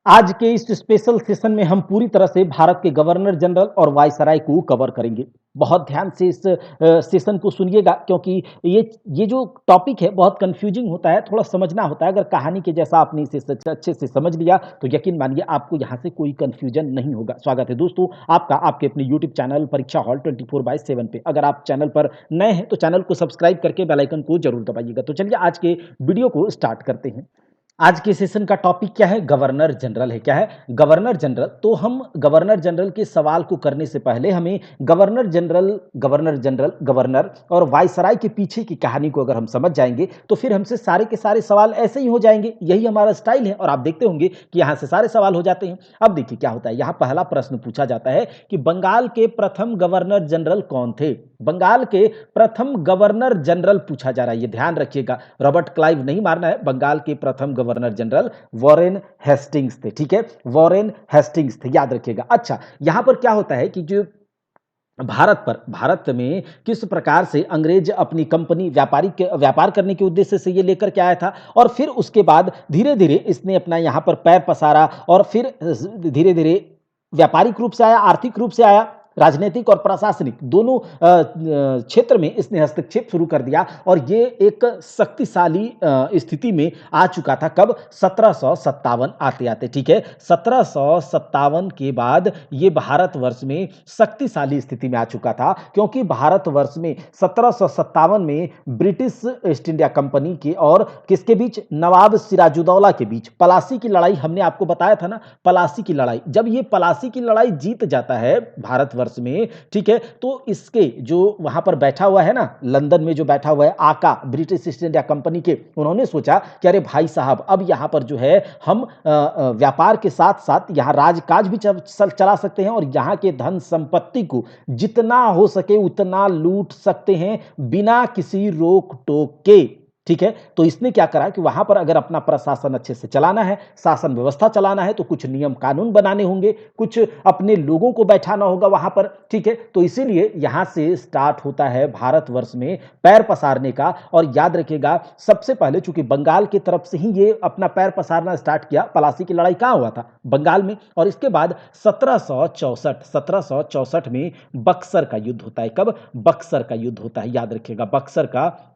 आज के इस स्पेशल सेशन में हम पूरी तरह से भारत के गवर्नर जनरल और वायसराय को कवर करेंगे। बहुत ध्यान से इस सेशन को सुनिएगा क्योंकि ये जो टॉपिक है बहुत कन्फ्यूजिंग होता है, थोड़ा समझना होता है। अगर कहानी के जैसा आपने इसे सच अच्छे से समझ लिया तो यकीन मानिए आपको यहाँ से कोई कन्फ्यूजन नहीं होगा। स्वागत है दोस्तों आपका आपके अपने यूट्यूब चैनल परीक्षा हॉल 24/7 पे। अगर आप चैनल पर नए हैं तो चैनल को सब्सक्राइब करके बेल आइकन को जरूर दबाइएगा। तो चलिए आज के वीडियो को स्टार्ट करते हैं। आज के सेशन का टॉपिक क्या है? गवर्नर जनरल है। क्या है? Governor general. तो हम गवर्नर जनरल के सवाल को करने से पहले हमें गवर्नर और वायसराय के पीछे की कहानी को अगर हम समझ जाएंगे तो फिर हमसे सारे के सारे सवाल ऐसे ही हो जाएंगे। यही हमारा स्टाइल है और आप देखते होंगे कि यहां से सारे सवाल हो जाते हैं। अब देखिए क्या होता है। यहां पहला प्रश्न पूछा जाता है कि बंगाल के प्रथम गवर्नर जनरल कौन थे? बंगाल के प्रथम गवर्नर जनरल पूछा जा रहा है, ये ध्यान रखिएगा। रॉबर्ट क्लाइव नहीं मारना है। बंगाल के प्रथम गवर्नर जनरल वॉरेन हेस्टिंग्स थे। ठीक है, वॉरेन हेस्टिंग्स थे, याद रखिएगा। अच्छा, यहां पर क्या होता है कि जो भारत में किस प्रकार से अंग्रेज अपनी कंपनी व्यापार करने के उद्देश्य से ये लेकर के आया था और फिर उसके बाद धीरे धीरे इसने अपना यहाँ पर पैर पसारा और फिर धीरे धीरे व्यापारिक रूप से आया, आर्थिक रूप से आया, राजनीतिक और प्रशासनिक दोनों क्षेत्र में इसने हस्तक्षेप शुरू कर दिया और ये एक शक्तिशाली स्थिति में आ चुका था। कब? 1757 आते आते। ठीक है, 1757 के बाद ये भारतवर्ष में शक्तिशाली स्थिति में आ चुका था क्योंकि भारतवर्ष में 1757 में ब्रिटिश ईस्ट इंडिया कंपनी के और किसके बीच? नवाब सिराजुद्दौला के बीच पलासी की लड़ाई। हमने आपको बताया था ना, पलासी की लड़ाई। जब ये पलासी की लड़ाई जीत जाता है भारतवर्ष में, ठीक है, तो इसके जो वहां पर बैठा हुआ है ना, लंदन में जो बैठा हुआ है आका, ब्रिटिश ईस्ट इंडिया कंपनी के, उन्होंने सोचा कि अरे भाई साहब, अब यहां पर जो है हम व्यापार के साथ साथ यहां राजकाज भी चला सकते हैं और यहां के धन संपत्ति को जितना हो सके उतना लूट सकते हैं बिना किसी रोक टोक के। ठीक है, तो इसने क्या करा कि वहां पर अगर अपना प्रशासन अच्छे से चलाना है, शासन व्यवस्था चलाना है, तो कुछ नियम कानून बनाने होंगे, कुछ अपने लोगों को बैठाना होगा वहां पर। ठीक है, तो इसीलिए यहां से स्टार्ट होता है भारतवर्ष में पैर पसारने का। और याद रखिएगा, सबसे पहले चूंकि बंगाल की तरफ से ही ये अपना पैर पसारना स्टार्ट किया। पलासी की लड़ाई कहां हुआ था? बंगाल में। और इसके बाद 1764 में बक्सर का युद्ध होता है। कब? बक्सर का युद्ध होता है, याद रखिएगा, बक्सर का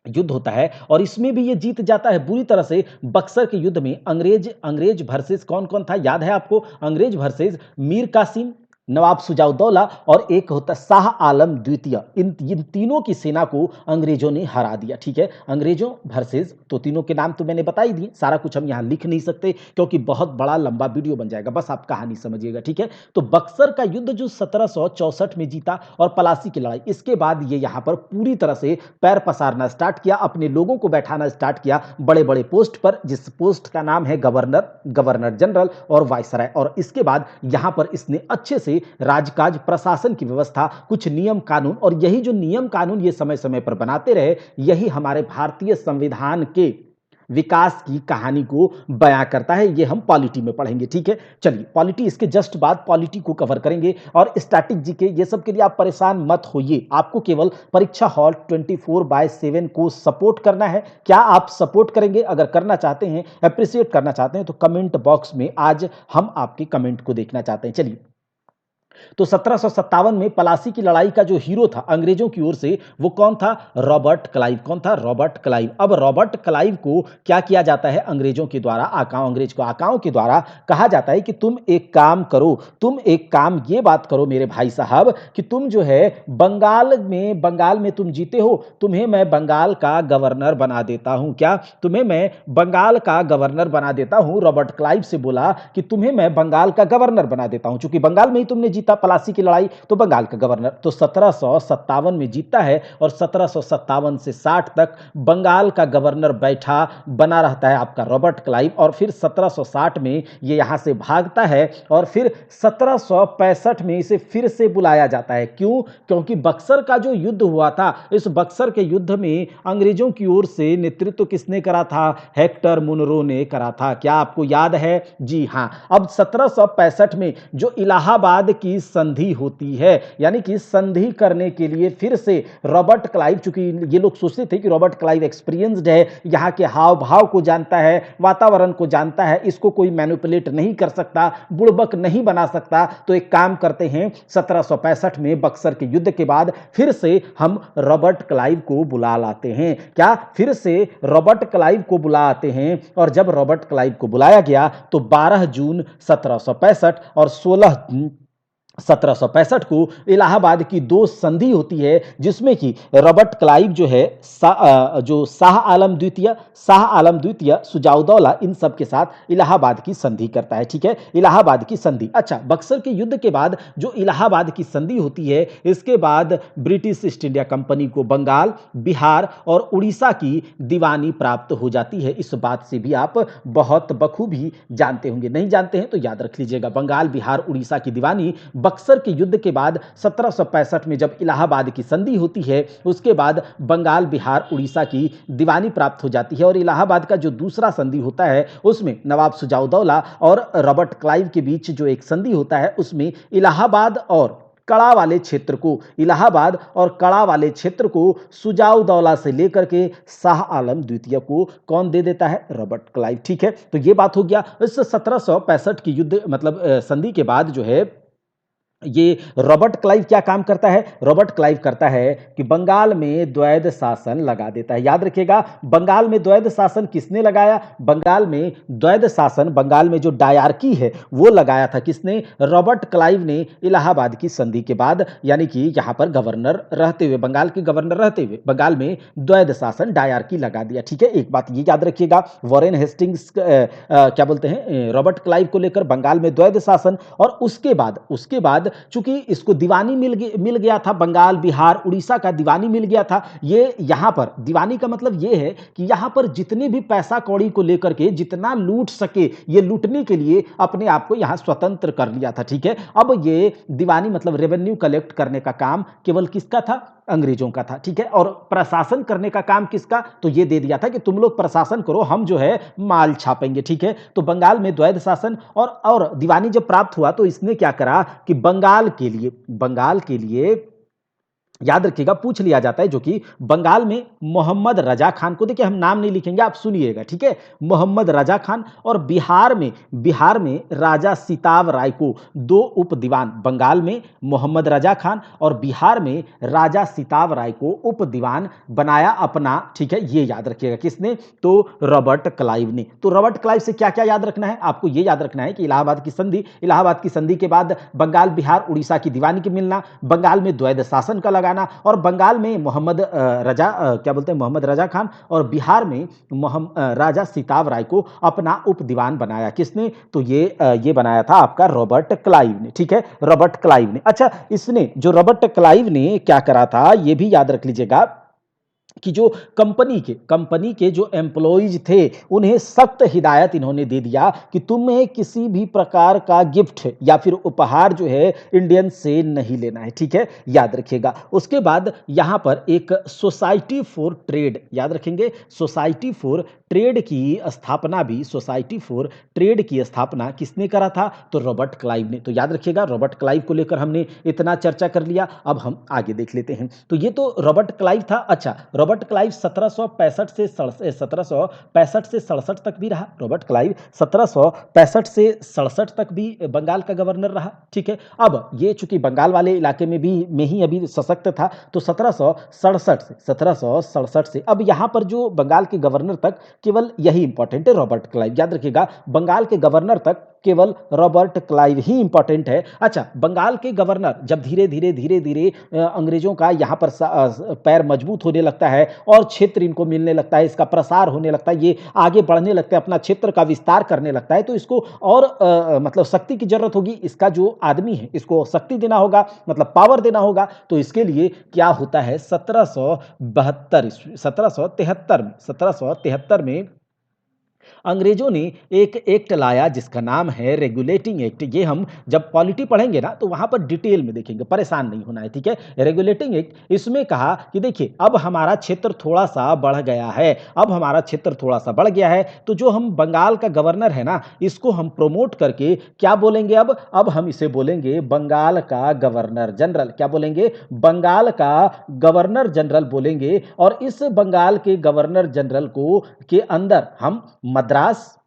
युद्ध होता है और इसमें भी ये जीत जाता है बुरी तरह से। बक्सर के युद्ध में अंग्रेज वर्सेस कौन कौन था, याद है आपको? अंग्रेज वर्सेस मीर कासिम, नवाब सुजाउद्दौला और एक होता शाह आलम द्वितीय। इन तीनों की सेना को अंग्रेजों ने हरा दिया। ठीक है, अंग्रेजों वर्सेस, तो तीनों के नाम तो मैंने बता ही दिए। सारा कुछ हम यहां लिख नहीं सकते क्योंकि बहुत बड़ा लंबा वीडियो बन जाएगा, बस आप कहानी समझिएगा। ठीक है, तो बक्सर का युद्ध जो 1764 में जीता और पलासी की लड़ाई, इसके बाद ये यहां पर पूरी तरह से पैर पसारना स्टार्ट किया, अपने लोगों को बैठाना स्टार्ट किया बड़े बड़े पोस्ट पर, जिस पोस्ट का नाम है गवर्नर जनरल और वायसराय। और इसके बाद यहां पर इसने अच्छे से राजकाज, प्रशासन की व्यवस्था, कुछ नियम कानून, और यही जो नियम कानून ये समय समय पर बनाते रहे, यही हमारे भारतीय संविधान के विकास की कहानी को बयां करता है। ये हम पॉलिटी में पढ़ेंगे। ठीक है, चलिए पॉलिटी, इसके जस्ट बाद पॉलिटी को कवर करेंगे और स्टैटिक जीके, ये सब के लिए आप परेशान मत होइए। आपको केवल परीक्षा हॉल 24/7 को सपोर्ट करना है। क्या आप सपोर्ट करेंगे? अगर करना चाहते हैं, अप्रिशिएट करना चाहते हैं, तो कमेंट बॉक्स में आज हम आपके कमेंट को देखना चाहते हैं। चलिए, तो 1757 में पलासी की लड़ाई का जो हीरो था अंग्रेजों की ओर से, वो कौन था? Robert Clive. कौन था? Robert Clive. अब रॉबर्ट क्लाइव को क्या किया जाता है अंग्रेजों के द्वारा? आकाओं के द्वारा कहा जाता है कि तुम एक काम करो, तुम एक काम ये बात करो मेरे भाई साहब कि तुम जो है बंगाल में तुम जीते हो, तुम्हें मैं बंगाल का गवर्नर बना देता हूं। क्या? तुम्हें मैं बंगाल का गवर्नर बना देता हूं। रॉबर्ट क्लाइव से बोला कि तुम्हें मैं बंगाल का गवर्नर बना देता हूं, क्योंकि बंगाल में ही तुमने जीता पलासी की लड़ाई, तो बंगाल का गवर्नर। तो 1757 में जीतता है और 1757 से 60 तक बंगाल का गवर्नर बैठा बना रहता है आपका रॉबर्ट क्लाइव। और फिर 1760 में ये यहां से भागता है और फिर 1765 में इसे फिर से बुलाया जाता है। क्यों? क्योंकि बक्सर का जो युद्ध हुआ था, इस बक्सर के युद्ध में अंग्रेजों की ओर से नेतृत्व किसने करा था? हेक्टर मुनरो ने करा था। क्या आपको याद है? जी हां। अब 1765 में जो इलाहाबाद की की संधि होती है, यानी कि संधि करने के लिए फिर से रॉबर्ट क्लाइव, चूंकि ये लोग सोचते थे कि रॉबर्ट क्लाइव एक्सपीरियंस्ड है, यहाँ के हाव भाव को जानता है, वातावरण को जानता है, इसको कोई मैनिपुलेट नहीं कर सकता, बुड़बक नहीं बना सकता, तो एक काम करते हैं 1765 में बक्सर के युद्ध के बाद फिर से हम रॉबर्ट क्लाइव को बुला लाते हैं। क्या, फिर से रॉबर्ट क्लाइव को बुला आते हैं, और जब रॉबर्ट क्लाइव को बुलाया गया तो 12 जून 1765 और 1765 को इलाहाबाद की दो संधि होती है, जिसमें कि रॉबर्ट क्लाइव जो है जो शाह आलम द्वितीय, सुजाउद्दौला, इन सब के साथ इलाहाबाद की संधि करता है। ठीक है, इलाहाबाद की संधि। अच्छा, बक्सर के युद्ध के बाद जो इलाहाबाद की संधि होती है, इसके बाद ब्रिटिश ईस्ट इंडिया कंपनी को बंगाल, बिहार और उड़ीसा की दीवानी प्राप्त हो जाती है। इस बात से भी आप बहुत बखूबी जानते होंगे, नहीं जानते हैं तो याद रख लीजिएगा, बंगाल, बिहार, उड़ीसा की दीवानी बक्सर के युद्ध के बाद 1765 में जब इलाहाबाद की संधि होती है, उसके बाद बंगाल, बिहार, उड़ीसा की दीवानी प्राप्त हो जाती है। और इलाहाबाद का जो दूसरा संधि होता है, उसमें नवाब सुजाउद्दौला और रॉबर्ट क्लाइव के बीच जो एक संधि होता है, उसमें इलाहाबाद और कड़ा वाले क्षेत्र को, इलाहाबाद और कड़ा वाले क्षेत्र को सुजाउद्दौला से लेकर के शाह आलम द्वितीय को कौन दे देता है? Robert Clive. ठीक है, तो ये बात हो गया। इस 1765 की युद्ध मतलब संधि के बाद जो है, ये रॉबर्ट क्लाइव क्या काम करता है? रॉबर्ट क्लाइव करता है कि बंगाल में द्वैध शासन लगा देता है। याद रखिएगा, बंगाल में द्वैध शासन किसने लगाया? बंगाल में द्वैध शासन, बंगाल में जो डायरकी है वो लगाया था किसने? रॉबर्ट क्लाइव ने इलाहाबाद की संधि के बाद, यानी कि यहां पर गवर्नर रहते हुए, बंगाल के गवर्नर रहते हुए बंगाल में द्वैध शासन, डायरकी लगा दिया। ठीक है, एक बात ये याद रखिएगा, वॉरेन हेस्टिंग्स क्या बोलते हैं, रॉबर्ट क्लाइव को लेकर बंगाल में द्वैध शासन, और उसके बाद चूंकि इसको दीवानी मिल गया था, बंगाल, बिहार, उड़ीसा का दीवानी मिल गया था। ये यहां पर दीवानी का मतलब ये है कि यहां पर जितने भी पैसा कौड़ी को लेकर के जितना लूट सके, ये लूटने के लिए अपने आप को यहां स्वतंत्र कर लिया था। ठीक है, अब ये दीवानी मतलब रेवेन्यू कलेक्ट करने का काम केवल किसका था? अंग्रेजों का था। ठीक है, और प्रशासन करने का काम किसका? तो ये दे दिया था कि तुम लोग प्रशासन करो, हम जो है माल छापेंगे। ठीक है, तो बंगाल में द्वैध शासन और दीवानी जब प्राप्त हुआ, तो इसने क्या करा कि बंगाल के लिए याद रखिएगा, पूछ लिया जाता है, जो कि बंगाल में मोहम्मद रजा खान को, देखिए हम नाम नहीं लिखेंगे, आप सुनिएगा। ठीक है, मोहम्मद रजा खान, और बिहार में राजा सिताव राय को, दो उप दीवान, बंगाल में मोहम्मद रजा खान और बिहार में राजा सिताव राय को उप दीवान बनाया अपना। ठीक है, ये याद रखिएगा, किसने? तो रॉबर्ट क्लाइव ने। तो रॉबर्ट क्लाइव से क्या क्या याद रखना है आपको? ये याद रखना है कि इलाहाबाद की संधि के बाद बंगाल, बिहार, उड़ीसा की दीवानी के मिलना, बंगाल में द्वैध शासन का लगाना, और बंगाल में मोहम्मद रजा खान, और बिहार में राजा सिताव राय को अपना उप दीवान बनाया। किसने? तो ये बनाया था आपका रॉबर्ट क्लाइव ने। ठीक है, रॉबर्ट क्लाइव ने। अच्छा, इसने जो रॉबर्ट क्लाइव ने क्या करा था, ये भी याद रख लीजिएगा कि जो कंपनी के जो एम्प्लॉइज थे, उन्हें सख्त हिदायत इन्होंने दे दिया कि तुम्हें किसी भी प्रकार का गिफ्ट या फिर उपहार जो है इंडियन से नहीं लेना है। ठीक है, याद रखिएगा। उसके बाद यहां पर एक सोसाइटी फॉर ट्रेड, याद रखेंगे, सोसाइटी फॉर ट्रेड की स्थापना किसने करा था? तो रॉबर्ट क्लाइव ने। तो याद रखिएगा, रॉबर्ट क्लाइव को लेकर हमने इतना चर्चा कर लिया। अब हम आगे देख लेते हैं। तो ये तो रॉबर्ट क्लाइव था। अच्छा, रॉबर्ट क्लाइव 1765 से 67 तक भी रहा। रॉबर्ट क्लाइव 1765 से 67 तक भी बंगाल का गवर्नर रहा। ठीक है, अब ये चूंकि बंगाल वाले इलाके में ही अभी सशक्त था, तो 1767 से अब यहां पर जो बंगाल के गवर्नर तक, केवल यही इंपॉर्टेंट है, रॉबर्ट क्लाइव। याद रखिएगा, बंगाल के गवर्नर तक केवल रॉबर्ट क्लाइव ही इंपॉर्टेंट है। अच्छा, बंगाल के गवर्नर जब धीरे धीरे अंग्रेजों का यहां पर पैर मजबूत होने लगता है और क्षेत्र इनको मिलने लगता है, इसका प्रसार होने लगता है, ये आगे बढ़ने लगता है, अपना क्षेत्र का विस्तार करने लगता है, तो इसको और मतलब शक्ति की जरूरत होगी। इसका जो आदमी है, इसको शक्ति देना होगा, मतलब पावर देना होगा। तो इसके लिए क्या होता है, 1773 में अंग्रेजों ने एक एक्ट लाया जिसका नाम है रेगुलेटिंग एक्ट। ये हम जब पॉलिटी पढ़ेंगे ना तो वहां पर डिटेल में देखेंगे, परेशान नहीं होना है, ठीक है। रेगुलेटिंग एक्ट, इसमें कहा कि देखिए अब हमारा क्षेत्र थोड़ा सा बढ़ गया है, अब हमारा क्षेत्र थोड़ा सा बढ़ गया है, तो जो हम बंगाल का गवर्नर है ना, इसको हम प्रोमोट करके क्या बोलेंगे, अब हम इसे बोलेंगे बंगाल का गवर्नर जनरल। क्या बोलेंगे? बंगाल का गवर्नर जनरल बोलेंगे। और इस बंगाल के गवर्नर जनरल को के अंदर हम मद्रास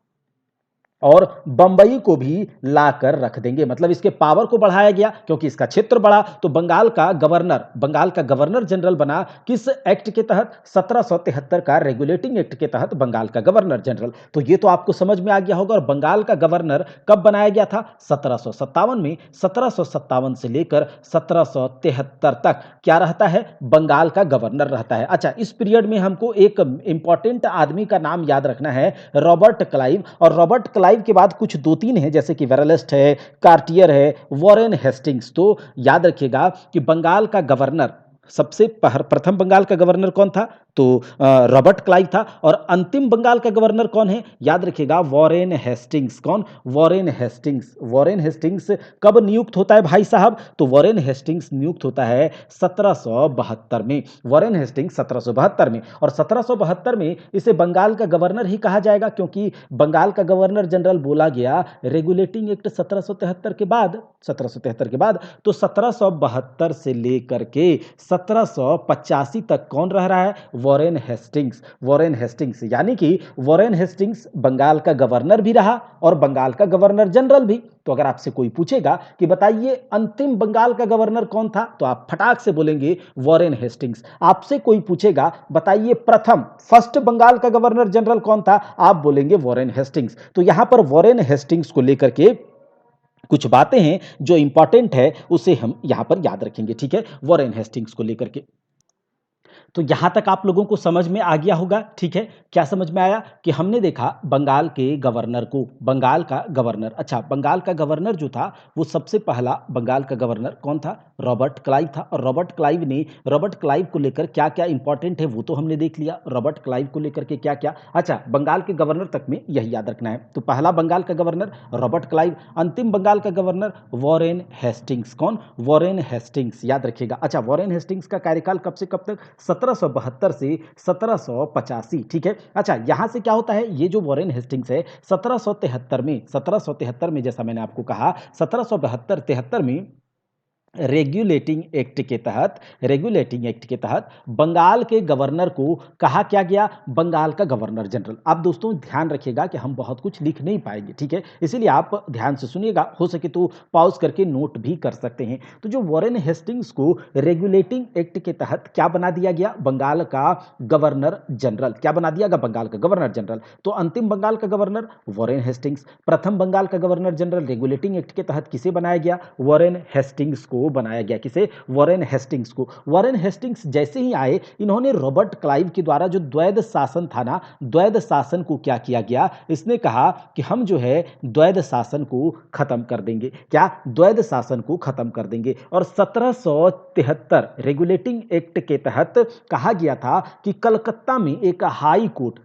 और बंबई को भी लाकर रख देंगे। मतलब इसके पावर को बढ़ाया गया क्योंकि इसका क्षेत्र बढ़ा, तो बंगाल का गवर्नर जनरल बना किस एक्ट के तहत? 1773 का रेगुलेटिंग एक्ट के तहत बंगाल का गवर्नर जनरल। तो ये तो आपको समझ में आ गया होगा। और बंगाल का गवर्नर कब बनाया गया था? 1757 में। 1757 से लेकर 1773 तक क्या रहता है? बंगाल का गवर्नर रहता है। अच्छा, इस पीरियड में हमको एक इंपॉर्टेंट आदमी का नाम याद रखना है, रॉबर्ट क्लाइव। और रॉबर्ट क्लाइव के बाद कुछ दो तीन हैं, जैसे कि वेरलेस्ट है, कार्टियर है, वॉरेन हेस्टिंग्स। तो याद रखिएगा कि बंगाल का गवर्नर, सबसे प्रथम बंगाल का गवर्नर कौन था? तो रॉबर्ट क्लाइव था। और अंतिम बंगाल का गवर्नर कौन है? याद रखिएगा, वॉरेन हेस्टिंग्स। कौन? Warren Hastings. वॉरेन हेस्टिंग्स कब नियुक्त होता है भाई साहब? तो वॉरेन हेस्टिंग्स नियुक्त होता है 1772 में। वॉरेन हेस्टिंग्स 1772 में। और 1772 में इसे बंगाल का गवर्नर ही कहा जाएगा क्योंकि बंगाल का गवर्नर जनरल बोला गया रेगुलेटिंग एक्ट 1773 के बाद। 1773 के बाद तो 1772 से लेकर के 1785 तक कौन रह रहा है? Warren Hastings. वॉरेन हेस्टिंग्स, यानी कि वॉरेन हेस्टिंग्स बंगाल का गवर्नर भी रहा और बंगाल का गवर्नर जनरल भी। तो अगर आपसे कोई पूछेगा कि बताइए अंतिम बंगाल का गवर्नर कौन था, तो आप फटाक से बोलेंगे वॉरेन हेस्टिंग्स। आपसे कोई पूछेगा बताइए फर्स्ट बंगाल का गवर्नर जनरल कौन था, आप बोलेंगे वॉरेन हेस्टिंग्स। तो यहां पर वॉरेन हेस्टिंग्स को लेकर के कुछ बातें हैं जो इंपॉर्टेंट है, उसे हम यहां पर याद रखेंगे, ठीक है, वॉरेन हेस्टिंग्स को लेकर के। तो यहां तक आप लोगों को समझ में आ गया होगा, ठीक है। क्या समझ में आया? कि हमने देखा बंगाल के गवर्नर को, बंगाल का गवर्नर। अच्छा, बंगाल का गवर्नर जो था वो सबसे पहला बंगाल का गवर्नर कौन था? रॉबर्ट क्लाइव था। और रॉबर्ट क्लाइव को लेकर क्या क्या इंपॉर्टेंट है वो तो हमने देख लिया। रॉबर्ट क्लाइव को लेकर के क्या क्या, अच्छा, बंगाल के गवर्नर तक में यही याद रखना है। तो पहला बंगाल का गवर्नर रॉबर्ट क्लाइव, अंतिम बंगाल का गवर्नर वॉरेन हेस्टिंग्स। कौन? वॉरेन हेस्टिंग्स, याद रखिएगा। अच्छा, वॉरेन हेस्टिंग्स का कार्यकाल कब से कब तक? 1772 से 1785, ठीक है। अच्छा, यहां से क्या होता है, ये जो वॉरेन हेस्टिंग्स है 1773 में जैसा मैंने आपको कहा 1773 में रेगुलेटिंग एक्ट के तहत बंगाल के गवर्नर को कहा क्या गया? बंगाल का गवर्नर जनरल। आप दोस्तों ध्यान रखिएगा कि हम बहुत कुछ लिख नहीं पाएंगे, ठीक है, इसीलिए आप ध्यान से सुनिएगा, हो सके तो पॉज करके नोट भी कर सकते हैं। तो जो वॉरेन हेस्टिंग्स को रेगुलेटिंग एक्ट के तहत क्या बना दिया गया? बंगाल का गवर्नर जनरल। क्या बना दिया गया? बंगाल का गवर्नर जनरल। तो अंतिम बंगाल का गवर्नर वॉरेन हेस्टिंग्स। प्रथम बंगाल का गवर्नर जनरल रेगुलेटिंग एक्ट के तहत किसे बनाया गया? वॉरेन हेस्टिंग्स को बनाया गया। किसे? वॉरेन हेस्टिंग्स को। वॉरेन हेस्टिंग्स जैसे ही आए, इन्होंने रॉबर्ट क्लाइव के द्वारा जो द्वैध शासन था ना, द्वैध शासन को क्या किया गया? इसने कहा कि हम जो है द्वैध शासन को खत्म कर देंगे। क्या? द्वैध शासन को खत्म कर देंगे। और 1773 रेगुलेटिंग एक्ट के तहत कहा गया था कि कलकत्ता में एक हाई कोर्ट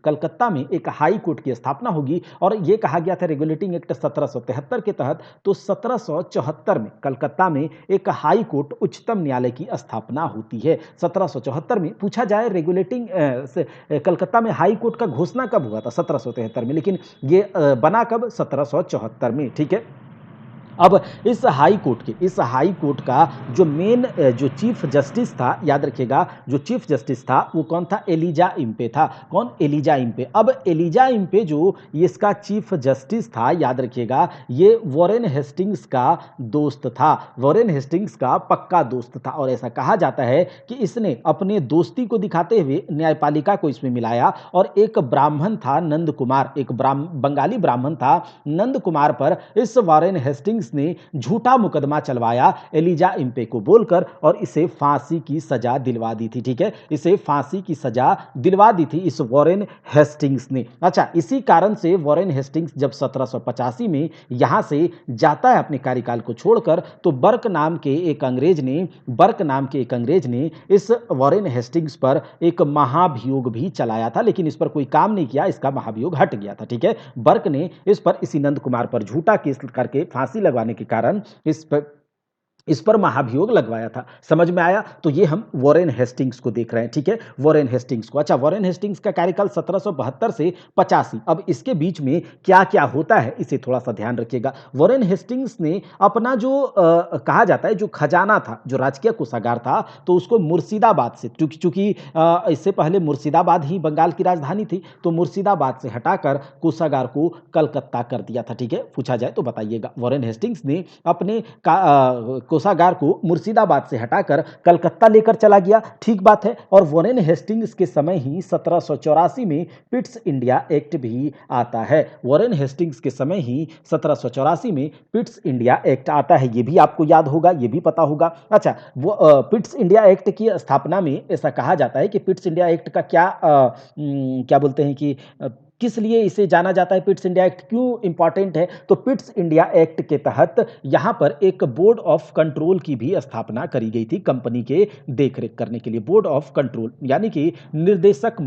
की स्थापना होगी। और यह कहा गया था रेगुलेटिंग एक्ट 1773 के तहत। तो 1774 में कलकत्ता में एक हाई कोर्ट, उच्चतम न्यायालय की स्थापना होती है। 1774 में पूछा जाए कलकत्ता में हाई कोर्ट का घोषणा कब हुआ था? 1773 में, लेकिन ये बना कब? 1774 में, ठीक है। अब इस हाई कोर्ट का जो जो चीफ जस्टिस था, याद रखिएगा, जो चीफ जस्टिस था वो कौन था? एलिजा इम्पे था। कौन? Elijah Impey. अब एलिजा इम्पे जो इसका चीफ जस्टिस था, याद रखिएगा, ये वॉरेन हेस्टिंग्स का दोस्त था, वॉरेन हेस्टिंग्स का पक्का दोस्त था। और ऐसा कहा जाता है कि इसने अपने दोस्ती को दिखाते हुए न्यायपालिका को इसमें मिलाया। और एक ब्राह्मण था नंद कुमार, एक बंगाली ब्राह्मण था नंद कुमार पर इस वॉरेन हेस्टिंग्स हेस्टिंग्स ने झूठा मुकदमा चलवाया एलिजा इम्पे को बोलकर और इसे फांसी की सजा दिलवा दी थी। ठीक है, इसे फांसी की सजा दिलवा दी थी इस वॉरेन हेस्टिंग्स ने। अच्छा, इसी कारण से वॉरेन हेस्टिंग्स जब 1785 में यहां से जाता है अपने कार्यकाल को छोड़कर, तो बर्क नाम के एक अंग्रेज ने इस वॉरेन हेस्टिंग्स पर एक महाभियोग भी चलाया था, लेकिन इस पर कोई काम नहीं किया, इसका महाभियोग हट गया था। ठीक है, बर्क ने इस पर इसी नंद कुमार पर झूठा केस करके फांसी लगवाने के कारण इस पर महाभियोग लगवाया था। समझ में आया? तो ये हम वॉरेन हेस्टिंग्स को देख रहे हैं। ठीक है, वॉरेन हेस्टिंग्स को। अच्छा, वॉरेन हेस्टिंग्स का कार्यकाल 1772 से 85। अब इसके बीच में क्या क्या होता है इसे थोड़ा सा ध्यान रखिएगा। वॉरेन हेस्टिंग्स ने अपना जो कहा जाता है जो खजाना था, जो राजकीय कोषागार था, तो उसको मुर्शिदाबाद से, चूंकि इससे पहले मुर्शिदाबाद ही बंगाल की राजधानी थी, तो मुर्शिदाबाद से हटाकर कोषागार को कलकत्ता कर दिया था। ठीक है, पूछा जाए तो बताइएगा। वॉरेन हेस्टिंग्स ने अपने कोषागार को मुर्शिदाबाद से हटाकर कलकत्ता लेकर चला गया। ठीक बात है। और वॉरेन हेस्टिंग्स के समय ही 1784 में पिट्स इंडिया एक्ट भी आता है। वॉरेन हेस्टिंग्स के समय ही 1784 में पिट्स इंडिया एक्ट आता है। ये भी आपको याद होगा, ये भी पता होगा। अच्छा, वो पिट्स इंडिया एक्ट की स्थापना में ऐसा कहा जाता है कि पिट्स इंडिया एक्ट का क्या बोलते हैं कि किस लिए इसे जाना जाता है, पिट्स इंडिया एक्ट क्यों इंपॉर्टेंट है? तो पिट्स इंडिया एक्ट के तहत यहां पर एक बोर्ड ऑफ कंट्रोल की भी स्थापना करी गई थी, कंपनी के देखरेख करने के लिए। बोर्ड ऑफ कंट्रोल यानी कि निदेशक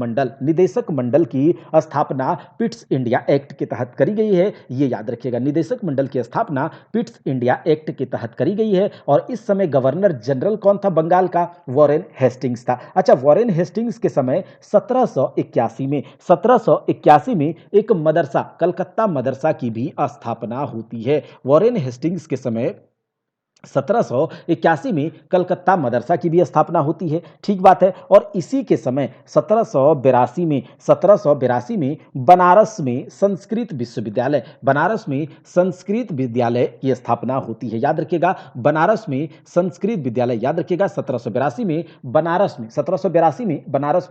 मंडल की स्थापना पिट्स इंडिया एक्ट के तहत करी गई है। ये याद रखिएगा, निदेशक मंडल की स्थापना पिट्स इंडिया एक्ट के तहत करी गई है। और इस समय गवर्नर जनरल कौन था बंगाल का? वॉरेन हेस्टिंग्स था। अच्छा, वॉरेन हेस्टिंग्स के समय 1781 में एक मदरसा, कलकत्ता मदरसा की भी स्थापना होती है। वॉरेन हेस्टिंग्स के समय 1781 में कलकत्ता मदरसा की भी स्थापना होती है। ठीक बात है। और इसी के समय 1782 में बनारस में संस्कृत विद्यालय की स्थापना होती है। याद रखिएगा, बनारस में संस्कृत विद्यालय, याद रखिएगा 1782 में बनारस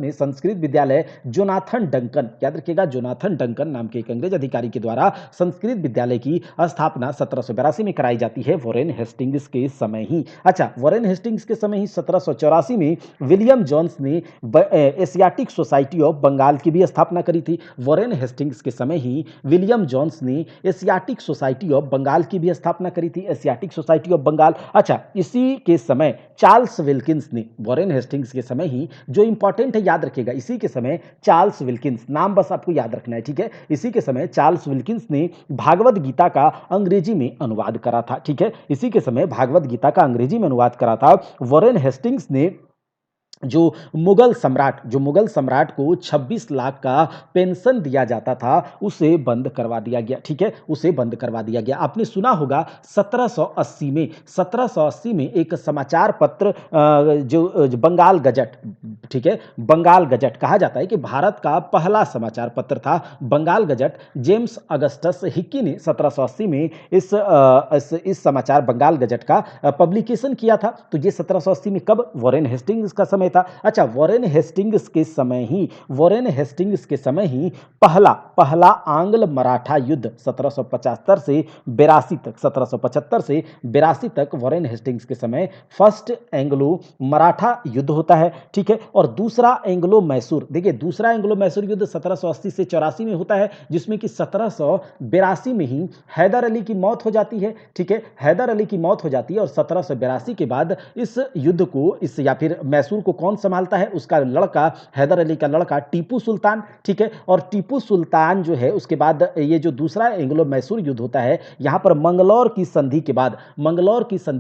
में संस्कृत विद्यालय जोनाथन डंकन, याद रखिएगा जोनाथन डंकन नाम के एक अंग्रेज अधिकारी के द्वारा संस्कृत विद्यालय की स्थापना 1782 में कराई जाती है, वॉरेन हेस्टिंग्स के समय ही। अच्छा, वॉरेन हेस्टिंग्स के समय ही 1784 में विलियम जोन्स ने एशियाटिक सोसाइटी ऑफ बंगाल की भी स्थापना करी थी। वॉरेन हेस्टिंग्स के समय ही विलियम जोन्स ने एशियाटिक सोसाइटी ऑफ बंगाल की भी स्थापना करी थी, एशियाटिक सोसाइटी ऑफ बंगाल। अच्छा, इसी के समय चार्ल्स विल्किंस ने, वॉरेन हेस्टिंग्स के समय ही, जो इंपॉर्टेंट है याद रखिएगा, इसी के समय चार्ल्स विल्किंस, नाम बस आपको याद रखना है। ठीक है, इसी के समय चार्ल्स विल्किंस ने भागवत गीता का अंग्रेजी में अनुवाद करा था। ठीक है, इसी के समय भागवत गीता का अंग्रेजी में अनुवाद करा था। वॉरेन हेस्टिंग्स ने जो मुगल सम्राट को 26 लाख का पेंशन दिया जाता था, उसे बंद करवा दिया गया। ठीक है, उसे बंद करवा दिया गया। आपने सुना होगा 1780 में एक समाचार पत्र जो बंगाल गजट, ठीक है, बंगाल गजट कहा जाता है कि भारत का पहला समाचार पत्र था Bengal gazette. James Augustus Hicky ने 1780 में इस समाचार बंगाल गजट का पब्लिकेशन किया था। तो ये 1780 में कब? वॉरेन हेस्टिंग्स का समय था। अच्छा, वॉरेन हेस्टिंग्स के समय ही पहला आंग्ल मराठा युद्ध 1775 से 82 तक वॉरेन हेस्टिंग्स के समय फर्स्ट एंग्लो मराठा युद्ध होता है। ठीक है, और दूसरा एंग्लो मैसूर, देखिए दूसरा एंग्लो मैसूर युद्ध 1780 से 84 में होता है, जिसमें कि 1782 में ही हैदर अली की मौत हो जाती है। ठीक है, हैदर अली की मौत हो जाती है और 1782 के बाद इस युद्ध को, इस या फिर मैसूर को कौन संभालता है? उसका लड़का, हैदर अली का लड़का टीपू सुल्तान। ठीक है, और टीपू सुल्तान जो है, उसके बाद ये जो दूसरा एंग्लो मैसूर युद्ध होता है, यहां पर मंगलौर की संधि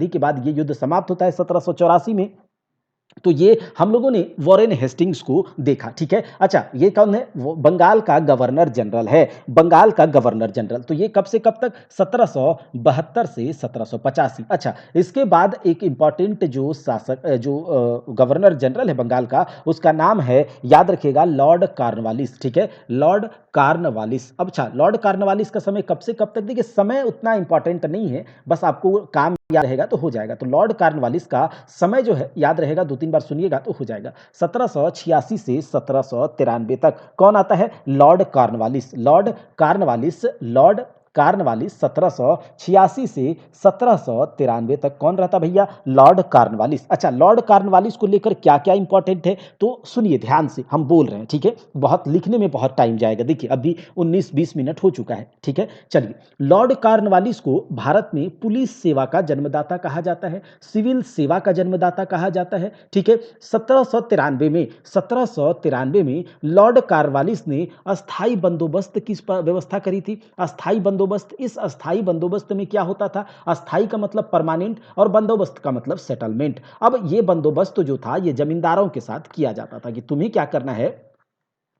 के बाद ये युद्ध समाप्त होता है 1784 में। तो ये हम लोगों ने वॉरेन हेस्टिंग्स को देखा। ठीक है, अच्छा, ये कौन है? वो बंगाल का गवर्नर जनरल है, बंगाल का गवर्नर जनरल। तो ये कब से कब तक? 1772 से 1785। अच्छा, इसके बाद एक इंपॉर्टेंट जो शासक, जो गवर्नर जनरल है बंगाल का, उसका नाम है, याद रखिएगा, लॉर्ड कॉर्नवालिस। ठीक है, लॉर्ड कॉर्नवालिस। अब अच्छा, लॉर्ड कॉर्नवालिस का समय कब से कब तक? देखिए समय उतना इंपॉर्टेंट नहीं है, बस आपको काम याद रहेगा तो हो जाएगा। तो लॉर्ड कॉर्नवालिस का समय जो है याद रहेगा, 2-3 बार सुनिएगा तो हो जाएगा। 1786 से 1793 तक कौन आता है? Lord Cornwallis. लॉर्ड कॉर्नवालिस 1786 से 1793 तक कौन रहता भैया? Lord Cornwallis. अच्छा, लॉर्ड कॉर्नवालिस को लेकर क्या-क्या इंपॉर्टेंट है तो सुनिए ध्यान से, हम बोल रहे हैं, ठीक है? बहुत लिखने में बहुत टाइम जाएगा। देखिए अभी 19-20 मिनट हो चुका है, ठीक है? चलिए, लॉर्ड कॉर्नवालिस को भारत में पुलिस सेवा का जन्मदाता कहा जाता है, सिविल सेवा का जन्मदाता कहा जाता है, ठीक है? 1793 में लॉर्ड कॉर्नवालिस ने अस्थाई बंदोबस्त की व्यवस्था करी थी। अस्थाई बंदोबस्त, इस अस्थाई बंदोबस्त में क्या होता था? अस्थाई का मतलब परमानेंट और बंदोबस्त का मतलब सेटलमेंट। अब ये बंदोबस्त जो था ये जमींदारों के साथ किया जाता था कि तुम्हें क्या करना है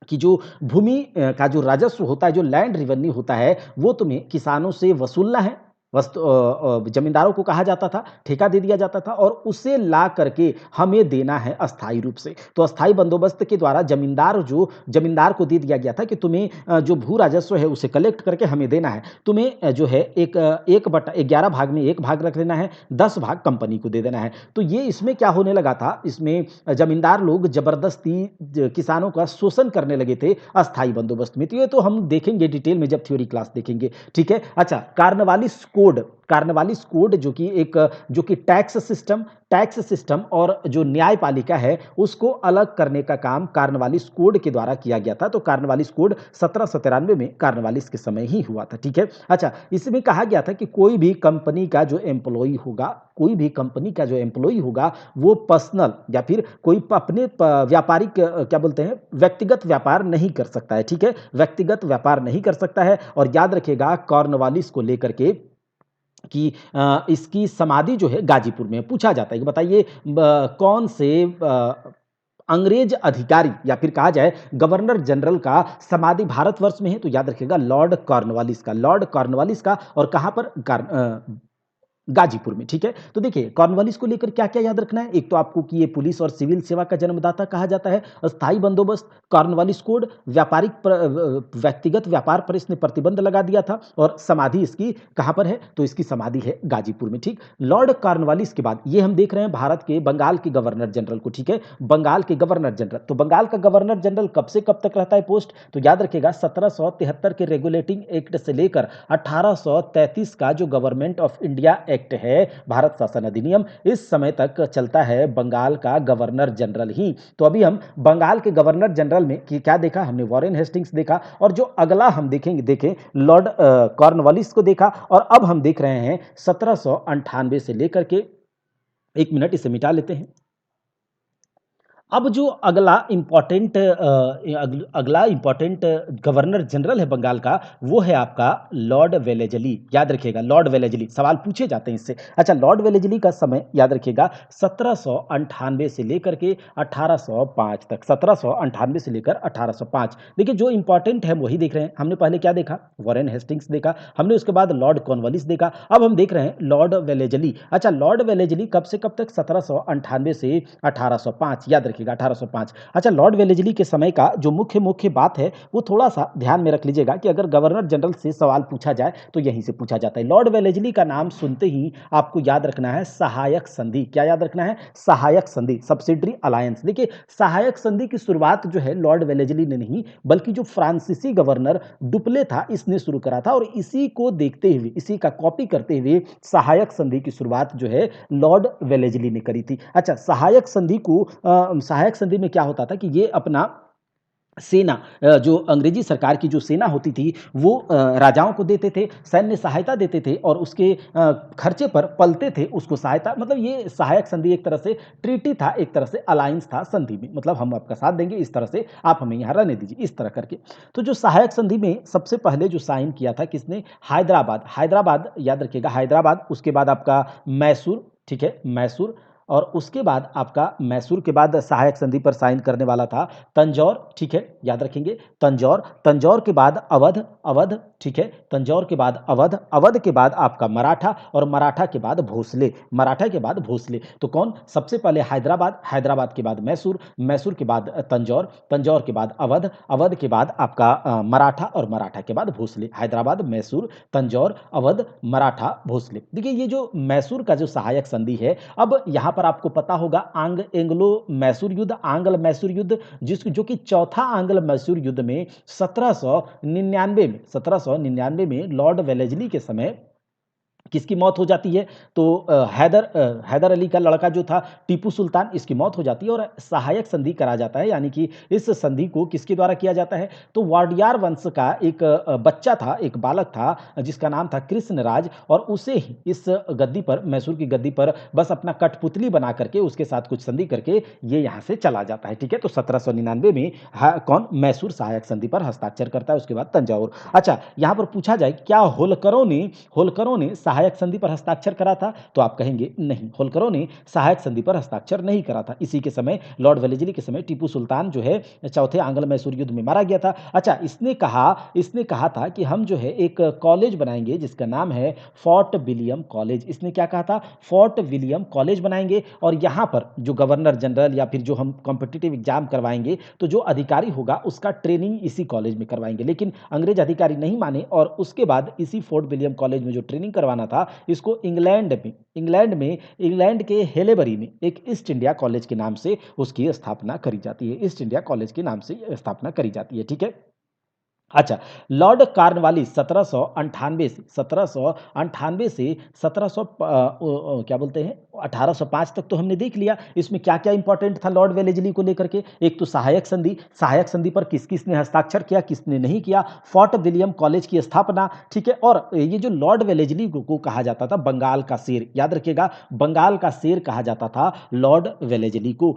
कि जो भूमि का जो राजस्व होता है, जो लैंड रेवेन्यू होता है, वो तुम्हें किसानों से वसूलना है। जमींदारों को कहा जाता था, ठेका दे दिया जाता था और उसे ला करके हमें देना है अस्थायी रूप से। तो अस्थायी बंदोबस्त के द्वारा जमींदार को दे दिया गया था कि तुम्हें जो भू राजस्व है उसे कलेक्ट करके हमें देना है। तुम्हें जो है 1/11 भाग में 1 भाग रख लेना है, 10 भाग कंपनी को दे देना है। तो ये इसमें क्या होने लगा था, इसमें जमींदार लोग जबरदस्ती किसानों का शोषण करने लगे थे अस्थायी बंदोबस्त में। तो ये तो हम देखेंगे डिटेल में जब थ्योरी क्लास देखेंगे, ठीक है? अच्छा, कार्नवालिस कोड जो कि टैक्स सिस्टम और जो न्यायपालिका है उसको अलग करने का काम कार्नवालिस कोड के द्वारा किया गया था। तो कार्नवालिस कोड 1793 में कार्नवालिस के समय ही हुआ था, ठीक है? अच्छा, इसमें कहा गया था कि कोई भी कंपनी का जो एम्प्लॉई होगा वो पर्सनल या फिर कोई अपने व्यापारिक क्या बोलते हैं, व्यक्तिगत व्यापार नहीं कर सकता है, ठीक है? व्यक्तिगत व्यापार नहीं कर सकता है। और याद रखिएगा कॉर्नवालिस को लेकर के कि इसकी समाधि जो है गाजीपुर में। पूछा जाता है कि बताइए कौन से अंग्रेज अधिकारी या फिर कहा जाए गवर्नर जनरल का समाधि भारतवर्ष में है? तो याद रखिएगा लॉर्ड कॉर्नवालिस का और कहां पर गाजीपुर में, ठीक है? तो देखिए कॉर्नवालिस को लेकर क्या-क्या याद रखना है? एक तो आपको कि ये पुलिस और सिविल सेवा का जन्मदाता कहा जाता है, अस्थायी बंदोबस्त, कॉर्नवालिस कोड, व्यक्तिगत व्यापार पर इसने प्रतिबंध लगा दिया था और समाधि इसकी कहाँ पर है? तो इसकी समाधि है गाजीपुर में, ठीक? लॉर्ड कॉर्नवालिस के बाद ये हम देख रहे हैं भारत के बंगाल के गवर्नर जनरल को, ठीक है? बंगाल के गवर्नर जनरल। तो बंगाल का गवर्नर जनरल कब से कब तक रहता है पोस्ट? तो याद रखिएगा 1773 के रेगुलेटिंग एक्ट से लेकर 1833 का जो गवर्नमेंट ऑफ इंडिया एक्ट है, भारत शासन अधिनियम, इस समय तक चलता है बंगाल का गवर्नर जनरल ही। तो अभी हम बंगाल के गवर्नर जनरल में क्या देखा हमने? वॉरेन हेस्टिंग्स देखा और जो अगला हम देखें लॉर्ड कॉर्नवालिस को देखा और अब हम देख रहे हैं 1798 से लेकर के, एक मिनट इसे मिटा लेते हैं। अब जो अगला इंपॉर्टेंट गवर्नर जनरल है बंगाल का, वो है आपका लॉर्ड वेलेजली। याद रखिएगा लॉर्ड वेलेजली, सवाल पूछे जाते हैं इससे। अच्छा, लॉर्ड वेलेजली का समय याद रखिएगा 1798 से लेकर के 1805 तक, 1798 से लेकर 1805। देखिए जो इंपॉर्टेंट है वही देख रहे हैं। हमने पहले क्या देखा? वॉरेन हेस्टिंग्स देखा हमने, उसके बाद लॉर्ड कॉर्नवालिस देखा, अब हम देख रहे हैं लॉर्ड वेलेजली। अच्छा, लॉर्ड वेलेजली कब से कब तक? 1798 से 1805, याद रखिएगा 1805। अच्छा, लॉर्ड वेलेजली के समय का जो मुख्य बात है वो थोड़ा सा ध्यान में रख लीजिएगा कि अगर गवर्नर जनरल से सवाल पूछा जाए तो यहीं से पूछा जाता है। लॉर्ड वेलेजली का नाम सुनते ही आपको याद रखना है सहायक संधि। क्या याद रखना है? सहायक संधि, सब्सिडरी अलायंस। देखिए सहायक संधि की शुरुआत जो है लॉर्ड वेलेजली ने नहीं बल्कि जो फ्रांसीसी गवर्नर डुप्ले था इसने शुरू करा था और इसी को देखते हुए, इसी का कॉपी करते हुए सहायक संधि की शुरुआत जो है लॉर्ड वेलेजली ने करी थी। अच्छा, सहायक संधि में क्या होता था कि ये अपना सेना, जो अंग्रेजी सरकार की जो सेना होती थी वो राजाओं को देते थे, सैन्य सहायता देते थे और उसके खर्चे पर पलते थे उसको सहायता। मतलब ये सहायक संधि एक तरह से ट्रीटी था, एक तरह से अलायंस था संधि में, मतलब हम आपका साथ देंगे इस तरह से, आप हमें यहाँ रहने दीजिए, इस तरह करके। तो जो सहायक संधि में सबसे पहले जो साइन किया था किसने? हैदराबाद, याद रखिएगा हैदराबाद, उसके बाद आपका मैसूर, ठीक है? मैसूर, और उसके बाद आपका मैसूर के बाद सहायक संधि पर साइन करने वाला था तंजौर, ठीक है? याद रखेंगे तंजौर के बाद अवध, ठीक है? तंजौर के बाद अवध के बाद आपका मराठा और मराठा के बाद भोसले। तो कौन सबसे पहले? हैदराबाद के बाद मैसूर के बाद तंजौर के बाद अवध के बाद आपका मराठा और मराठा के बाद भोसले। हैदराबाद, मैसूर, तंजौर, अवध, मराठा, भोसले। देखिए ये जो मैसूर का जो सहायक संधि है, अब यहाँ पर आपको पता होगा एंग्लो मैसूर युद्ध, आंग्ल मैसूर युद्ध, जो कि चौथा आंग्ल मैसूर युद्ध में 1799 में लॉर्ड वेलेस्ली के समय किसकी मौत हो जाती है? तो हैदर अली का लड़का जो था टीपू सुल्तान, इसकी मौत हो जाती है और सहायक संधि करा जाता है। यानी कि इस संधि को किसके द्वारा किया जाता है? तो वाडियार वंश का एक बच्चा था, एक बालक था जिसका नाम था कृष्णराज, और उसे ही इस गद्दी पर, मैसूर की गद्दी पर बस अपना कठपुतली बना करके उसके साथ कुछ संधि करके ये यहाँ से चला जाता है। ठीक है, तो 1799 में कौन? मैसूर सहायक संधि पर हस्ताक्षर करता है। उसके बाद तंजावुर। अच्छा, यहाँ पर पूछा जाए क्या होलकरों ने सहायक संधि पर हस्ताक्षर करा था? तो आप कहेंगे नहीं, होलकरों ने सहायक संधि पर हस्ताक्षर नहीं करा था। इसी के समय, लॉर्ड वेलेस्ली के समय, टीपू सुल्तान जो है चौथे आंग्ल मैसूर युद्ध में मारा गया था। अच्छा, इसने कहा था कि हम जो है एक कॉलेज बनाएंगे जिसका नाम है फोर्ट विलियम कॉलेज। इसने क्या कहा था? फोर्ट विलियम कॉलेज बनाएंगे, और यहाँ पर जो गवर्नर जनरल या फिर जो हम कॉम्पिटिटिव एग्जाम करवाएंगे तो जो अधिकारी होगा उसका ट्रेनिंग इसी कॉलेज में करवाएंगे। लेकिन अंग्रेज अधिकारी नहीं माने, और उसके बाद इसी फोर्ट विलियम कॉलेज में जो ट्रेनिंग करवाना था, इसको इंग्लैंड के हेलेबरी में एक ईस्ट इंडिया कॉलेज के नाम से उसकी स्थापना करी जाती है। ईस्ट इंडिया कॉलेज के नाम से स्थापना करी जाती है। ठीक है। अच्छा, लॉर्ड कार्नवालिस 1798 से 1700 क्या बोलते हैं 1805 तक तो हमने देख लिया। इसमें क्या क्या इंपॉर्टेंट था लॉर्ड वेलेस्ली को लेकर के? एक तो सहायक संधि पर किस किस ने हस्ताक्षर किया, किसने नहीं किया, फोर्ट विलियम कॉलेज की स्थापना। ठीक है, और ये जो लॉर्ड वेलेस्ली को कहा जाता था बंगाल का शेर, याद रखिएगा, बंगाल का शेर कहा जाता था लॉर्ड वेलेस्ली को।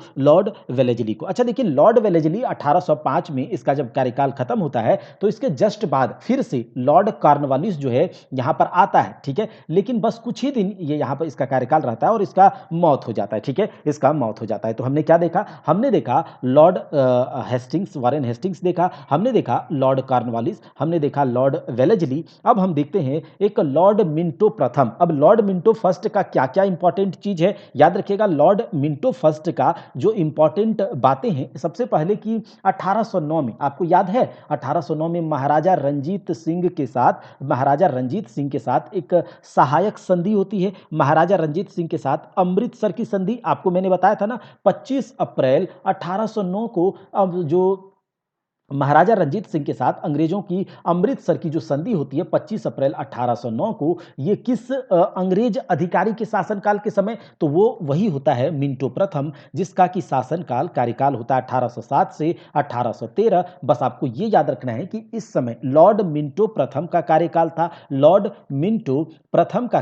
अच्छा देखिए, लॉर्ड वेलेस्ली 1805 में इसका जब कार्यकाल खत्म होता है तो इसके जस्ट बाद फिर से लॉर्ड कॉर्नवालिस जो है यहां पर आता है। ठीक है, लेकिन बस कुछ ही दिन ये यहां पर इसका कार्यकाल रहता है और इसका मौत हो जाता है। ठीक है, इसका मौत हो जाता है। तो हमने क्या देखा? हमने देखा लॉर्ड वारेन हेस्टिंग्स देखा, हमने देखा लॉर्ड कॉर्नवालिस, हमने देखा लॉर्ड वेलेस्ली। अब हम देखते हैं एक लॉर्ड मिंटो प्रथम। अब लॉर्ड मिंटो फर्स्ट का क्या क्या इंपॉर्टेंट चीज है, याद रखिएगा। लॉर्ड मिंटो फर्स्ट का जो इंपॉर्टेंट बातें हैं, सबसे पहले की 1809 में, आपको याद है 1809 में महाराजा रंजीत सिंह के साथ एक सहायक संधि होती है। महाराजा रंजीत सिंह के साथ अमृतसर की संधि, आपको मैंने बताया था ना, 25 अप्रैल 1809 को अब जो महाराजा रंजीत सिंह के साथ अंग्रेजों की अमृतसर की जो संधि होती है 25 अप्रैल 1809 को, ये किस अंग्रेज अधिकारी के शासनकाल के समय? तो वो वही होता है मिंटो प्रथम, जिसका कि शासनकाल कार्यकाल होता है 1807 से 1813। बस आपको ये याद रखना है कि इस समय लॉर्ड मिंटो प्रथम का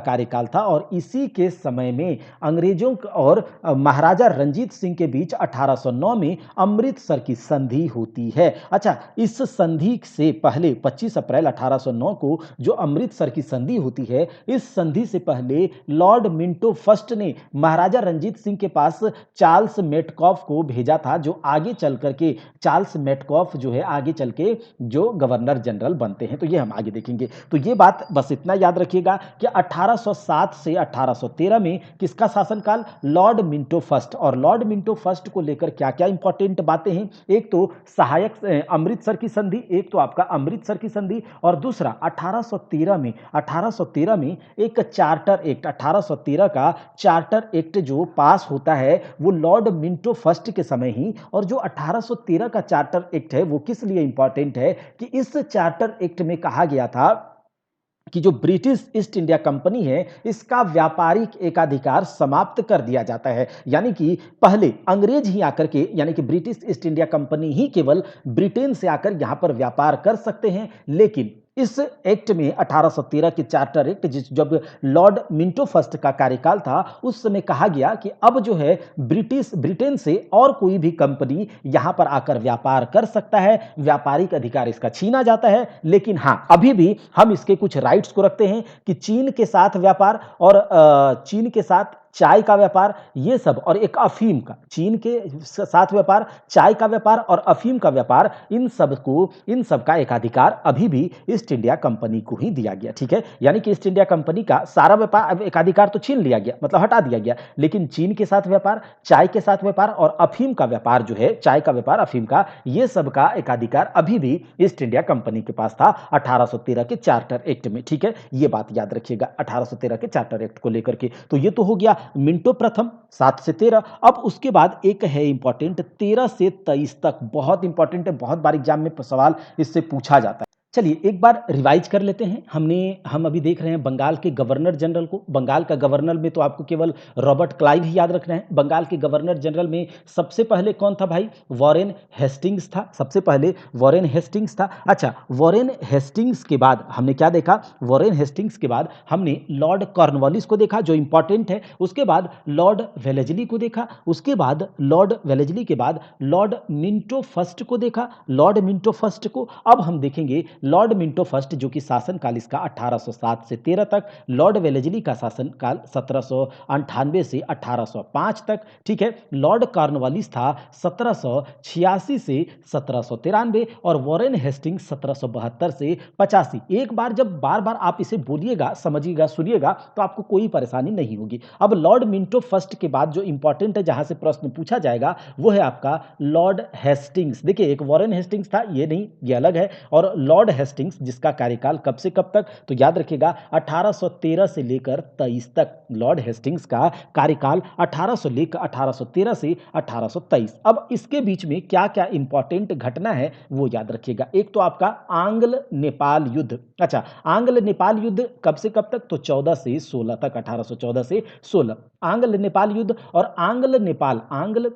कार्यकाल था, और इसी के समय में अंग्रेजों और महाराजा रंजीत सिंह के बीच 1809 में अमृतसर की संधि होती है। अच्छा, इस संधि से पहले 25 अप्रैल 1809 को जो अमृतसर की संधि होती है, इस संधि से पहले लॉर्ड मिंटो फर्स्ट ने महाराजा रंजीत सिंह के पास चार्ल्स मेटकॉफ को भेजा था, जो आगे चल करके चार्ल्स मेटकॉफ जो है आगे चल के जो गवर्नर जनरल बनते हैं। तो ये हम आगे देखेंगे। तो ये बात बस इतना याद रखिएगा कि 1807 से 1813 में किसका शासनकाल? Lord Minto first. और लॉर्ड मिंटो फर्स्ट को लेकर क्या क्या इंपॉर्टेंट बातें हैं? एक तो सहायक अमृतसर की संधि, एक तो आपका अमृतसर की संधि, और दूसरा 1813 में एक चार्टर एक्ट, 1813 का चार्टर एक्ट जो पास होता है वो लॉर्ड मिंटो फर्स्ट के समय ही। और जो 1813 का चार्टर एक्ट है वो किस लिए इंपॉर्टेंट है कि इस चार्टर एक्ट में कहा गया था कि जो ब्रिटिश ईस्ट इंडिया कंपनी है इसका व्यापारिक एकाधिकार समाप्त कर दिया जाता है। यानी कि पहले अंग्रेज ही आकर के, यानी कि ब्रिटिश ईस्ट इंडिया कंपनी ही केवल ब्रिटेन से आकर यहां पर व्यापार कर सकते हैं, लेकिन इस एक्ट में 1813 के चार्टर एक्ट, जब लॉर्ड मिंटो फर्स्ट का कार्यकाल था, उस समय कहा गया कि अब जो है ब्रिटेन से और कोई भी कंपनी यहां पर आकर व्यापार कर सकता है, व्यापारिक अधिकार इसका छीना जाता है। लेकिन हां, अभी भी हम इसके कुछ राइट्स को रखते हैं कि चीन के साथ व्यापार और चीन के साथ चाय का व्यापार, ये सब, और एक अफीम का, चीन के साथ व्यापार, चाय का व्यापार और अफीम का व्यापार, इन सब का एकाधिकार अभी भी ईस्ट इंडिया कंपनी को ही दिया गया। ठीक है, यानी कि ईस्ट इंडिया कंपनी का सारा व्यापार एकाधिकार तो छीन लिया गया, मतलब हटा दिया गया, लेकिन चीन के साथ व्यापार, चाय के साथ व्यापार और अफीम का व्यापार जो है, चाय का व्यापार, अफीम का, ये सब का एकाधिकार अभी भी ईस्ट इंडिया कंपनी के पास था 1813 के चार्टर एक्ट में। ठीक है, ये बात याद रखिएगा 1813 के चार्टर एक्ट को लेकर के। तो ये तो हो गया मिंटो प्रथम 7 से 13। अब उसके बाद एक है इंपॉर्टेंट 13 से 23 तक, बहुत इंपॉर्टेंट है, बहुत बार एग्जाम में सवाल इससे पूछा जाता है। चलिए एक बार रिवाइज कर लेते हैं। हम अभी देख रहे हैं बंगाल के गवर्नर जनरल को। बंगाल का गवर्नर में तो आपको केवल रॉबर्ट क्लाइव ही याद रखना है। बंगाल के गवर्नर जनरल में सबसे पहले कौन था भाई? वॉरेन हेस्टिंग्स था। सबसे पहले वॉरेन हेस्टिंग्स था। अच्छा, वॉरेन हेस्टिंग्स के बाद हमने क्या देखा? वॉरेन हेस्टिंग्स के बाद हमने लॉर्ड कॉर्नवालिस को देखा, जो इंपॉर्टेंट है। उसके बाद लॉर्ड वेलेजली को देखा। उसके बाद लॉर्ड वेलेजली के बाद लॉर्ड मिंटो फर्स्ट को देखा, लॉर्ड मिंटो फर्स्ट को। अब हम देखेंगे लॉर्ड मिंटो फर्स्ट, जो कि शासनकाल इसका 1807 से 13 तक, लॉर्ड वेलेजली का शासनकाल 1798 से 1805 तक, ठीक है। लॉर्ड कॉर्नवालिस था 1786 से 1793 और वॉरेन हेस्टिंग्स 1772 से 85। एक बार जब बार बार आप इसे बोलिएगा, समझिएगा, सुनिएगा तो आपको कोई परेशानी नहीं होगी। अब लॉर्ड मिंटो फर्स्ट के बाद जो इंपॉर्टेंट है, जहां से प्रश्न पूछा जाएगा, वो है आपका लॉर्ड हेस्टिंग्स। देखिए, एक वॉरेन हेस्टिंग्स था, ये नहीं, ये अलग है, और लॉर्ड हेस्टिंग्स जिसका कार्यकाल कब से कब तक? तो याद रखिएगा 1813 से लेकर 23 तक। लॉर्ड हेस्टिंग्स का कार्यकाल 1813 से 1823। अब इसके बीच में क्या क्या इंपॉर्टेंट घटना है वो याद रखिएगा। एक तो आपका आंग्ल नेपाल युद्ध। अच्छा, आंग्ल नेपाल युद्ध कब से कब तक? तो 14 से 16 तक, 1814 से 16 आंग्ल नेपाल युद्ध। और आंग्ल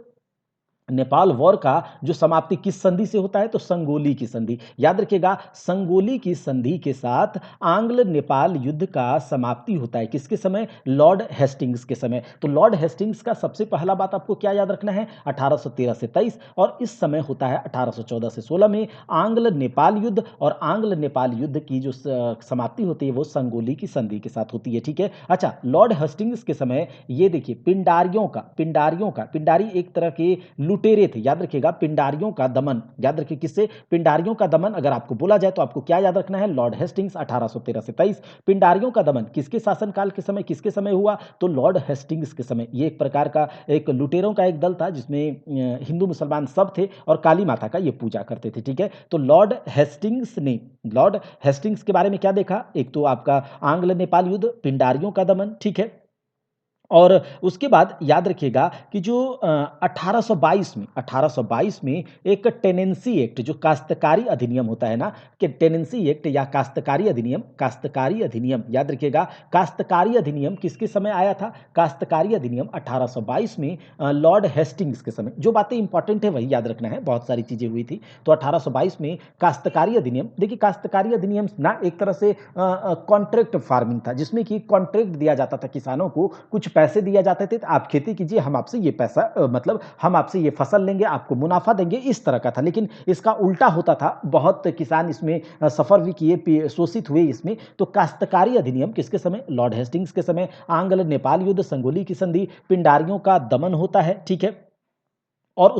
नेपाल वॉर का जो समाप्ति किस संधि से होता है? तो संगोली की संधि। याद रखिएगा, संगोली की संधि के साथ आंग्ल नेपाल युद्ध का समाप्ति होता है। किसके समय? लॉर्ड हेस्टिंग्स के समय। तो लॉर्ड हेस्टिंग्स का सबसे पहला बात आपको क्या याद रखना है? 1813 से 23, और इस समय होता है 1814 से 16 में आंग्ल नेपाल युद्ध। और आंग्ल नेपाल युद्ध की जो समाप्ति होती है वो संगोली की संधि के साथ होती है, ठीक है। अच्छा, लॉर्ड हेस्टिंग्स के समय ये देखिए पिंडारी एक तरह के लुटेरे थे। याद रखिएगा, पिंडारियों का दमन। याद रखिए किससे? पिंडारियों का दमन अगर आपको बोला जाए तो आपको क्या याद रखना है? लॉर्ड हेस्टिंग्स 1813 से 23। पिंडारियों का दमन किसके शासनकाल के समय, किसके समय हुआ? तो लॉर्ड हेस्टिंग्स के समय। ये एक प्रकार का एक लुटेरों का एक दल था जिसमें हिंदू मुसलमान सब थे और काली माता का ये पूजा करते थे, ठीक है। तो लॉर्ड हेस्टिंग्स के बारे में क्या देखा? एक तो आपका आंग्ल नेपाल युद्ध, पिंडारियों का दमन, ठीक है। और उसके बाद याद रखिएगा कि जो 1822 में एक टेनेंसी एक्ट, जो काश्तकारी अधिनियम होता है ना, कि टेनेंसी एक्ट या काश्तकारी अधिनियम, याद रखिएगा, काश्तकारी अधिनियम किसके समय आया था? काश्तकारी अधिनियम 1822 में लॉर्ड हेस्टिंग्स के समय। जो बातें इंपॉर्टेंट है वही याद रखना है, बहुत सारी चीजें हुई थी। तो 1822 में काश्तकारी अधिनियम। देखिए, काश्तकारी अधिनियम ना एक तरह से कॉन्ट्रैक्ट फार्मिंग था, जिसमें कि कॉन्ट्रैक्ट दिया जाता था किसानों को, कुछ पैसे दिया जाते थे, आप खेती कीजिए, हम आपसे ये पैसा मतलब हम आपसे ये फसल लेंगे, आपको मुनाफा देंगे, इस तरह का था। लेकिन इसका उल्टा होता था, बहुत किसान इसमें सफर भी किए, शोषित हुए इसमें। तो काश्तकारी अधिनियम किसके समय? लॉर्ड हेस्टिंग्स के समय। आंग्ल नेपाल युद्ध, संगोली की संधि, पिंडारियों का दमन होता है, ठीक है। और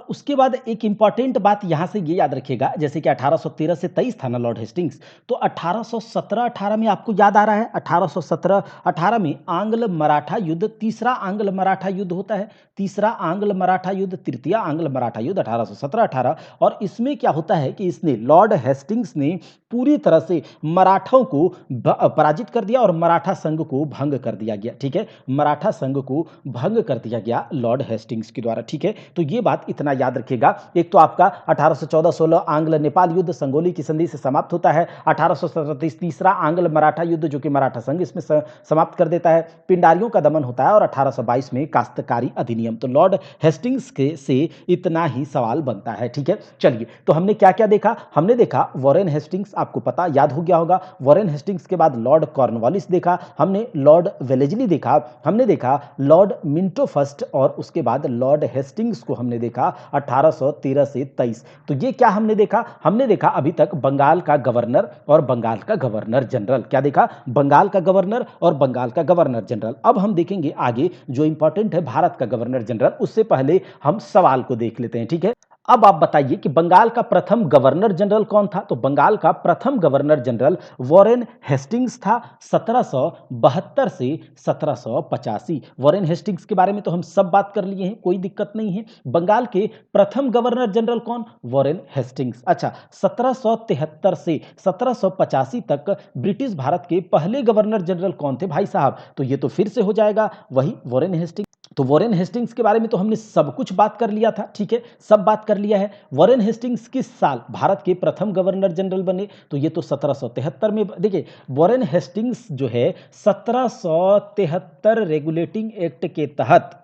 उसके बाद एक इंपॉर्टेंट बात यहां से ये याद रखिएगा, जैसे कि 1813 से 23 था ना लॉर्ड हेस्टिंग्स, तो 1817-18 में आपको याद आ रहा है, 1817-18 में आंग्ल मराठा युद्ध, तीसरा आंग्ल मराठा युद्ध होता है। तीसरा आंग्ल मराठा युद्ध, तृतीय आंग्ल मराठा युद्ध 1817-18। और इसमें क्या होता है कि इसने, लॉर्ड हेस्टिंग्स ने पूरी तरह से मराठों को पराजित कर दिया और मराठा संघ को भंग कर दिया गया, ठीक है। मराठा संघ को भंग कर दिया गया लॉर्ड हेस्टिंग्स के द्वारा, ठीक है। तो ये बात इतना याद रखिएगा। एक तो आपका 1814-16 आंग्ल नेपाल युद्ध संगोली की संधि से समाप्त होता है। 1837 तीसरा आंग्ल मराठा युद्ध, जो कि मराठा संघ इसमें समाप्त कर देता है। पिंडारियों का दमन होता है और 1822 में काश्तकारी अधिनियम। तो लॉर्ड हेस्टिंग्स के से इतना ही सवाल बनता है, ठीक है। चलिए, तो हमने क्या क्या देखा? हमने देखा वॉरेन हेस्टिंग्स, आपको पता याद हो गया होगा। वॉरेन हेस्टिंग्स के बाद लॉर्ड कॉर्नवालिस देखा हमने, लॉर्ड वेलेजली देखा हमने, देखा लॉर्ड मिंटो फर्स्ट, और उसके बाद लॉर्ड हेस्टिंग्स को हमने देखा 1813 से 23। तो ये क्या हमने देखा? हमने देखा अभी तक बंगाल का गवर्नर और बंगाल का गवर्नर जनरल। क्या देखा? बंगाल का गवर्नर और बंगाल का गवर्नर जनरल। अब हम देखेंगे आगे जो इंपॉर्टेंट है भारत का गवर्नर जनरल। उससे पहले हम सवाल को देख लेते हैं, ठीक है। अब आप बताइए कि बंगाल का प्रथम गवर्नर जनरल कौन था? तो बंगाल का प्रथम गवर्नर जनरल वॉरेन हेस्टिंग्स था 1772 से 1785। वॉरेन हेस्टिंग्स के बारे में तो हम सब बात कर लिए हैं, कोई दिक्कत नहीं है। बंगाल के प्रथम गवर्नर जनरल कौन? Warren Hastings. अच्छा, 1773 से 1785 तक ब्रिटिश भारत के पहले गवर्नर जनरल कौन थे भाई साहब? तो ये तो फिर से हो जाएगा वही वॉरेन हेस्टिंग्स। तो वॉरेन हेस्टिंग्स के बारे में तो हमने सब कुछ बात कर लिया था, ठीक है, सब बात कर लिया है। वॉरेन हेस्टिंग्स किस साल भारत के प्रथम गवर्नर जनरल बने? तो ये तो 1773 में। देखिए, वॉरेन हेस्टिंग्स जो है 1773 रेगुलेटिंग एक्ट के तहत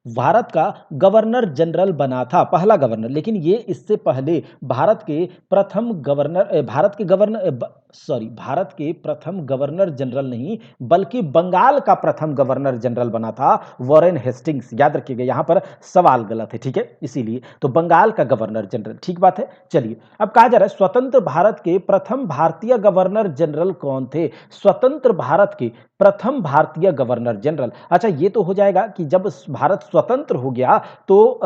भारत का गवर्नर जनरल बना था, पहला गवर्नर। लेकिन ये इससे पहले भारत के प्रथम गवर्नर भारत के गवर्नर सॉरी भारत के प्रथम गवर्नर जनरल नहीं, बल्कि बंगाल का प्रथम गवर्नर जनरल बना था वॉरेन हेस्टिंग्स। याद रखिएगा, यहां पर सवाल गलत है, ठीक है, इसीलिए तो बंगाल का गवर्नर जनरल, ठीक बात है। चलिए, अब कहा जा रहा है स्वतंत्र भारत के प्रथम भारतीय गवर्नर जनरल कौन थे? स्वतंत्र भारत के प्रथम भारतीय गवर्नर जनरल। अच्छा, ये तो हो जाएगा कि जब भारत स्वतंत्र हो गया तो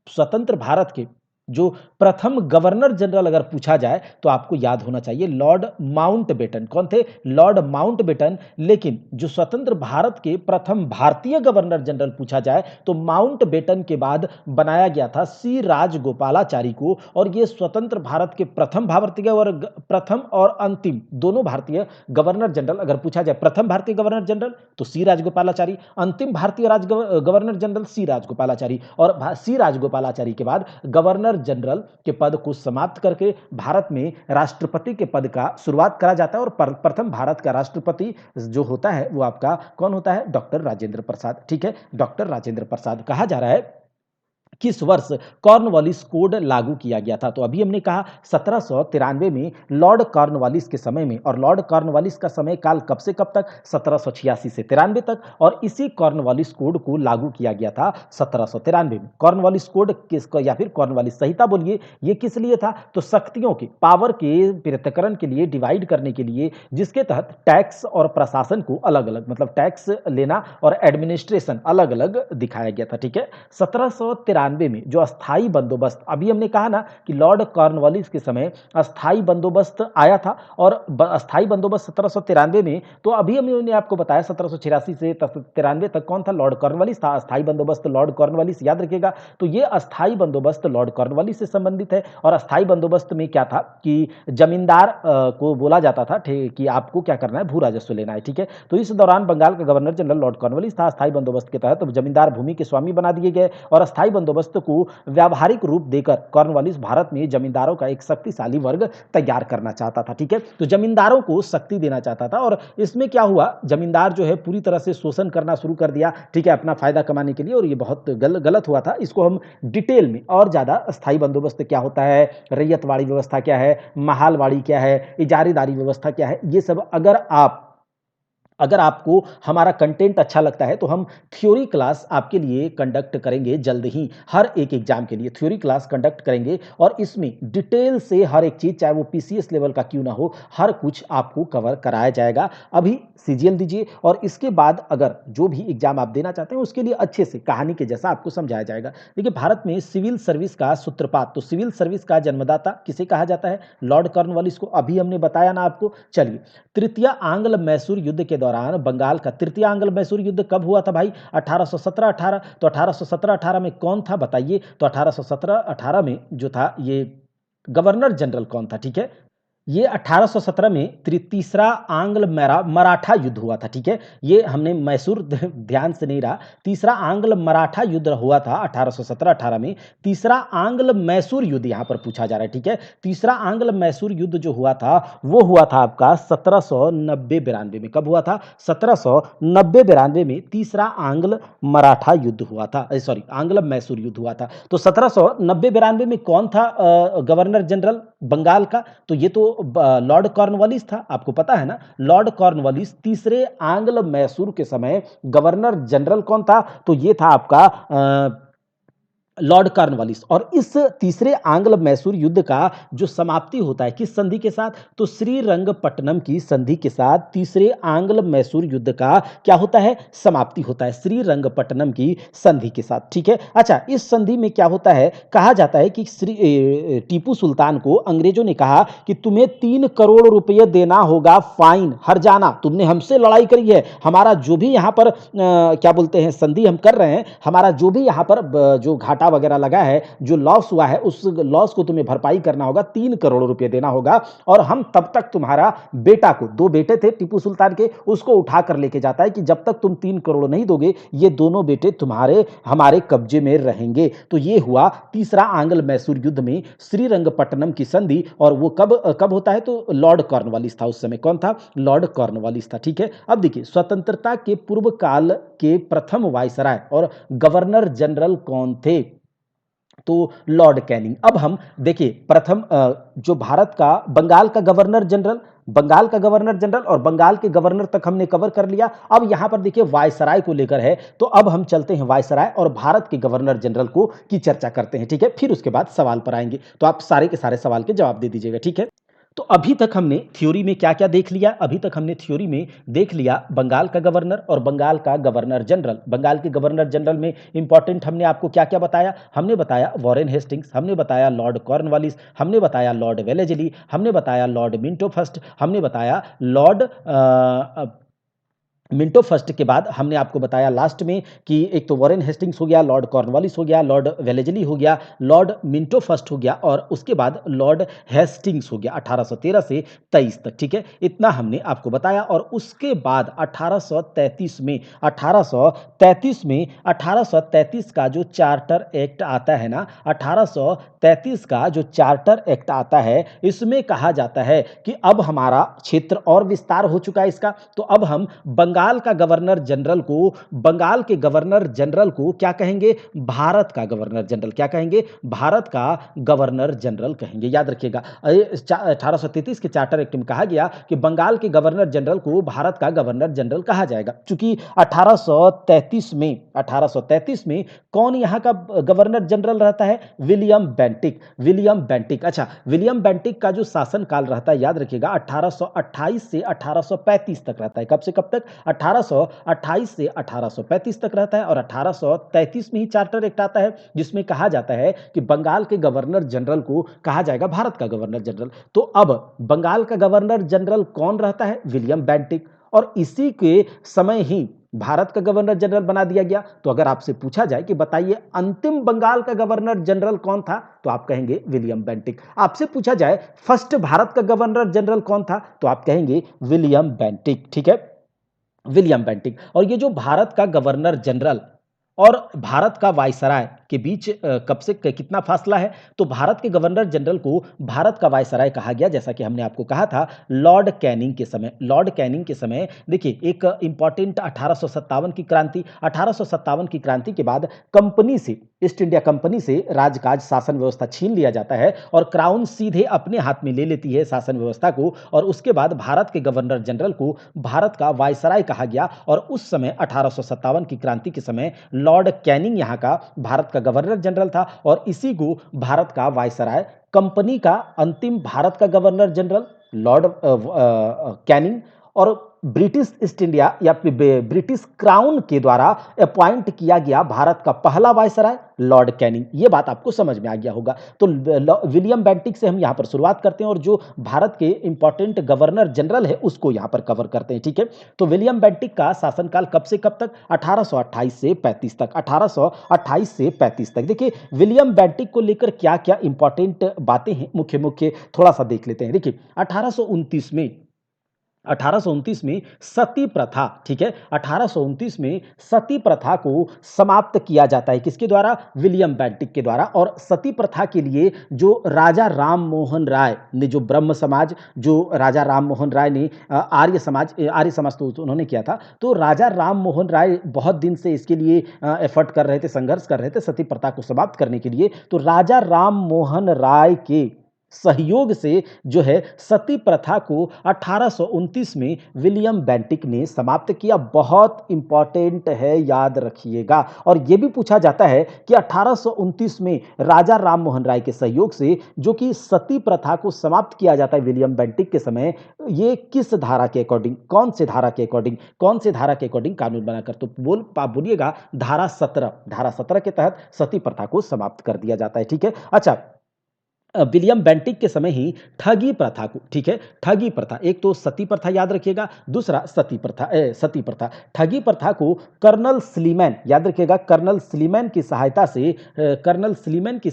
स्वतंत्र भारत के जो प्रथम गवर्नर जनरल अगर पूछा जाए तो आपको याद होना चाहिए लॉर्ड माउंटबेटन। कौन थे? Lord Mountbatten. लेकिन जो स्वतंत्र भारत के प्रथम भारतीय गवर्नर जनरल पूछा जाए तो माउंटबेटन के बाद बनाया गया था सी राजगोपालाचारी को। और ये स्वतंत्र भारत के प्रथम भारतीय और प्रथम और अंतिम दोनों भारतीय गवर्नर जनरल अगर पूछा जाए, प्रथम भारतीय गवर्नर जनरल तो सी राजगोपालाचारी, अंतिम भारतीय गवर्नर जनरल सी राजगोपालाचारी। और सी राजगोपालाचारी के बाद गवर्नर जनरल के पद को समाप्त करके भारत में राष्ट्रपति के पद का शुरुआत करा जाता है। और प्रथम भारत का राष्ट्रपति जो होता है वो आपका कौन होता है? डॉक्टर राजेंद्र प्रसाद, ठीक है, डॉक्टर राजेंद्र प्रसाद। कहा जा रहा है किस वर्ष कॉर्नवालिस कोड लागू किया गया था? तो अभी हमने कहा 1793 में लॉर्ड कॉर्नवालिस के समय में। और लॉर्ड कॉर्नवालिस का समय काल कब से कब तक? 1786 से 93 तक। और इसी कॉर्नवालिस कोड को लागू किया गया था 1793 में। कॉर्नवालिस कोड किसको, या फिर कॉर्नवालिस संहिता बोलिए, ये किस लिए था? तो शक्तियों के, पावर के पृथक्करण के लिए, डिवाइड करने के लिए, जिसके तहत टैक्स और प्रशासन को अलग अलग, मतलब टैक्स लेना और एडमिनिस्ट्रेशन अलग अलग दिखाया गया था, ठीक है। 1793 में जो अस्थाई बंदोबस्त, अभी हमने कहा ना कि लॉर्ड कॉर्नवालिस के समय अस्थाई बंदोबस्त आया था। और अस्थाई बंदोबस्त 1793 में, तो अभी हमने आपको बताया 1786 से 93 तक कौन था? लॉर्ड कॉर्नवालिस था। अस्थाई बंदोबस्त लॉर्ड कॉर्नवालिस, याद रखिएगा। तो ये अस्थाई बंदोबस्त लॉर्ड कॉर्नवालिस से संबंधित है। और अस्थाई बंदोबस्त में क्या था कि जमींदार को बोला जाता था कि आपको क्या करना है? भू राजस्व लेना है, ठीक है। तो इस दौरान बंगाल का गवर्नर जनरल लॉर्ड कॉर्नवालिस था। अस्थाई बंदोबस्त के तहत जमींदार भूमि के स्वामी बना दिए गए। और अस्थाई बंदोबस्त को व्यावहारिक रूप देकर कॉर्नवालिस भारत में जमींदारों का एक शक्तिशाली वर्ग तैयार करना चाहता था, ठीक है। तो जमींदारों को शक्ति देना चाहता था। और इसमें क्या हुआ, जमींदार जो है पूरी तरह से शोषण करना शुरू कर दिया, ठीक है, अपना फायदा कमाने के लिए। और ये बहुत गलत हुआ था। इसको हम डिटेल में और ज्यादा, अस्थाई बंदोबस्त क्या होता है, रैयतवाड़ी व्यवस्था क्या है, महालवाड़ी क्या है, इजारेदारी व्यवस्था क्या है, ये सब अगर आपको हमारा कंटेंट अच्छा लगता है तो हम थ्योरी क्लास आपके लिए कंडक्ट करेंगे जल्द ही। हर एक एग्जाम के लिए थ्योरी क्लास कंडक्ट करेंगे और इसमें डिटेल से हर एक चीज, चाहे वो पीसीएस लेवल का क्यों ना हो, हर कुछ आपको कवर कराया जाएगा। अभी सीजीएल दीजिए और इसके बाद अगर जो भी एग्जाम आप देना चाहते हैं उसके लिए अच्छे से कहानी के जैसा आपको समझाया जाएगा। देखिए, भारत में सिविल सर्विस का सूत्रपात, तो सिविल सर्विस का जन्मदाता किसे कहा जाता है? लॉर्ड कॉर्नवालिस को। अभी हमने बताया ना आपको। चलिए, तृतीय आंग्ल मैसूर युद्ध के दौरान बंगाल का तृतीय आंग्ल मैसूर युद्ध कब हुआ था भाई? 1817-18। तो 1817-18 में कौन था बताइए? तो 1817-18 में जो था ये गवर्नर जनरल कौन था, ठीक है। ये 1817 में तीसरा आंग्ल मराठा युद्ध हुआ था, ठीक है। ये हमने मैसूर ध्यान से नहीं रहा। तीसरा आंग्ल मराठा युद्ध हुआ था 1817-18 में। तीसरा आंग्ल मैसूर युद्ध यहां पर पूछा जा रहा है, ठीक है। तीसरा आंग्ल मैसूर युद्ध जो हुआ था वो हुआ था आपका 1790-92 में। कब हुआ था? 1790-92 में तीसरा आंग्ल मराठा युद्ध हुआ था, सॉरी आंग्ल मैसूर युद्ध हुआ था। तो 1790-92 में कौन था गवर्नर जनरल बंगाल का? तो ये तो लॉर्ड कॉर्नवालिस था, आपको पता है ना। लॉर्ड कॉर्नवालिस तीसरे आंग्ल मैसूर के समय गवर्नर जनरल कौन था? तो ये था आपका लॉर्ड कॉर्नवालिस। और इस तीसरे आंग्ल मैसूर युद्ध का जो समाप्ति होता है किस संधि के साथ, तो श्रीरंगपट्टनम की संधि के साथ तीसरे आंग्ल मैसूर युद्ध का क्या होता है, समाप्ति होता है श्रीरंगपट्टनम की संधि के साथ। ठीक है, अच्छा इस संधि में क्या होता है, कहा जाता है कि टीपू सुल्तान को अंग्रेजों ने कहा कि तुम्हें 3 करोड़ रुपये देना होगा फाइन, हर जाना, तुमने हमसे लड़ाई करी है, हमारा जो भी यहाँ पर क्या बोलते हैं संधि हम कर रहे हैं, हमारा जो भी यहाँ पर जो घाटा वगैरह लगा है, जो लॉस हुआ है, उस लॉस को तुम्हें भरपाई करना होगा, 3 करोड़ रुपए देना होगा, और हम तब तक तुम्हारा बेटा को, 2 बेटे थे टीपू सुल्तान के, उसको उठा कर लेके जाता है कि जब तक तुम 3 करोड़ नहीं दोगे ये दोनों बेटे तुम्हारे हमारे कब्जे में रहेंगे। तो ये हुआ तीसरा आंग्ल मैसूर युद्ध में श्रीरंगपट्टनम की संधि। और वो कब कब होता है, तो लॉर्ड कॉर्नवालिस था उस समय। कौन था, लॉर्ड कॉर्नवालिस था। ठीक है, अब देखिए स्वतंत्रता के पूर्व काल के प्रथम वायसराय और गवर्नर जनरल कौन थे, तो लॉर्ड कैनिंग। अब हम देखिए प्रथम जो भारत का बंगाल का गवर्नर जनरल, बंगाल का गवर्नर जनरल और बंगाल के गवर्नर तक हमने कवर कर लिया। अब यहां पर देखिए वायसराय को लेकर है, तो अब हम चलते हैं वायसराय और भारत के गवर्नर जनरल को की चर्चा करते हैं। ठीक है, फिर उसके बाद सवाल पर आएंगे, तो आप सारे के सारे सवाल के जवाब दे दीजिएगा। ठीक है, तो अभी तक हमने थ्योरी में क्या क्या देख लिया, अभी तक हमने थ्योरी में देख लिया बंगाल का गवर्नर और बंगाल का गवर्नर जनरल। बंगाल के गवर्नर जनरल में इंपॉर्टेंट हमने आपको क्या क्या बताया, हमने बताया वॉरेन हेस्टिंग्स, हमने बताया लॉर्ड कॉर्नवालिस, हमने बताया लॉर्ड वेलेजली, हमने बताया लॉर्ड मिंटो फर्स्ट, हमने बताया लॉर्ड मिंटो फर्स्ट के बाद हमने आपको बताया लास्ट में कि एक तो वॉरेन हेस्टिंग्स हो गया, लॉर्ड कॉर्नवालिस हो गया, लॉर्ड वेलेजली हो गया, लॉर्ड मिंटो फर्स्ट हो गया, और उसके बाद लॉर्ड हेस्टिंग्स हो गया 1813 से 23 तक। ठीक है, इतना हमने आपको बताया। और उसके बाद 1833 में 1833 का जो चार्टर एक्ट आता है ना, 1833 का जो चार्टर एक्ट आता है, इसमें कहा जाता है कि अब हमारा क्षेत्र और विस्तार हो चुका है इसका, तो अब हम बंगाल का गवर्नर जनरल को, बंगाल के गवर्नर जनरल को क्या कहेंगे, भारत का गवर्नर जनरल। क्या कहेंगे, भारत का गवर्नर जनरल कहेंगे। याद रखिएगा 1833 के चार्टर एक्ट में कहा गया कि बंगाल के गवर्नर जनरल को भारत का गवर्नर जनरल कहा जाएगा। चूंकि 1833 में कौन यहां का गवर्नर जनरल रहता है, विलियम बेंटिक। विलियम बेंटिक, अच्छा विलियम बेंटिक का जो शासन काल रहता है, याद रखिएगा 1828 से 1835 तक रहता है। कब से कब तक, 1828 से 1835 तक रहता है। और 1833 में ही चार्टर एक्ट आता है जिसमें कहा जाता है कि बंगाल के गवर्नर जनरल को कहा जाएगा भारत का गवर्नर जनरल। तो अब बंगाल का गवर्नर जनरल कौन रहता है, विलियम बेंटिक, और इसी के समय ही भारत का गवर्नर जनरल बना दिया गया। तो अगर आपसे पूछा जाए कि बताइए अंतिम बंगाल का गवर्नर जनरल कौन था, तो आप कहेंगे विलियम बेंटिक। आपसे पूछा जाए फर्स्ट भारत का गवर्नर जनरल कौन था, तो आप कहेंगे विलियम बेंटिक। ठीक है, विलियम बेंटिक। और ये जो भारत का गवर्नर जनरल और भारत का वायसराय के बीच कब से कितना फासला है, तो भारत के गवर्नर जनरल को भारत का वायसराय कहा गया, जैसा कि हमने आपको कहा था लॉर्ड कैनिंग के समय। लॉर्ड कैनिंग के समय देखिए एक इंपॉर्टेंट 1857 की क्रांति, 1857 की क्रांति के बाद कंपनी से, ईस्ट इंडिया कंपनी से राजकाज शासन व्यवस्था छीन लिया जाता है और क्राउन सीधे अपने हाथ में ले लेती है शासन व्यवस्था को। और उसके बाद भारत के गवर्नर जनरल को भारत का वायसराय कहा गया। और उस समय 1857 की क्रांति के समय लॉर्ड कैनिंग यहाँ का भारत का गवर्नर जनरल था और इसी को भारत का वायसराय, कंपनी का अंतिम भारत का गवर्नर जनरल लॉर्ड कैनिंग, और ब्रिटिश ईस्ट इंडिया या ब्रिटिश क्राउन के द्वारा अपॉइंट किया गया भारत का पहला वायसराय लॉर्ड कैनिंग। ये बात आपको समझ में आ गया होगा। तो विलियम बेंटिक से हम यहां पर शुरुआत करते हैं और जो भारत के इंपॉर्टेंट गवर्नर जनरल है उसको यहां पर कवर करते हैं। ठीक है, तो विलियम बेंटिक का शासनकाल कब से कब तक, 1828 से 35 तक। 1828 से 35 तक। देखिए विलियम बेंटिक को लेकर क्या क्या इंपॉर्टेंट बातें हैं, मुख्य मुख्य थोड़ा सा देख लेते हैं। देखिए 1829 में सती प्रथा, ठीक है, 1829 में सती प्रथा को समाप्त किया जाता है। किसके द्वारा, विलियम बेंटिक के द्वारा। और सती प्रथा के लिए जो राजा राम मोहन राय ने, जो ब्रह्म समाज, जो राजा राम मोहन राय ने आर्य समाज तो उन्होंने किया था, तो राजा राम मोहन राय बहुत दिन से इसके लिए एफर्ट कर रहे थे, संघर्ष कर रहे थे सती प्रथा को समाप्त करने के लिए। तो राजा राम मोहन राय के सहयोग से जो है सती प्रथा को 1829 में विलियम बेंटिक ने समाप्त किया। बहुत इंपॉर्टेंट है, याद रखिएगा। और यह भी पूछा जाता है कि 1829 में राजा राम मोहन राय के सहयोग से जो कि सती प्रथा को समाप्त किया जाता है विलियम बेंटिक के समय, ये किस धारा के अकॉर्डिंग, कौन से धारा के अकॉर्डिंग, कौन से धारा के अकॉर्डिंग कानून बनाकर? तो बोलिएगा धारा 17, धारा 17 के तहत सती प्रथा को समाप्त कर दिया जाता है। ठीक है। अच्छा, विलियम बेंटिक के समय ही ठगी प्रथा को, ठीक है, ठगी प्रथा, एक तो सती प्रथा याद रखिएगा, दूसरा सती प्रथा, ठगी प्रथा को कर्नल स्लीमैन, याद रखिएगा, कर्नल स्लीमैन की सहायता से, कर्नल स्लीमैन की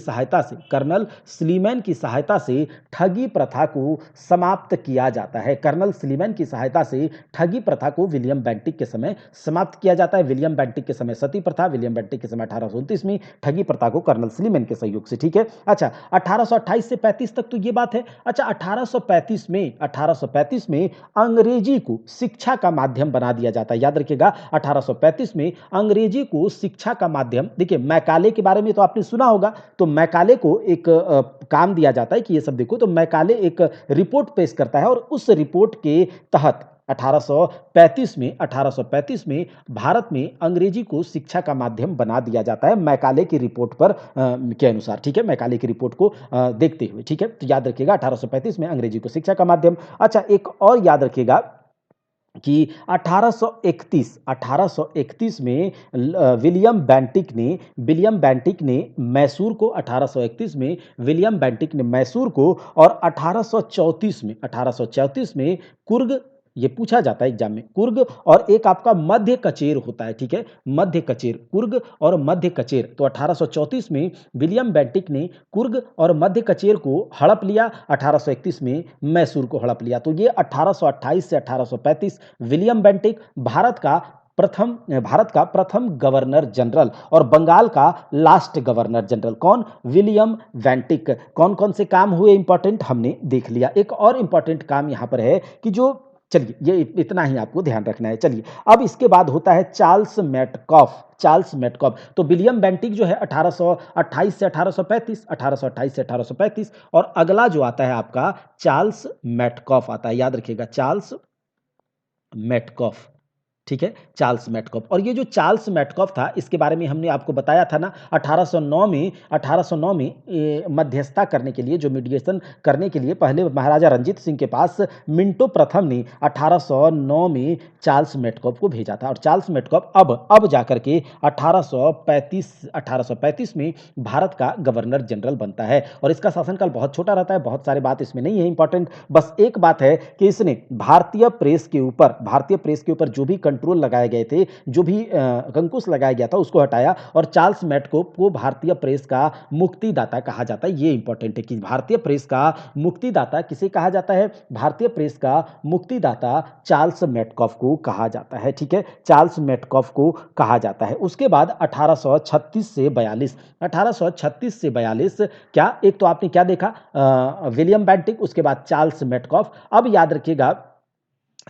सहायता से ठगी प्रथा को समाप्त किया जाता है। कर्नल स्लीमैन की सहायता से ठगी प्रथा को विलियम बेंटिक के समय समाप्त किया जाता है। विलियम बेंटिक के समय सती प्रथा, विलियम बेंटिक के समय 1829 में ठगी प्रथा को कर्नल स्लीमैन के सहयोग से। ठीक है। अच्छा, 1828 से 35 तक तो ये बात है। अच्छा, 1835 में अंग्रेजी को शिक्षा का माध्यम बना दिया जाता है। याद रखिएगा, 1835 में अंग्रेजी को शिक्षा का माध्यम, देखिए मैकाले के बारे में तो आपने सुना होगा, तो मैकाले को एक काम दिया जाता है कि ये सब देखो, तो मैकाले एक रिपोर्ट पेश करता है और उस रिपोर्ट के तहत 1835 में भारत में अंग्रेजी को शिक्षा का माध्यम बना दिया जाता है, मैकाले की रिपोर्ट पर के अनुसार। ठीक है, मैकाले की रिपोर्ट को देखते हुए। ठीक है, तो याद रखिएगा 1835 में अंग्रेजी को शिक्षा का माध्यम। अच्छा, एक और याद रखिएगा कि 1831 में विलियम बेंटिक ने मैसूर को, 1831 में विलियम बेंटिक ने मैसूर को, और 1834 में कुर्ग, ये पूछा जाता है एग्जाम में, कुर्ग और एक आपका मध्य कचेर होता है। ठीक है, मध्य कचेर, कुर्ग और मध्य कचेर, तो 1834 में विलियम बेंटिक ने कुर्ग और मध्य कचेर को हड़प लिया, 1831 में मैसूर को हड़प लिया। तो ये 1828 से 1835 विलियम बेंटिक भारत का प्रथम गवर्नर जनरल और बंगाल का लास्ट गवर्नर जनरल। कौन? William Bentinck. कौन कौन से काम हुए इंपॉर्टेंट हमने देख लिया। एक और इंपॉर्टेंट काम यहां पर है कि जो, चलिए ये इतना ही आपको ध्यान रखना है। चलिए, अब इसके बाद होता है चार्ल्स मेटकॉफ। तो विलियम बेंटिक जो है 1828 से 1835, और अगला जो आता है आपका चार्ल्स मेटकॉफ आता है। याद रखिएगा, चार्ल्स मेटकॉफ। ठीक है, चार्ल्स मेटकॉफ। और ये जो चार्ल्स मेटकॉफ था, इसके बारे में हमने आपको बताया था ना, 1809 में मध्यस्थता करने के लिए, जो मीडिएशन करने के लिए पहले महाराजा रंजीत सिंह के पास मिंटो प्रथम ने 1809 में चार्ल्स मेटकॉफ को भेजा था। और चार्ल्स मेटकॉफ अब जाकर के 1835 में भारत का गवर्नर जनरल बनता है। और इसका शासनकाल बहुत छोटा रहता है, बहुत सारी बात इसमें नहीं है इंपॉर्टेंट। बस एक बात है कि इसने भारतीय प्रेस के ऊपर जो भी कंट्रोल लगाए गए थे, जो भी अंकुश लगाया गया था, उसको हटाया। और चार्ल्स मेटकॉफ को भारतीय प्रेस का मुक्तिदाता कहा जाता है। ये इंपॉर्टेंट है कि भारतीय प्रेस का मुक्तिदाता किसे कहा जाता है? भारतीय प्रेस का मुक्तिदाता चार्ल्स मेटकॉफ को कहा जाता है। ठीक है, चार्ल्स मेटकॉफ को कहा जाता है। उसके बाद 1836 से 42 क्या, एक तो आपने क्या देखा, विलियम बेंटिक, उसके बाद चार्ल्स मेटकॉफ। अब याद रखिएगा,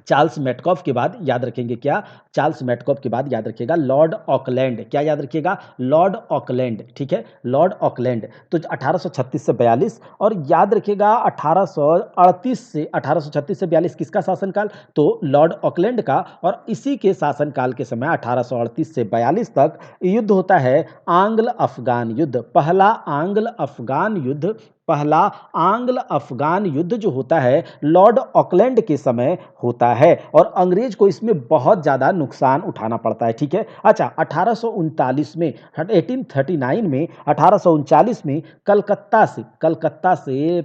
चार्ल्स मेटकॉफ के बाद याद रखेंगे क्या, चार्ल्स मेटकॉफ के बाद याद रखिएगा लॉर्ड ऑकलैंड। क्या याद रखिएगा? Lord Auckland. ठीक है, लॉर्ड ऑकलैंड। तो 1836 से 42, और याद रखिएगा 1836 से 42 किसका शासनकाल? तो लॉर्ड ऑकलैंड का। और इसी के शासनकाल के समय 1838 से 42 तक युद्ध होता है, आंग्ल अफगान युद्ध। पहला आंग्ल अफगान युद्ध जो होता है लॉर्ड ऑकलैंड के समय होता है, और अंग्रेज को इसमें बहुत ज्यादा नुकसान उठाना पड़ता है। ठीक है। अच्छा, 1839 में, 1839 में कलकत्ता से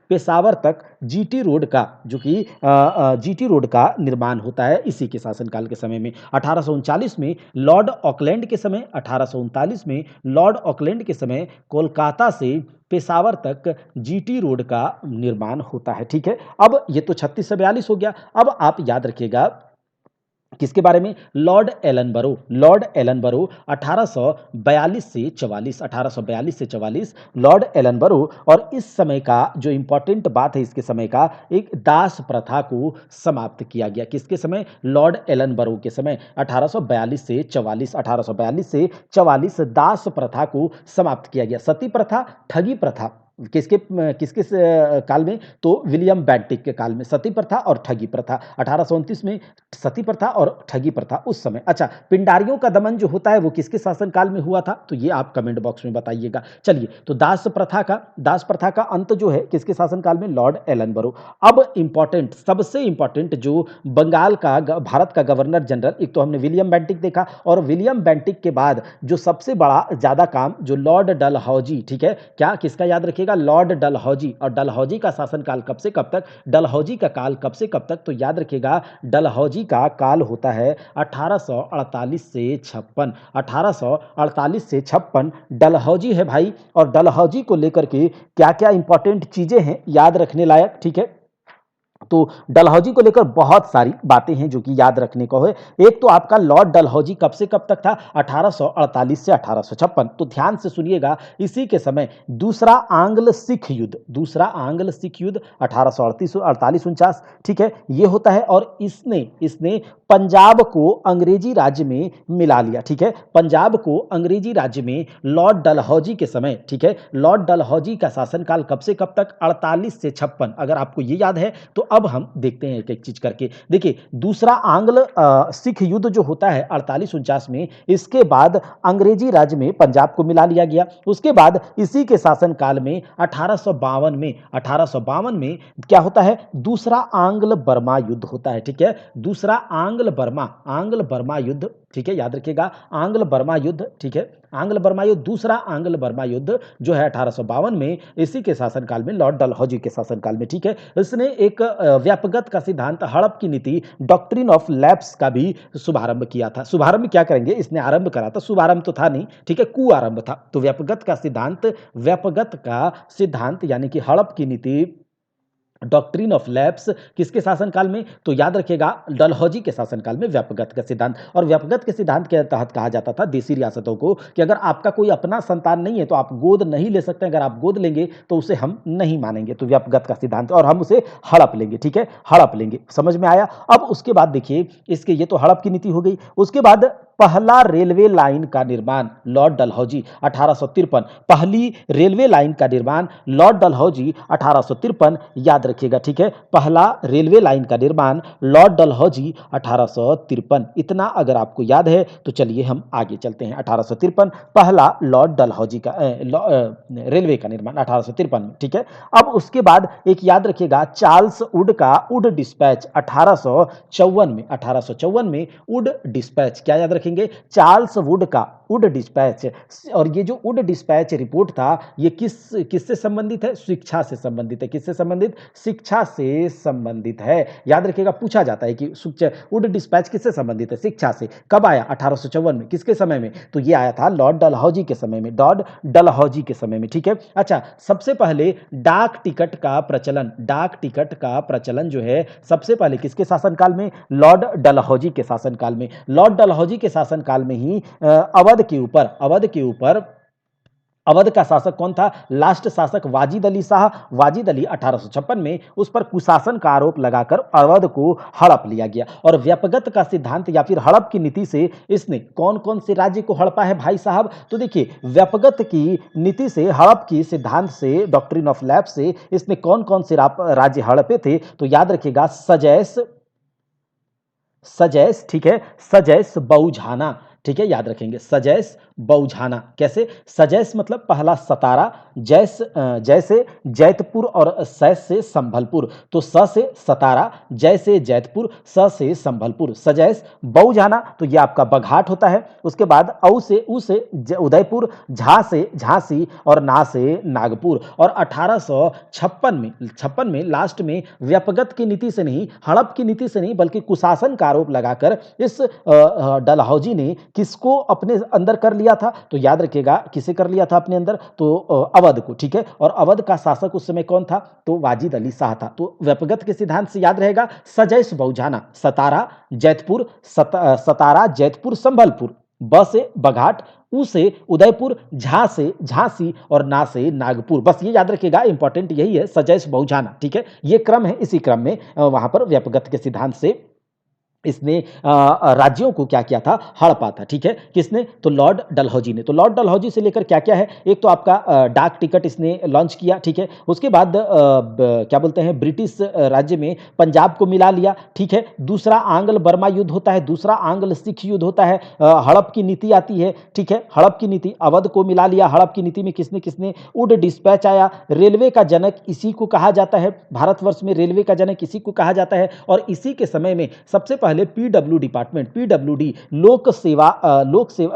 पेशावर तक जीटी रोड का, जो कि जीटी रोड का निर्माण होता है इसी के शासनकाल के समय में। 1839 में लॉर्ड ऑकलैंड के समय, 1839 में लॉर्ड ऑकलैंड के समय कोलकाता से पेशावर तक जीटी रोड का निर्माण होता है। ठीक है, अब ये तो 36 से 42 हो गया। अब आप याद रखिएगा किसके बारे में? लॉर्ड एलन बरो 1842 से 44 लॉर्ड एलन बरो। और इस समय का जो इंपॉर्टेंट बात है, इसके समय का, एक दास प्रथा को समाप्त किया गया। किसके समय? लॉर्ड एलन बरो के समय, 1842 से 44 दास प्रथा को समाप्त किया गया। सती प्रथा, ठगी प्रथा, किसके किस काल में? तो विलियम बेंटिक के काल में सती प्रथा और ठगी प्रथा 1829 में सती प्रथा और ठगी प्रथा उस समय। अच्छा, पिंडारियों का दमन जो होता है वो किसके शासनकाल में हुआ था? तो ये आप कमेंट बॉक्स में बताइएगा। चलिए, तो दास प्रथा का अंत जो है किसके शासनकाल में? Lord Ellenborough. अब इंपॉर्टेंट, सबसे इंपॉर्टेंट जो बंगाल का भारत का गवर्नर जनरल, एक तो हमने विलियम बेंटिक देखा, और विलियम बेंटिक के बाद जो सबसे बड़ा ज्यादा काम जो लॉर्ड डलहौजी, ठीक है, क्या किसका याद रखिएगा? लॉर्ड डलहौजी। और डलहौजी का शासनकाल कब से कब तक? डलहौजी का काल कब से कब तक? तो याद रखिएगा, डलहौजी का काल होता है 1848 से 56। 1848 से 56 डलहौजी है भाई। और डलहौजी को लेकर के क्या क्या इंपॉर्टेंट चीजें हैं याद रखने लायक, ठीक है? तो डलहौजी को लेकर बहुत सारी बातें हैं जो कि याद रखने को है। एक तो आपका लॉर्ड डलहौजी कब से कब तक था? 1848 से 1856। तो ध्यान से सुनिएगा, इसी के समय दूसरा आंग्ल सिख युद्ध, 1848-49, ठीक है, ये होता है। और इसने इसने पंजाब को अंग्रेजी राज्य में मिला लिया, ठीक है, पंजाब को अंग्रेजी राज्य में लॉर्ड डलहौजी के समय, ठीक है, लॉर्ड डलहौजी का शासनकाल कब से कब तक? 48 से 56। अगर आपको ये याद है तो अब हम देखते हैं एक एक चीज करके। देखिए, दूसरा आंग्ल सिख युद्ध जो होता है 48-49 में, इसके बाद अंग्रेजी राज्य में पंजाब को मिला लिया गया। उसके बाद इसी के शासनकाल में 1852 में क्या होता है? दूसरा आंग्ल बर्मा युद्ध होता है, ठीक है, दूसरा आंग्ल बर्मा युद्ध, ठीक है, याद रखिएगा, आंग्ल बर्मा युद्ध, ठीक है, आंग्ल बर्मा युद्ध, दूसरा आंग्ल बर्मा युद्ध जो है 1852 में, इसी के शासनकाल में, लॉर्ड डलहौजी के शासनकाल में, ठीक है। इसने एक व्यापगत का सिद्धांत, हड़प की नीति, डॉक्ट्रिन ऑफ लैप्स का भी शुभारंभ किया था। शुभारंभ क्या करेंगे, इसने आरंभ करा था, शुभारंभ तो था नहीं, ठीक है, कुआरंभ था। तो व्यापगत का सिद्धांत यानी कि हड़प की नीति, डॉक्ट्रिन ऑफ लैप्स किसके शासनकाल में? तो याद रखिएगा, डलहौजी के शासनकाल में व्यापगत का सिद्धांत। और व्यापगत के सिद्धांत के तहत कहा जाता था देशी रियासतों को कि अगर आपका कोई अपना संतान नहीं है तो आप गोद नहीं ले सकते, अगर आप गोद लेंगे तो उसे हम नहीं मानेंगे। तो व्यापगत का सिद्धांत, और हम उसे हड़प लेंगे, ठीक है, हड़प लेंगे। समझ में आया? अब उसके बाद देखिए, इसके ये तो हड़प की नीति हो गई। उसके बाद पहला रेलवे लाइन का निर्माण, लॉर्ड डलहौजी 1853। पहली रेलवे लाइन का निर्माण लॉर्ड डलहौजी 1853, याद रखिएगा, ठीक है, पहला रेलवे लाइन का निर्माण लॉर्ड डलहौजी 1853। इतना अगर आपको याद है तो चलिए हम आगे चलते हैं। 1853 पहला लॉर्ड डलहौजी का रेलवे का निर्माण 1853 में, ठीक है। अब उसके बाद एक याद रखिएगा, चार्ल्स वुड का वुड डिस्पैच 1854 में वुड डिस्पैच, क्या याद रखेंगे? चार्ल्स वुड का वुड डिस्पैच। और ये जो वुड डिस्पैच रिपोर्ट था, ये किससे संबंधित है? शिक्षा से संबंधित है। किससे संबंधित? शिक्षा से संबंधित है। याद रखिएगा, पूछा जाता है कि वुड डिस्पैच किससे संबंधित है? शिक्षा से। कब आया? 1854 में। किसके समय में? तो ये आया था लॉर्ड डलहौजी के समय में, लॉर्ड डलहौजी के समय में, ठीक है। अच्छा, सबसे पहले डाक टिकट का प्रचलन जो है सबसे पहले किसके शासनकाल में? लॉर्ड डलहौजी के शासनकाल में। लॉर्ड डलहौजी के शासनकाल में ही अवध का शासक कौन था? लास्ट शासक वाजिद अली शाह। वाजिद अली 1856 में उस पर कुशासन का आरोप लगाकर अवध को हड़प लिया गया। और व्यापगत का सिद्धांत या फिर हड़प की नीति से इसने कौन कौन से राज्य को हड़पा है भाई साहब? तो देखिए, व्यापगत की नीति से, हड़प की सिद्धांत से, डॉक्ट्रिन ऑफ लैप्स से इसने कौन कौन से राज्य हड़पे थे? तो याद रखिएगा, सजैस, ठीक है, सजैस बौझाना, ठीक है, याद रखेंगे, सजैस बौझाना। कैसे? सजैस मतलब पहला सतारा, जैसे जैतपुर, और सैस से संभलपुर। तो स से सतारा, जय से जैतपुर, स से संभलपुर, सजैस बौझाना। तो ये आपका बघाट होता है। उसके बाद औ से उ से उदयपुर, झा से झांसी, और ना से नागपुर। और 1856 में लास्ट में व्यापगत की नीति से नहीं, हड़प की नीति से नहीं, बल्कि कुशासन का आरोप लगाकर इस डलहौजी ने किसको अपने अंदर कर लिया था? तो याद रखिएगा, किसे कर लिया था अपने अंदर? तो अवध को, ठीक है। और अवध का शासक उस समय कौन था? तो वाजिद अली शाह था। तो व्यापगत के सिद्धांत से याद रहेगा, सजैस बौझाना, सतारा जैतपुर संभलपुर, ब से बघाट, उ से उदयपुर, झा से झांसी, और ना से नागपुर। बस ये याद रखिएगा, इंपॉर्टेंट यही है, सजैस बौझाना, ठीक है। ये क्रम है, इसी क्रम में वहां पर व्यापगत के सिद्धांत से इसने राज्यों को क्या किया था, हड़पा था। ठीक है, किसने? तो लॉर्ड डलहौजी ने। तो लॉर्ड डलहौजी से लेकर क्या क्या है, एक तो आपका डाक टिकट इसने लॉन्च किया। ठीक है, उसके बाद क्या बोलते हैं, ब्रिटिश राज्य में पंजाब को मिला लिया। ठीक है, दूसरा आंग्ल बर्मा युद्ध होता है, दूसरा आंग्ल सिख युद्ध होता है, हड़प की नीति आती है। ठीक है, हड़प की नीति, अवध को मिला लिया। हड़प की नीति में किसने किसने, वुड डिस्पैच आया। रेलवे का जनक इसी को कहा जाता है, भारतवर्ष में रेलवे का जनक इसी को कहा जाता है। और इसी के समय में सबसे पहले पीडब्ल्यू डिपार्टमेंट, पीडब्ल्यूडी, लोक सेवा,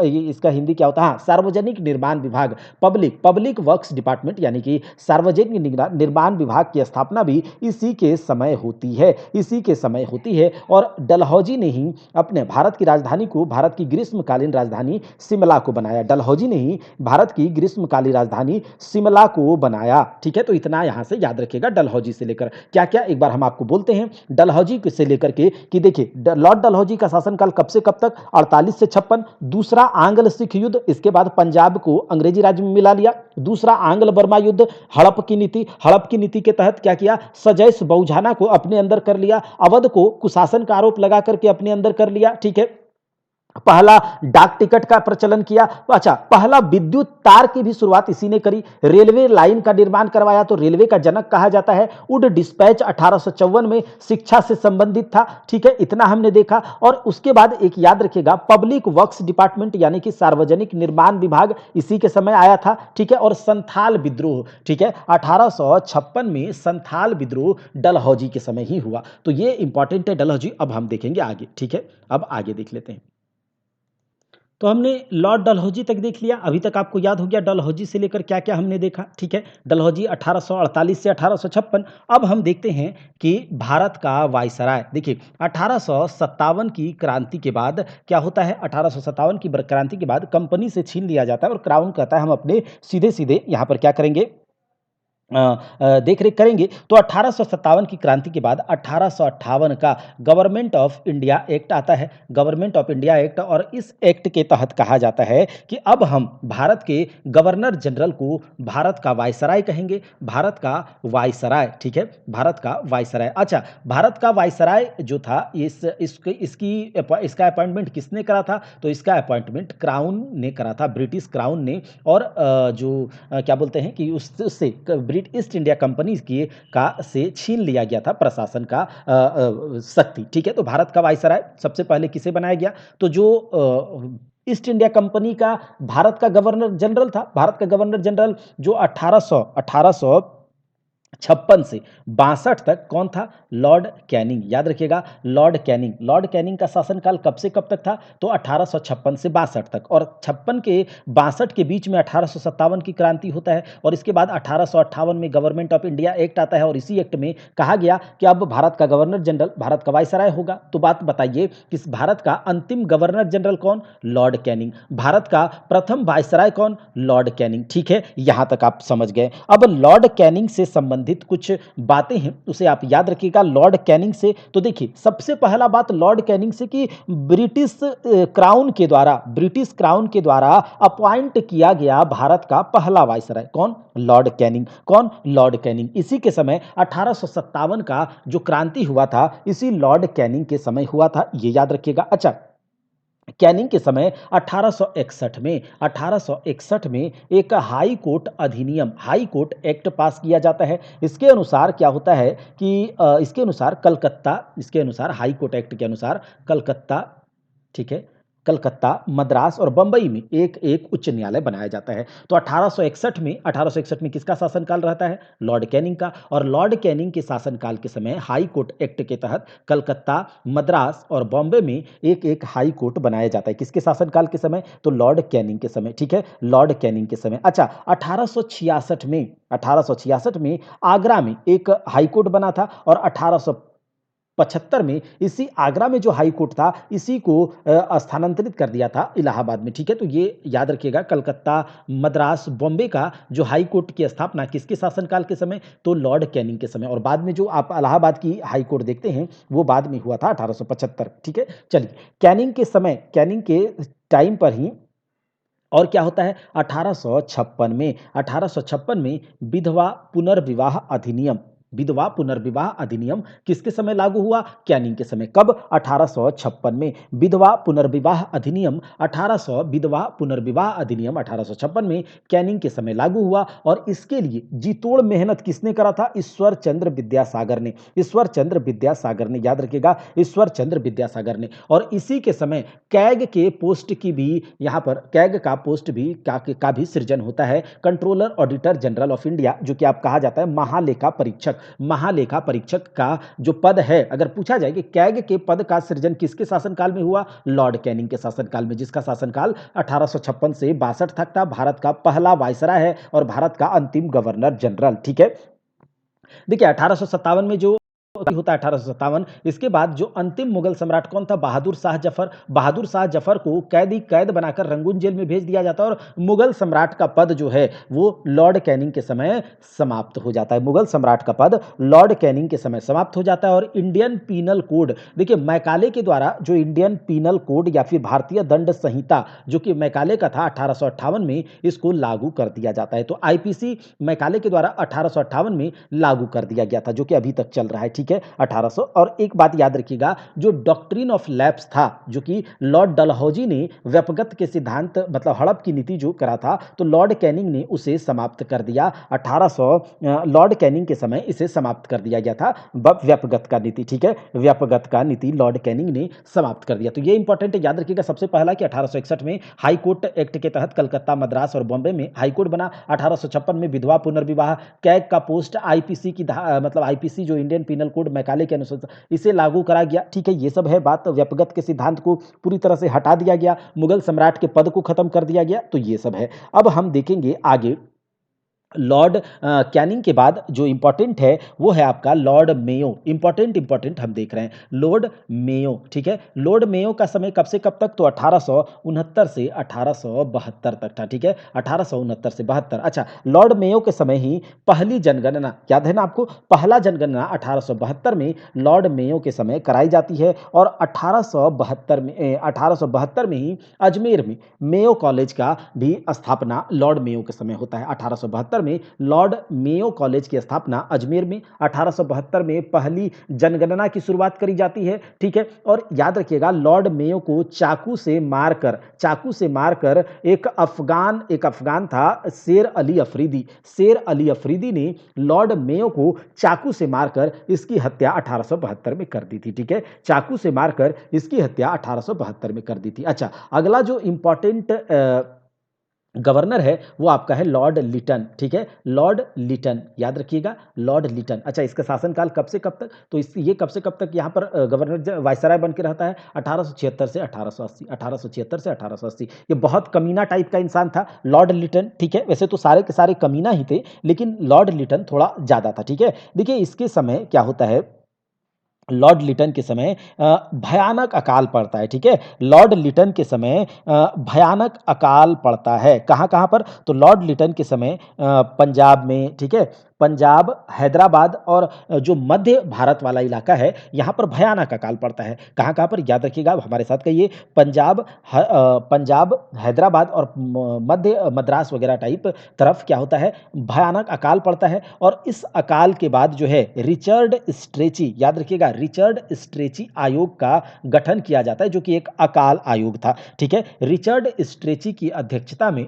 इसका हिंदी क्या होता है, सार्वजनिक निर्माण विभाग, पब्लिक पब्लिक वर्क्स डिपार्टमेंट यानी कि सार्वजनिक निर्माण विभाग की स्थापना भी इसी के समय होती है, इसी के समय होती है। और डलहौजी ने ही अपने भारत की राजधानी को, भारत की ग्रीष्मकालीन राजधानी शिमला को बनाया। डलहौजी ने ही भारत की ग्रीष्मकालीन राजधानी शिमला को बनाया। ठीक है, तो इतना यहां से याद रखिएगा डलहौजी से लेकर क्या क्या, एक बार हम आपको बोलते हैं डलहौजी से लेकर के कि देखिए लॉर्ड डलहौजी का शासनकाल कब से कब तक, 48 से 56। दूसरा आंग्ल सिख युद्ध, इसके बाद पंजाब को अंग्रेजी राज्य में मिला लिया। दूसरा आंग्ल बर्मा युद्ध, हड़प की नीति, हड़प की नीति के तहत क्या किया, सजैस बहुजाना को अपने अंदर कर लिया, अवध को कुशासन का आरोप लगा करके अपने अंदर कर लिया। ठीक है, पहला डाक टिकट का प्रचलन किया। अच्छा, पहला विद्युत तार की भी शुरुआत इसी ने करी। रेलवे लाइन का निर्माण करवाया, तो रेलवे का जनक कहा जाता है। वुड डिस्पैच 1854 में शिक्षा से संबंधित था। ठीक है, इतना हमने देखा। और उसके बाद एक याद रखिएगा, पब्लिक वर्क्स डिपार्टमेंट यानी कि सार्वजनिक निर्माण विभाग इसी के समय आया था। ठीक है, और संथाल विद्रोह, ठीक है, 1856 में संथाल विद्रोह डलहौजी के समय ही हुआ। तो ये इंपॉर्टेंट है डलहौजी। अब हम देखेंगे आगे। ठीक है, अब आगे देख लेते हैं। तो हमने लॉर्ड डलहौजी तक देख लिया। अभी तक आपको याद हो गया डलहौजी से लेकर क्या क्या हमने देखा। ठीक है, डलहौजी 1848 से 1856। अब हम देखते हैं कि भारत का वायसराय। देखिए 1857 की क्रांति के बाद क्या होता है, 1857 की क्रांति के बाद कंपनी से छीन लिया जाता है और क्राउन कहता है हम अपने सीधे सीधे यहाँ पर क्या करेंगे, देख रेख करेंगे। तो 1857 की क्रांति के बाद 1858 का गवर्नमेंट ऑफ इंडिया एक्ट आता है, गवर्नमेंट ऑफ इंडिया एक्ट। और इस एक्ट के तहत कहा जाता है कि अब हम भारत के गवर्नर जनरल को भारत का वायसराय कहेंगे, भारत का वायसराय। ठीक है, भारत का वायसराय। अच्छा, भारत का वायसराय जो था, इसका अपॉइंटमेंट किसने करा था, तो इसका अपॉइंटमेंट क्राउन ने करा था, ब्रिटिश क्राउन ने। और क्या बोलते हैं कि उससे ईस्ट इंडिया कंपनी की का से छीन लिया गया था प्रशासन का शक्ति। ठीक है, तो भारत का वायसराय सबसे पहले किसे बनाया गया, तो जो ईस्ट इंडिया कंपनी का भारत का गवर्नर जनरल था, भारत का गवर्नर जनरल जो 1856 से 62 तक कौन था, लॉर्ड कैनिंग। याद रखिएगा लॉर्ड कैनिंग। लॉर्ड कैनिंग का शासनकाल कब से कब तक था, तो 1856 से 62 तक। और 56 के 62 के बीच में 1857 की क्रांति होता है। और इसके बाद 1858 में गवर्नमेंट ऑफ इंडिया एक्ट आता है। और इसी एक्ट में कहा गया कि अब भारत का गवर्नर जनरल भारत का वायसराय होगा। तो बात बताइए कि भारत का अंतिम गवर्नर जनरल कौन, लॉर्ड कैनिंग। भारत का प्रथम वायसराय कौन, लॉर्ड कैनिंग। ठीक है, यहां तक आप समझ गए। अब लॉर्ड कैनिंग से संबंधित कुछ बातें हैं, उसे आप याद रखिएगा लॉर्ड कैनिंग से। तो देखिए सबसे पहला बात लॉर्ड कैनिंग से कि ब्रिटिश क्राउन के द्वारा अपॉइंट किया गया भारत का पहला वायसराय कौन, लॉर्ड कैनिंग। कौन, लॉर्ड कैनिंग। इसी के समय 1857 का जो क्रांति हुआ था, इसी लॉर्ड कैनिंग के समय हुआ था, ये याद रखिएगा। अच्छा, कैनिंग के समय 1861 में एक हाई कोर्ट अधिनियम, हाई कोर्ट एक्ट पास किया जाता है। इसके अनुसार क्या होता है कि इसके अनुसार हाई कोर्ट एक्ट के अनुसार कलकत्ता, ठीक है, कलकत्ता, मद्रास और बंबई में एक एक उच्च न्यायालय बनाया जाता है। तो 1861 में किसका शासनकाल रहता है, लॉर्ड कैनिंग का। और लॉर्ड कैनिंग के शासनकाल के समय हाई कोर्ट एक्ट के तहत कलकत्ता, मद्रास और बॉम्बे में एक एक हाई कोर्ट बनाया जाता है। किसके शासनकाल के समय, तो लॉर्ड कैनिंग के समय। ठीक है, लॉर्ड कैनिंग के समय। अच्छा, 1866 में आगरा में एक हाई कोर्ट बना था। और 1875 में इसी आगरा में जो हाई कोर्ट था, इसी को स्थानांतरित कर दिया था इलाहाबाद में। ठीक है, तो ये याद रखिएगा कलकत्ता, मद्रास, बॉम्बे का जो हाई कोर्ट की स्थापना किसके शासनकाल के समय, तो लॉर्ड कैनिंग के समय। और बाद में जो आप इलाहाबाद की हाई कोर्ट देखते हैं वो बाद में हुआ था 1875। ठीक है, चलिए कैनिंग के समय, कैनिंग के टाइम पर ही और क्या होता है, 1856 में विधवा पुनर्विवाह अधिनियम विधवा पुनर्विवाह अधिनियम किसके समय लागू हुआ? कैनिंग के समय। कब? 1856 में। विधवा पुनर्विवाह अधिनियम 1856 में कैनिंग के समय लागू हुआ और इसके लिए जी तोड़ मेहनत किसने करा था? ईश्वर चंद्र विद्यासागर ने। ईश्वर चंद्र विद्यासागर ने, याद रखिएगा, ईश्वर चंद्र विद्यासागर ने। और इसी के समय कैग के पोस्ट की भी, यहां पर कैग का पोस्ट भी का भी सृजन होता है, controller auditor general of India, जो कि आप कहा जाता है महालेखा परीक्षक। महालेखा परीक्षक का जो पद है, अगर पूछा जाए कि कैग के पद का सृजन किसके शासनकाल में हुआ? लॉर्ड कैनिंग के शासनकाल में, जिसका शासनकाल 1856 से 62 तक था। भारत का पहला वायसराय है और भारत का अंतिम गवर्नर जनरल। ठीक है, देखिए 1857 में जो होता है 1857, इसके बाद जो अंतिम मुगल सम्राट कौन था? बहादुर शाह जफर। बहादुर शाह जफर को कैद बनाकर रंगून जेल में भेज दिया जाता है और मुगल सम्राट का पद जो है वो लॉर्ड कैनिंग के समय समाप्त हो जाता है। मुगल सम्राट का पद लॉर्ड कैनिंग के समय समाप्त हो जाता है। और इंडियन पीनल कोड, देखिए मैकाले के द्वारा जो इंडियन पीनल कोड या फिर भारतीय दंड संहिता, जो कि मैकाले का था 1858 में, इसको लागू कर दिया जाता है। तो आईपीसी मैकाले के द्वारा 1858 में लागू कर दिया गया था, जो कि अभी तक चल रहा है। ठीक है, 1800। और एक बात याद रखिएगा, जो डॉक्ट्रिन ऑफ लैप्स था, जो कि लॉर्ड डलहौजी ने व्यपगत के सिद्धांत, मतलब हड़प की नीति जो करा था, तो लॉर्ड कैनिंग ने उसे समाप्त कर दिया 1800। लॉर्ड कैनिंग के समय इसे समाप्त कर दिया गया था, व्यपगत का नीति। ठीक है, व्यपगत का नीति लॉर्ड कैनिंग ने समाप्त कर दिया। तो ये इंपॉर्टेंट है, याद रखिएगा। सबसे पहला कि 1861 में हाई कोर्ट एक्ट के तहत कलकत्ता, मद्रास और बॉम्बे में हाई कोर्ट बना। 1856 में विधवा पुनर्विवाह, कैग का पोस्ट आईपीसी की, मतलब आईपीसी जो इंडियन पीनल कोड मैकाले के अनुसार, इसे लागू करा गया। ठीक है, ये सब है बात। व्यपगत के सिद्धांत को पूरी तरह से हटा दिया गया, मुगल सम्राट के पद को खत्म कर दिया गया। तो ये सब है। अब हम देखेंगे आगे लॉर्ड कैनिंग के बाद जो इंपॉर्टेंट है वो है आपका लॉर्ड मेयो। इंपॉर्टेंट हम देख रहे हैं लॉर्ड मेयो। ठीक है, लॉर्ड मेयो का समय कब से कब तक? तो 1869 से 1872 तक था। ठीक है, 1869 से 72। अच्छा, लॉर्ड मेयो के समय ही पहली जनगणना, याद है ना आपको? पहला जनगणना 1872 में लॉर्ड मेयो के समय कराई जाती है और 1872 में ही अजमेर में मेयो कॉलेज का भी स्थापना लॉर्ड मेयो के समय होता है। 1872 में लॉर्ड मेयो कॉलेज की स्थापना अजमेर में, 1872 में पहली जनगणना की शुरुआत करी जाती है। ठीक है, और याद रखिएगा लॉर्ड मेयो को चाकू से मारकर एक अफगान था, शेर अली अफरीदी ने लॉर्ड मेयो को चाकू से मारकर इसकी हत्या 1872 में कर दी थी। ठीक है, चाकू से मारकर इसकी हत्या 1872 में कर दी थी। अच्छा, अगला जो इंपॉर्टेंट गवर्नर है वो आपका है लॉर्ड लिटन। ठीक है, लॉर्ड लिटन, याद रखिएगा, लॉर्ड लिटन। अच्छा, इसका शासनकाल कब से कब तक? तो ये कब से कब तक यहाँ पर गवर्नर वायसराय बन के रहता है? 1876 से 1880। 1876 से 1880। ये बहुत कमीना टाइप का इंसान था लॉर्ड लिटन। ठीक है, वैसे तो सारे के सारे कमीना ही थे, लेकिन लॉर्ड लिटन थोड़ा ज्यादा था। ठीक है, देखिए इसके समय क्या होता है, लॉर्ड लिटन के समय भयानक अकाल पड़ता है। ठीक है, लॉर्ड लिटन के समय भयानक अकाल पड़ता है। कहाँ कहाँ पर? तो लॉर्ड लिटन के समय पंजाब में, ठीक है, पंजाब, हैदराबाद और जो मध्य भारत वाला इलाका है, यहाँ पर भयानक अकाल पड़ता है। कहाँ कहाँ पर? याद रखिएगा, हमारे साथ कहिए, पंजाब, हैदराबाद और मध्य मद्रास वगैरह टाइप तरफ क्या होता है, भयानक अकाल पड़ता है। और इस अकाल के बाद जो है रिचर्ड स्ट्रेची, याद रखिएगा, रिचर्ड स्ट्रेची आयोग का गठन किया जाता है, जो कि एक अकाल आयोग था। ठीक है, रिचर्ड स्ट्रेची की अध्यक्षता में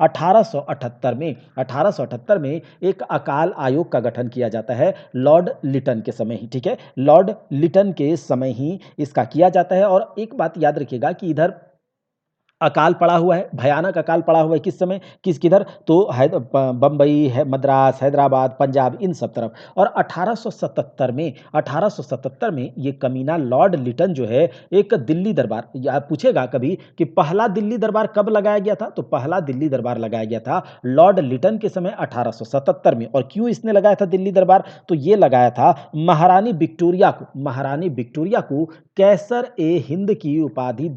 1878 में एक अकाल आयोग का गठन किया जाता है लॉर्ड लिटन के समय ही। ठीक है, लॉर्ड लिटन के समय ही इसका किया जाता है। और एक बात याद रखिएगा कि इधर अकाल पड़ा हुआ है, भयानक अकाल पड़ा हुआ है। किस समय, किधर? तो बंबई है, मद्रास, हैदराबाद, पंजाब, इन सब तरफ। और 1877 में ये कमीना लॉर्ड लिटन जो है एक दिल्ली दरबार, या पूछेगा कभी कि पहला दिल्ली दरबार कब लगाया गया था, तो पहला दिल्ली दरबार लगाया गया था लॉर्ड लिटन के समय 1877 में। और क्यों इसने लगाया था दिल्ली दरबार? तो ये लगाया था महारानी विक्टोरिया को कैसर ए हिंद की उपाधि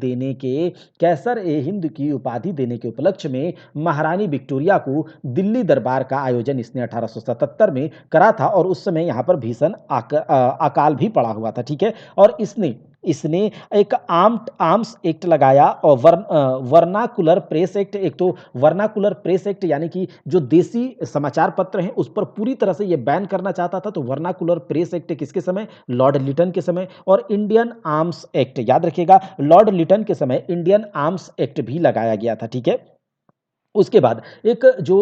देने के उपलक्ष्य में महारानी विक्टोरिया को दिल्ली दरबार का आयोजन इसने 1877 में करा था। और उस समय यहां पर भीषण अकाल भी पड़ा हुआ था। ठीक है, और इसने इसने एक आर्म्स एक्ट लगाया और वर्नाकुलर प्रेस एक्ट, एक तो वर्नाकुलर प्रेस एक्ट यानी कि जो देसी समाचार पत्र हैं उस पर पूरी तरह से ये बैन करना चाहता था। तो वर्नाकुलर प्रेस एक्ट किसके समय? लॉर्ड लिटन के समय। और इंडियन आर्म्स एक्ट, याद रखिएगा लॉर्ड लिटन के समय इंडियन आर्म्स एक्ट भी लगाया गया था, ठीक है। उसके बाद एक जो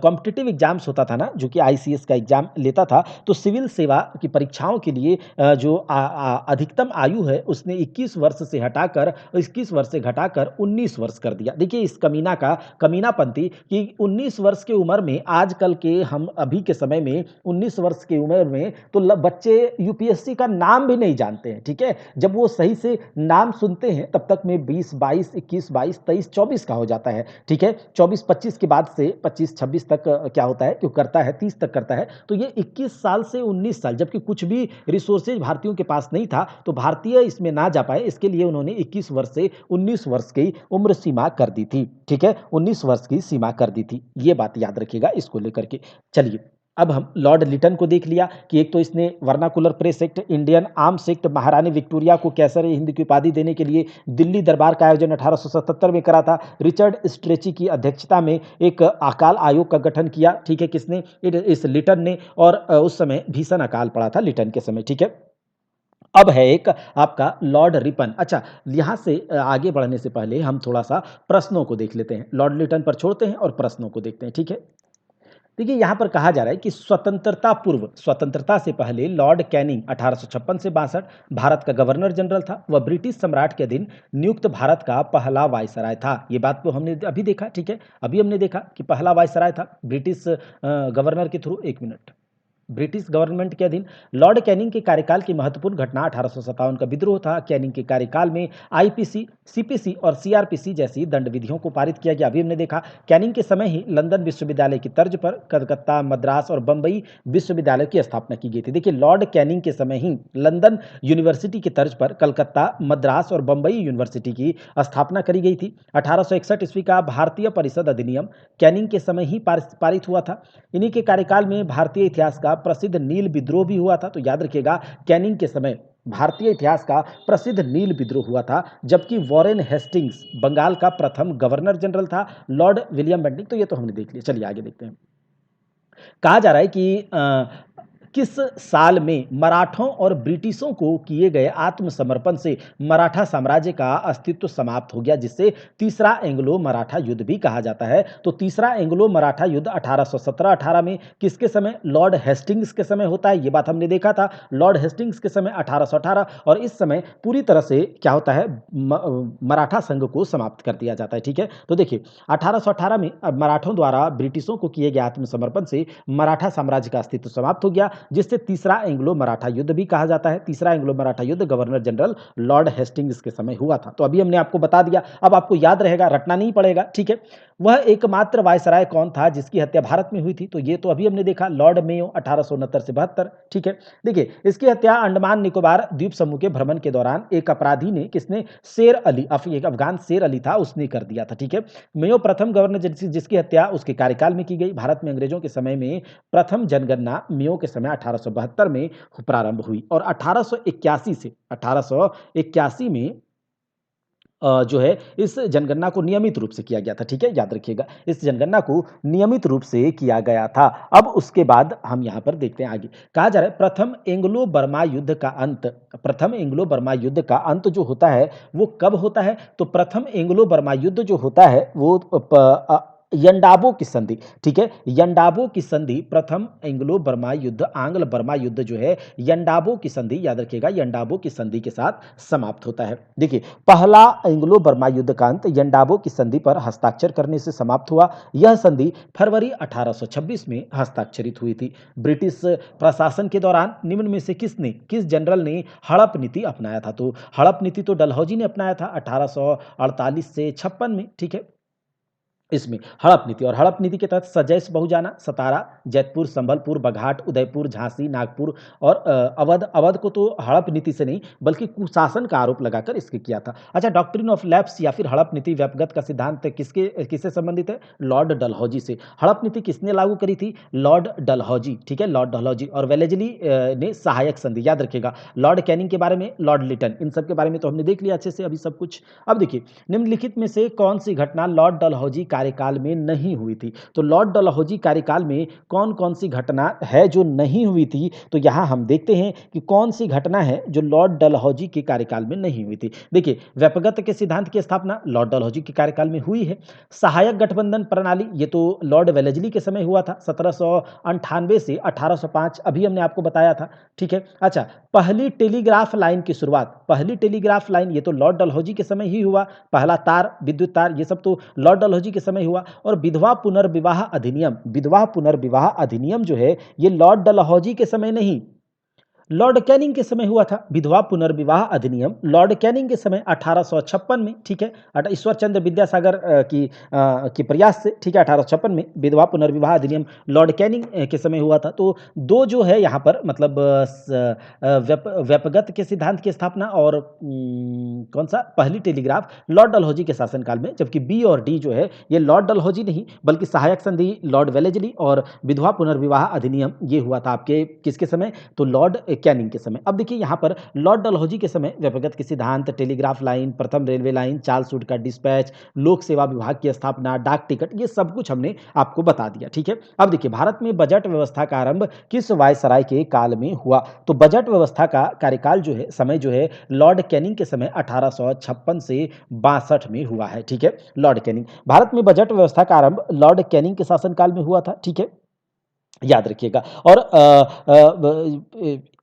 कॉम्पिटिटिव एग्जाम्स होता था ना, जो कि आईसीएस का एग्जाम लेता था, तो सिविल सेवा की परीक्षाओं के लिए जो अधिकतम आयु है उसने 21 वर्ष से हटाकर 21 वर्ष से घटाकर 19 वर्ष कर दिया। देखिए इस कमीना का कमीनापंथी कि 19 वर्ष की उम्र में, आजकल के हम अभी के समय में 19 वर्ष की उम्र में तो बच्चे यूपीएससी का नाम भी नहीं जानते हैं, ठीक है। जब वो सही से नाम सुनते हैं तब तक में 20 22 21 22 23 24 का हो जाता है, ठीक है। 24-25 के बाद से 25-26 तक क्या होता है, क्यों करता है 30 तक करता है। तो ये 21 साल से 19 साल, जबकि कुछ भी रिसोर्सेज भारतीयों के पास नहीं था, तो भारतीय इसमें ना जा पाए, इसके लिए उन्होंने 21 वर्ष से 19 वर्ष की उम्र सीमा कर दी थी, ठीक है। 19 वर्ष की सीमा कर दी थी, ये बात याद रखिएगा इसको लेकर के। चलिए अब हम लॉर्ड लिटन को देख लिया कि एक तो इसने vernacular press act, Indian arms act, महारानी विक्टोरिया को कैसर हिंद की उपाधि देने के लिए दिल्ली दरबार का आयोजन 1877 में करा था। रिचर्ड स्ट्रेची की अध्यक्षता में एक अकाल आयोग का गठन किया, ठीक है, किसने? इस लिटन ने। और उस समय भीषण अकाल पड़ा था लिटन के समय, ठीक है। अब है एक आपका लॉर्ड रिपन। अच्छा, यहाँ से आगे बढ़ने से पहले हम थोड़ा सा प्रश्नों को देख लेते हैं। लॉर्ड लिटन पर छोड़ते हैं और प्रश्नों को देखते हैं, ठीक है। देखिए यहाँ पर कहा जा रहा है कि स्वतंत्रता पूर्व, स्वतंत्रता से पहले लॉर्ड कैनिंग 1856 से 62 भारत का गवर्नर जनरल था। वह ब्रिटिश सम्राट के अधीन नियुक्त भारत का पहला वायसराय था। ये बात तो हमने अभी देखा, ठीक है, अभी हमने देखा कि पहला वायसराय था ब्रिटिश गवर्नर के थ्रू। एक मिनट, ब्रिटिश गवर्नमेंट के अधीन। लॉर्ड कैनिंग के कार्यकाल की महत्वपूर्ण घटना 1857 का विद्रोह था। कैनिंग के कार्यकाल में आईपीसी, सीपीसी और सीआरपीसी जैसी दंड विधियों को पारित किया गया। अभी हमने देखा कैनिंग के समय ही लंदन विश्वविद्यालय की तर्ज पर कलकत्ता, मद्रास और बंबई विश्वविद्यालय की स्थापना की गई थी। देखिए लॉर्ड कैनिंग के समय ही लंदन यूनिवर्सिटी की तर्ज पर कलकत्ता, मद्रास और बंबई यूनिवर्सिटी की स्थापना करी गई थी। 1861 ईस्वी का भारतीय परिषद अधिनियम कैनिंग के समय ही पारित हुआ था। इन्हीं के कार्यकाल में भारतीय इतिहास का प्रसिद्ध नील विद्रोह भी हुआ था। तो याद रखिएगा कैनिंग के समय भारतीय इतिहास का प्रसिद्ध नील विद्रोह हुआ था, जबकि वॉरेन हेस्टिंग्स बंगाल का प्रथम गवर्नर जनरल था। लॉर्ड विलियम बेंटिंग, तो ये तो हमने देख लिया। चलिए आगे देखते हैं। कहा जा रहा है कि किस साल में मराठों और ब्रिटिशों को किए गए आत्मसमर्पण से मराठा साम्राज्य का अस्तित्व समाप्त हो गया, जिससे तीसरा एंग्लो मराठा युद्ध भी कहा जाता है। तो तीसरा एंग्लो मराठा युद्ध 1817-18 में किसके समय? लॉर्ड हेस्टिंग्स के समय होता है। ये बात हमने देखा था, लॉर्ड हेस्टिंग्स के समय 1818। और इस समय पूरी तरह से क्या होता है, मराठा संघ को समाप्त कर दिया जाता है, ठीक है। तो देखिए 1818 में मराठों द्वारा ब्रिटिशों को किए गए आत्मसमर्पण से मराठा साम्राज्य का अस्तित्व समाप्त हो गया, जिससे तीसरा एंग्लो मराठा युद्ध भी कहा जाता है। तीसरा एंग्लो मराठा युद्ध गवर्नर जनरल लॉर्ड हेस्टिंग्स के समय हुआ था। तो अभी हमने आपको बता दिया, अब आपको याद रहेगा, रटना नहीं पड़ेगा, ठीक है। वह एकमात्र वायसराय कौन था जिसकी हत्या भारत में हुई थी? तो ये तो अभी हमने देखा, लॉर्ड मेयो 1869 से 72, ठीक है। देखिए इसकी हत्या अंडमान निकोबार द्वीप समूह के भ्रमण के दौरान एक अपराधी ने, किसने? शेर अली, एक अफगान शेर अली था, उसने कर दिया था, ठीक है। मेयो प्रथम गवर्नर जिसकी हत्या उसके कार्यकाल में की गई। भारत में अंग्रेजों के समय में प्रथम जनगणना मेयो के समय 1872 में प्रारंभ हुई और 1881 से 1881 में जो है इस जनगणना को नियमित रूप से किया गया था, ठीक है, याद रखिएगा इस जनगणना को नियमित रूप से किया गया था। अब उसके बाद हम यहां पर देखते हैं आगे। कहा जा रहा है प्रथम एंग्लो बर्मा युद्ध का अंत, प्रथम एंग्लो बर्मा युद्ध का अंत जो होता है वो कब होता है? तो प्रथम एंग्लो बर्मा युद्ध जो होता है वो यंडाबो की संधि, ठीक है, यंडाबो की संधि, प्रथम एंग्लो बर्मा युद्ध, आंग्ल बर्मा युद्ध जो है यंडाबो की संधि, याद रखिएगा यंडाबो की संधि के साथ समाप्त होता है। देखिए पहला एंग्लो बर्मा युद्ध का अंत यंडाबो की संधि पर हस्ताक्षर करने से समाप्त हुआ। यह संधि फरवरी 1826 में हस्ताक्षरित हुई थी। ब्रिटिश प्रशासन के दौरान निम्न में से किस जनरल ने हड़प नीति अपनाया था? तो हड़प नीति तो डलहौजी ने अपनाया था 1848 से 56 में, ठीक है। इसमें हड़प नीति, और हड़प नीति के तहत सजैस बहुजाना, सतारा, जैतपुर, संबलपुर, बघाट, उदयपुर, झांसी, नागपुर और अवध। अवध को तो हड़प नीति से नहीं बल्कि कुशासन का आरोप लगाकर इसके किया था। अच्छा, डॉक्ट्रिन ऑफ लैप्स या फिर हड़प नीति व्यपगत का सिद्धांत किससे संबंधित है? लॉर्ड डलहौजी से। हड़प नीति किसने लागू करी थी? लॉर्ड डलहौजी, ठीक है, लॉर्ड डलहौजी। और वेलेजली ने सहायक संधि, याद रखिएगा। लॉर्ड कैनिंग के बारे में, लॉर्ड लिटन, इन सब के बारे में तो हमने देख लिया अच्छे से अभी सब कुछ। अब देखिए, निम्नलिखित में से कौन सी घटना लॉर्ड डलहौजी कार्यकाल में नहीं हुई थी? तो लॉर्ड डलहौजी कार्यकाल में कौन कौन सी घटना है जो नहीं हुई थी? तो यहां हम देखते हैं कि कौन सी घटना है जो लॉर्ड डलहौजी के कार्यकाल में नहीं हुई थी। देखिए, व्यपगत के सिद्धांत की स्थापना लॉर्ड डलहौजी के कार्यकाल में हुई है। सहायक गठबंधन प्रणाली, ये तो लॉर्ड वेलेजली के समय हुआ था, 1798 से 1805, अभी हमने आपको बताया था, ठीक है। अच्छा, पहली टेलीग्राफ लाइन की शुरुआत, पहली टेलीग्राफ लाइन, ये तो लॉर्ड डलहौजी के समय ही हुआ। पहला तार, विद्युत तार, ये सब तो लॉर्ड डलहौजी के समय हुआ। और विधवा पुनर्विवाह अधिनियम, विधवा पुनर्विवाह अधिनियम जो है ये लॉर्ड डलहौजी के समय नहीं, लॉर्ड कैनिंग के समय हुआ था। विधवा पुनर्विवाह अधिनियम लॉर्ड कैनिंग के समय 1856 में, ठीक है, ईश्वर चंद्र विद्यासागर की प्रयास से, ठीक है, 1856 में विधवा पुनर्विवाह अधिनियम लॉर्ड कैनिंग के समय हुआ था। तो दो जो है यहाँ पर मतलब व्यपगत के सिद्धांत की स्थापना और कौन सा, पहली टेलीग्राफ लॉर्ड डलहौजी के शासनकाल में, जबकि बी और डी जो है ये लॉर्ड डलहौजी नहीं बल्कि सहायक संधि लॉर्ड वेलेजली और विधवा पुनर्विवाह अधिनियम ये हुआ था आपके किसके समय? तो लॉर्ड कैनिंग के समय। अब देखिए यहाँ पर लॉर्ड डलहौजी के समय व्यपगत के सिद्धांत, टेलीग्राफ लाइन, प्रथम रेलवे लाइन, चार्ल्स वुड का डिस्पैच, लोक सेवा विभाग की स्थापना, डाक टिकट, ये सब कुछ हमने आपको बता दिया, ठीक है। अब देखिए, भारत में बजट व्यवस्था का आरंभ किस वायसराय के काल में हुआ? तो बजट व्यवस्था का कार्यकाल जो है, समय जो है, लॉर्ड कैनिंग के समय 1856 से 62 में हुआ है, ठीक है। लॉर्ड कैनिंग, भारत में बजट व्यवस्था का आरंभ लॉर्ड कैनिंग के शासनकाल में हुआ था, ठीक है, याद रखिएगा। और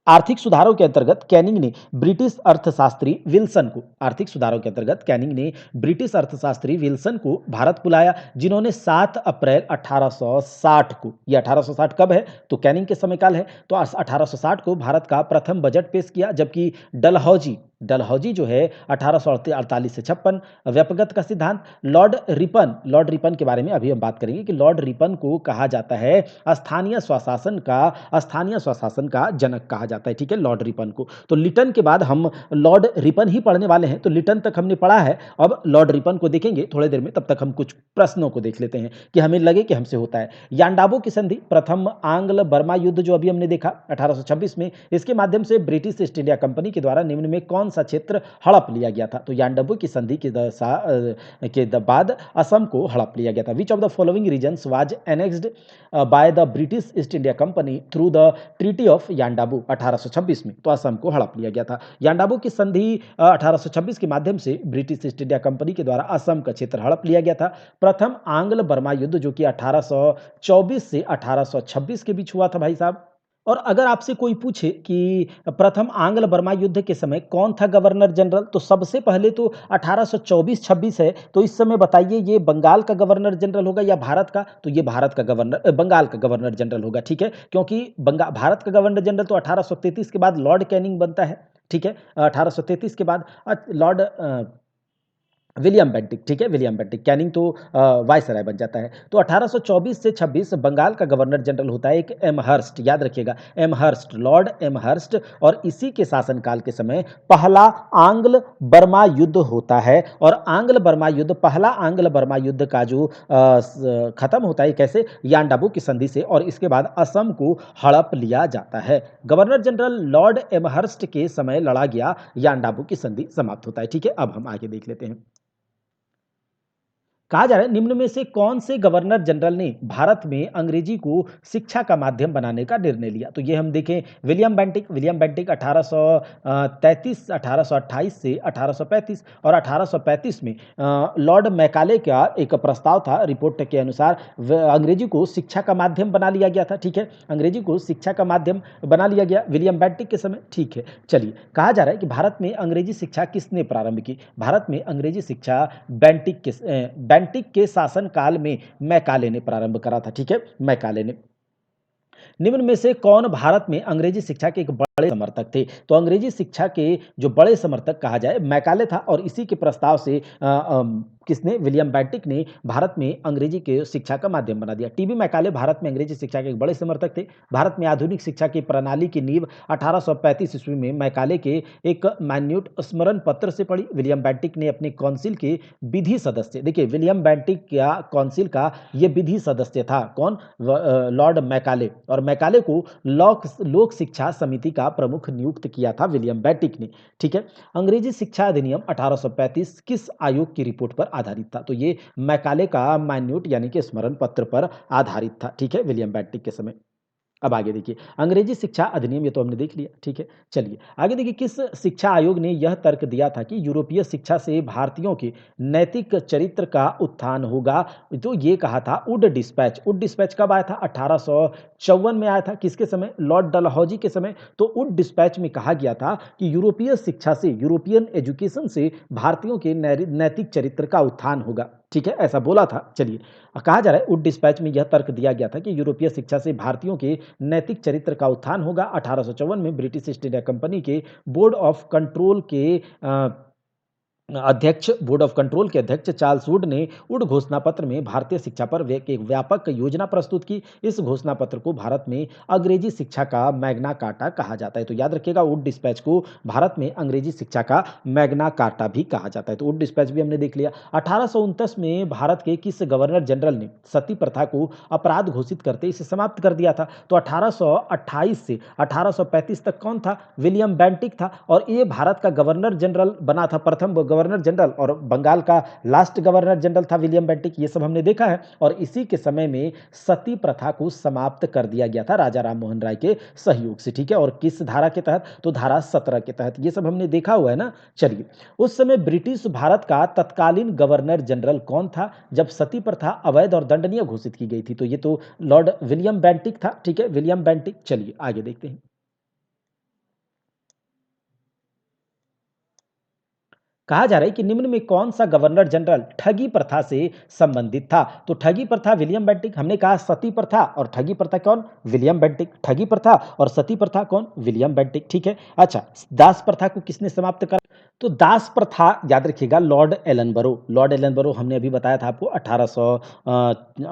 आर्थिक सुधारों के अंतर्गत कैनिंग ने ब्रिटिश अर्थशास्त्री विल्सन को, आर्थिक सुधारों के अंतर्गत कैनिंग ने ब्रिटिश अर्थशास्त्री विल्सन को भारत बुलाया, जिन्होंने 7 अप्रैल 1860 को, ये 1860 कब है? तो कैनिंग के समयकाल है, तो 1860 को भारत का प्रथम बजट पेश किया, जबकि डलहौजी, डलहौजी जो है 1848 से 56। व्यपगत का सिद्धांत लॉर्ड रिपन, लॉर्ड रिपन के बारे में अभी हम बात करेंगे कि लॉर्ड रिपन को कहा जाता है स्थानीय स्वशासन का जनक कहा जाता है, ठीक है, लॉर्ड रिपन को। तो लिटन के बाद हम लॉर्ड रिपन ही पढ़ने वाले हैं, तो लिटन तक हमने पढ़ा है, अब लॉर्ड रिपन को देखेंगे थोड़ी देर में। तब तक हम कुछ प्रश्नों को देख लेते हैं कि हमें लगे कि हमसे होता है। यांडाबो की संधि, प्रथम आंग्ल बर्मा युद्ध जो अभी हमने देखा 1826 में, इसके माध्यम से ब्रिटिश ईस्ट इंडिया कंपनी के द्वारा निम्न में कौन सा क्षेत्र हड़प लिया गया था? तो यांडाबो की संधि के बाद असम को हड़प लिया गया था। Which of the following reasons was annexed by the British East India Company through the treaty of Yandabo 1826 में? तो असम को हड़प लिया गया था। यांडाबो की संधि 1826 के माध्यम से ब्रिटिश ईस्ट इंडिया कंपनी के द्वारा असम का क्षेत्र हड़प लिया गया था। प्रथम आंग्ल बर्मा युद्ध जो कि 1824 से 1826 के बीच हुआ था भाई साहब। और अगर आपसे कोई पूछे कि प्रथम आंग्ल बर्मा युद्ध के समय कौन था गवर्नर जनरल, तो सबसे पहले तो 1824-26 है, तो इस समय बताइए ये बंगाल का गवर्नर जनरल होगा या भारत का? तो ये भारत का गवर्नर, बंगाल का गवर्नर जनरल होगा, ठीक है, क्योंकि भारत का गवर्नर जनरल तो 1833 के बाद लॉर्ड कैनिंग बनता है, ठीक है, 1833 के बाद लॉर्ड विलियम बेंटिक, ठीक है, विलियम बेंटिक, कैनिंग तो वायसराय बन जाता है। तो 1824 से 26 बंगाल का गवर्नर जनरल होता है एक एमहर्स्ट, याद रखिएगा, एमहर्स्ट, लॉर्ड एमहर्स्ट। और इसी के शासनकाल के समय पहला आंग्ल बर्मा युद्ध होता है। और आंग्ल बर्मा युद्ध, पहला आंग्ल बर्मा युद्ध का जो खत्म होता है कैसे? यांडाबो की संधि से, और इसके बाद असम को हड़प लिया जाता है। गवर्नर जनरल लॉर्ड एमहर्स्ट के समय लड़ा गया यांडाबो की संधि समाप्त होता है, ठीक है। अब हम आगे देख लेते हैं। कहा जा रहा है निम्न में से कौन से गवर्नर जनरल ने भारत में अंग्रेजी को शिक्षा का माध्यम बनाने का निर्णय लिया? तो ये हम देखें, विलियम बेंटिक, विलियम बेंटिक 1828 से 1835, और 1835 में लॉर्ड मैकाले का एक प्रस्ताव था, रिपोर्ट के अनुसार अंग्रेजी को शिक्षा का माध्यम बना लिया गया था, ठीक है, अंग्रेजी को शिक्षा का माध्यम बना लिया गया विलियम बेंटिक के समय, ठीक है। चलिए, कहा जा रहा है कि भारत में अंग्रेजी शिक्षा किसने प्रारंभ की? भारत में अंग्रेजी शिक्षा बेंटिक के शासन काल में मैकाले ने प्रारंभ करा था, ठीक है, मैकाले ने। निम्न में से कौन भारत में अंग्रेजी शिक्षा के एक बड़े समर्थक थे। तो अंग्रेजी शिक्षा के जो बड़े समर्थक कहा जाए मैकाले था और इसी के प्रस्ताव से किसने विलियम बेंटिक ने भारत में अंग्रेजी के शिक्षा का माध्यम बना दिया। टीबी मैकाले भारत में अंग्रेजी शिक्षा के एक बड़े समर्थक थे। भारत में आधुनिक शिक्षा की प्रणाली की नींव 1835 ईस्वी में मैकाले के एक माइन्यूट स्मरण पत्र से पड़ी। विलियम बेंटिक ने अपने काउंसिल के विधि सदस्य, देखिए विलियम बेंटिक का काउंसिल का ये विधि सदस्य था कौन, लॉर्ड मैकाले, और मैकाले को लोक शिक्षा समिति का प्रमुख नियुक्त किया था विलियम बेंटिक ने। ठीक है, अंग्रेजी शिक्षा अधिनियम 1835 किस आयोग की रिपोर्ट पर आधारित था? तो ये मैकाले का माइन्यूट यानी कि स्मरण पत्र पर आधारित था। ठीक है, विलियम बेंटिक के समय। अब आगे देखिए, अंग्रेजी शिक्षा अधिनियम ये तो हमने देख लिया, ठीक है। चलिए आगे देखिए, किस शिक्षा आयोग ने यह तर्क दिया था कि यूरोपीय शिक्षा से भारतीयों के नैतिक चरित्र का उत्थान होगा? तो ये कहा था वुड डिस्पैच। वुड डिस्पैच कब आया था? 1854 में आया था। किसके समय? लॉर्ड डलहौजी के समय। तो वुड डिस्पैच में कहा गया था कि यूरोपीय शिक्षा से, यूरोपियन एजुकेशन से भारतीयों के नैतिक चरित्र का उत्थान होगा। ठीक है, ऐसा बोला था। चलिए, कहा जा रहा है वुड डिस्पैच में यह तर्क दिया गया था कि यूरोपीय शिक्षा से भारतीयों के नैतिक चरित्र का उत्थान होगा। 1854 में ब्रिटिश ईस्ट इंडिया कंपनी के बोर्ड ऑफ कंट्रोल के बोर्ड ऑफ कंट्रोल के अध्यक्ष चार्ल्स वुड ने वुड घोषणा पत्र में भारतीय शिक्षा पर एक व्यापक योजना प्रस्तुत की। इस घोषणा पत्र को भारत में अंग्रेजी शिक्षा का मैग्ना कार्टा कहा जाता है। तो याद रखिएगा, वुड डिस्पैच को भारत में अंग्रेजी शिक्षा का मैग्ना कार्टा भी कहा जाता है। तो वुड डिस्पैच भी हमने देख लिया। 1829 में भारत के किस गवर्नर जनरल ने सती प्रथा को अपराध घोषित करते इसे समाप्त कर दिया था? तो 1828 से 1835 तक कौन था? विलियम बेंटिक था, और ये भारत का गवर्नर जनरल बना था, प्रथम गवर्नर जनरल, और बंगाल का लास्ट गवर्नर जनरल था विलियम बेंटिक। ये सब हमने देखा है। और इसी के समय में सती प्रथा को समाप्त कर दिया गया था राजा राम मोहन राय के सहयोग से। ठीक है, और किस धारा के तहत? तो धारा 17 के तहत। ये सब हमने देखा हुआ है ना। चलिए, उस समय ब्रिटिश भारत का तत्कालीन गवर्नर जनरल कौन था जब सती प्रथा अवैध और दंडनीय घोषित की गई थी? तो ये तो लॉर्ड विलियम बेंटिक था। ठीक है, विलियम बेंटिक। चलिए आगे देखते हैं। कहा जा रहा है कि निम्न में कौन सा गवर्नर जनरल ठगी प्रथा से संबंधित था? तो ठगी प्रथा विलियम बेंटिक, हमने कहा सती प्रथा और ठगी प्रथा कौन? William Bentinck. ठगी प्रथा और सती प्रथा कौन? William Bentinck. ठीक है, अच्छा, दास प्रथा को किसने समाप्त करा? तो दास प्रथा याद रखिएगा, लॉर्ड एलनबरो। लॉर्ड एलनबरो हमने अभी बताया था आपको 1800,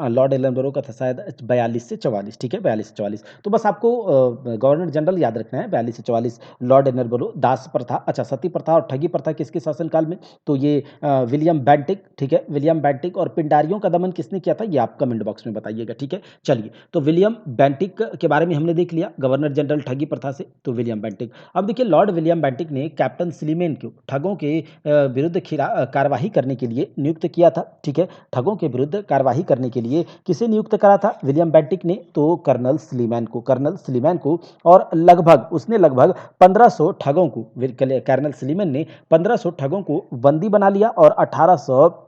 लॉर्ड एलनबरो का था शायद 42 से 44। ठीक है, 42 से 44। तो बस आपको गवर्नर जनरल याद रखना है, 42 से 44 लॉर्ड एलनबरो। दास प्रथा, अच्छा, सती प्रथा और ठगी प्रथा किसके शासनकाल में? तो ये विलियम बेंटिक। ठीक है, विलियम बेंटिक। और पिंडारियों का दमन किसने किया था? ये आप कमेंट बॉक्स में बताइएगा। ठीक है, चलिए, तो विलियम बेंटिक के बारे में हमने देख लिया, गवर्नर जनरल ठगी प्रथा से, तो विलियम बेंटिक। अब देखिए, लॉर्ड विलियम बेंटिक ने कैप्टन स्लीमेन को ठगों के विरुद्ध कार्रवाई करने के लिए नियुक्त किया था। ठीक है, ठगों के विरुद्ध कार्रवाई करने के लिए किसे नियुक्त करा था विलियम बेंटिक ने? तो कर्नल स्लीमैन को, कर्नल स्लीमैन को। और उसने लगभग 1500 ठगों को, कर्नल स्लीमैन ने 1500 ठगों को बंदी बना लिया, और 1800,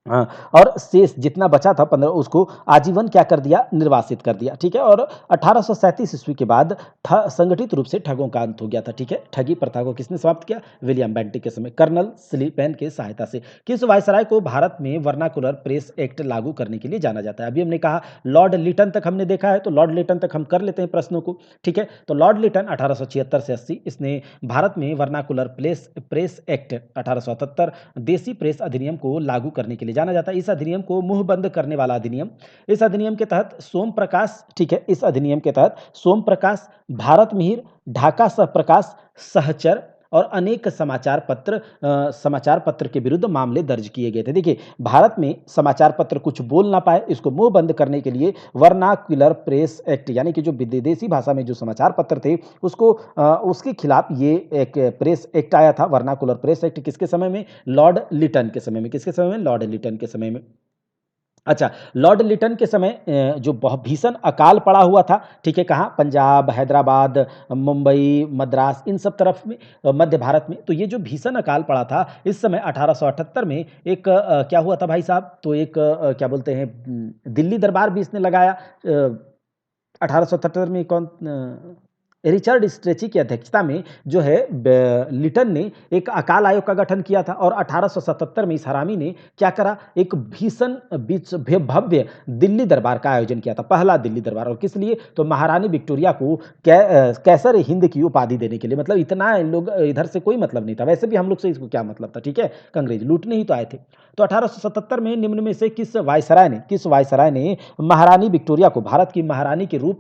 हाँ, और शेष जितना बचा था 15, उसको आजीवन क्या कर दिया? निर्वासित कर दिया। ठीक है, और 1837 ईस्वी के बाद संगठित रूप से ठगों का अंत हो गया था। ठीक है, ठगी प्रथा को किसने समाप्त किया? विलियम बेंटिक के समय, कर्नल स्लीपेन के सहायता से। किस वायसराय को भारत में वर्नाकुलर प्रेस एक्ट लागू करने के लिए जाना जाता है? अभी हमने कहा लॉर्ड लिटन तक हमने देखा है, तो लॉर्ड लिटन तक हम कर लेते हैं प्रश्नों को। ठीक है, तो लॉर्ड लिटन 1876 से 80, इसने भारत में वर्नाकुलर प्रेस एक्ट 1878, देसी प्रेस अधिनियम को लागू करने के लिए जाना जाता है। इस अधिनियम को मुंह बंद करने वाला अधिनियम। इस अधिनियम के तहत सोम प्रकाश, ठीक है, इस अधिनियम के तहत सोम प्रकाश, भारत मिहिर, ढाका सहप्रकाश, सहचर और अनेक समाचार पत्र के विरुद्ध मामले दर्ज किए गए थे। देखिए, भारत में समाचार पत्र कुछ बोल ना पाए, इसको मुंह बंद करने के लिए वर्नाक्युलर प्रेस एक्ट, यानी कि जो विदेशी भाषा में जो समाचार पत्र थे उसको उसके खिलाफ ये एक प्रेस एक्ट आया था, वर्नाकुलर प्रेस एक्ट। किसके समय में? लॉर्ड लिटन के समय में। किसके समय में? लॉर्ड लिटन के समय में। अच्छा, लॉर्ड लिटन के समय जो बहुत भीषण अकाल पड़ा हुआ था, ठीक है, कहाँ? पंजाब, हैदराबाद, मुंबई, मद्रास, इन सब तरफ में, मध्य भारत में। तो ये जो भीषण अकाल पड़ा था इस समय 1878 में, एक क्या हुआ था भाई साहब? तो एक क्या बोलते हैं, दिल्ली दरबार भी इसने लगाया। 1877 में कौन रिचर्ड स्ट्रेची की अध्यक्षता में जो है लिटन ने एक अकाल आयोग का गठन किया था और 1877 में इस हरामी ने क्या करा, एक भीषण भव्य दिल्ली दरबार का आयोजन किया था, पहला दिल्ली दरबार। और किस लिए, तो महारानी विक्टोरिया को कैसर हिंद की उपाधि देने के लिए। मतलब इतना लोग इधर से कोई मतलब नहीं था, वैसे भी हम लोग से इसको क्या मतलब था, ठीक है, अंग्रेज लूटने ही तो आए थे। तो 1877 में निम्न में से किस वायसराय ने महारानी विक्टोरिया को भारत की महारानी के रूप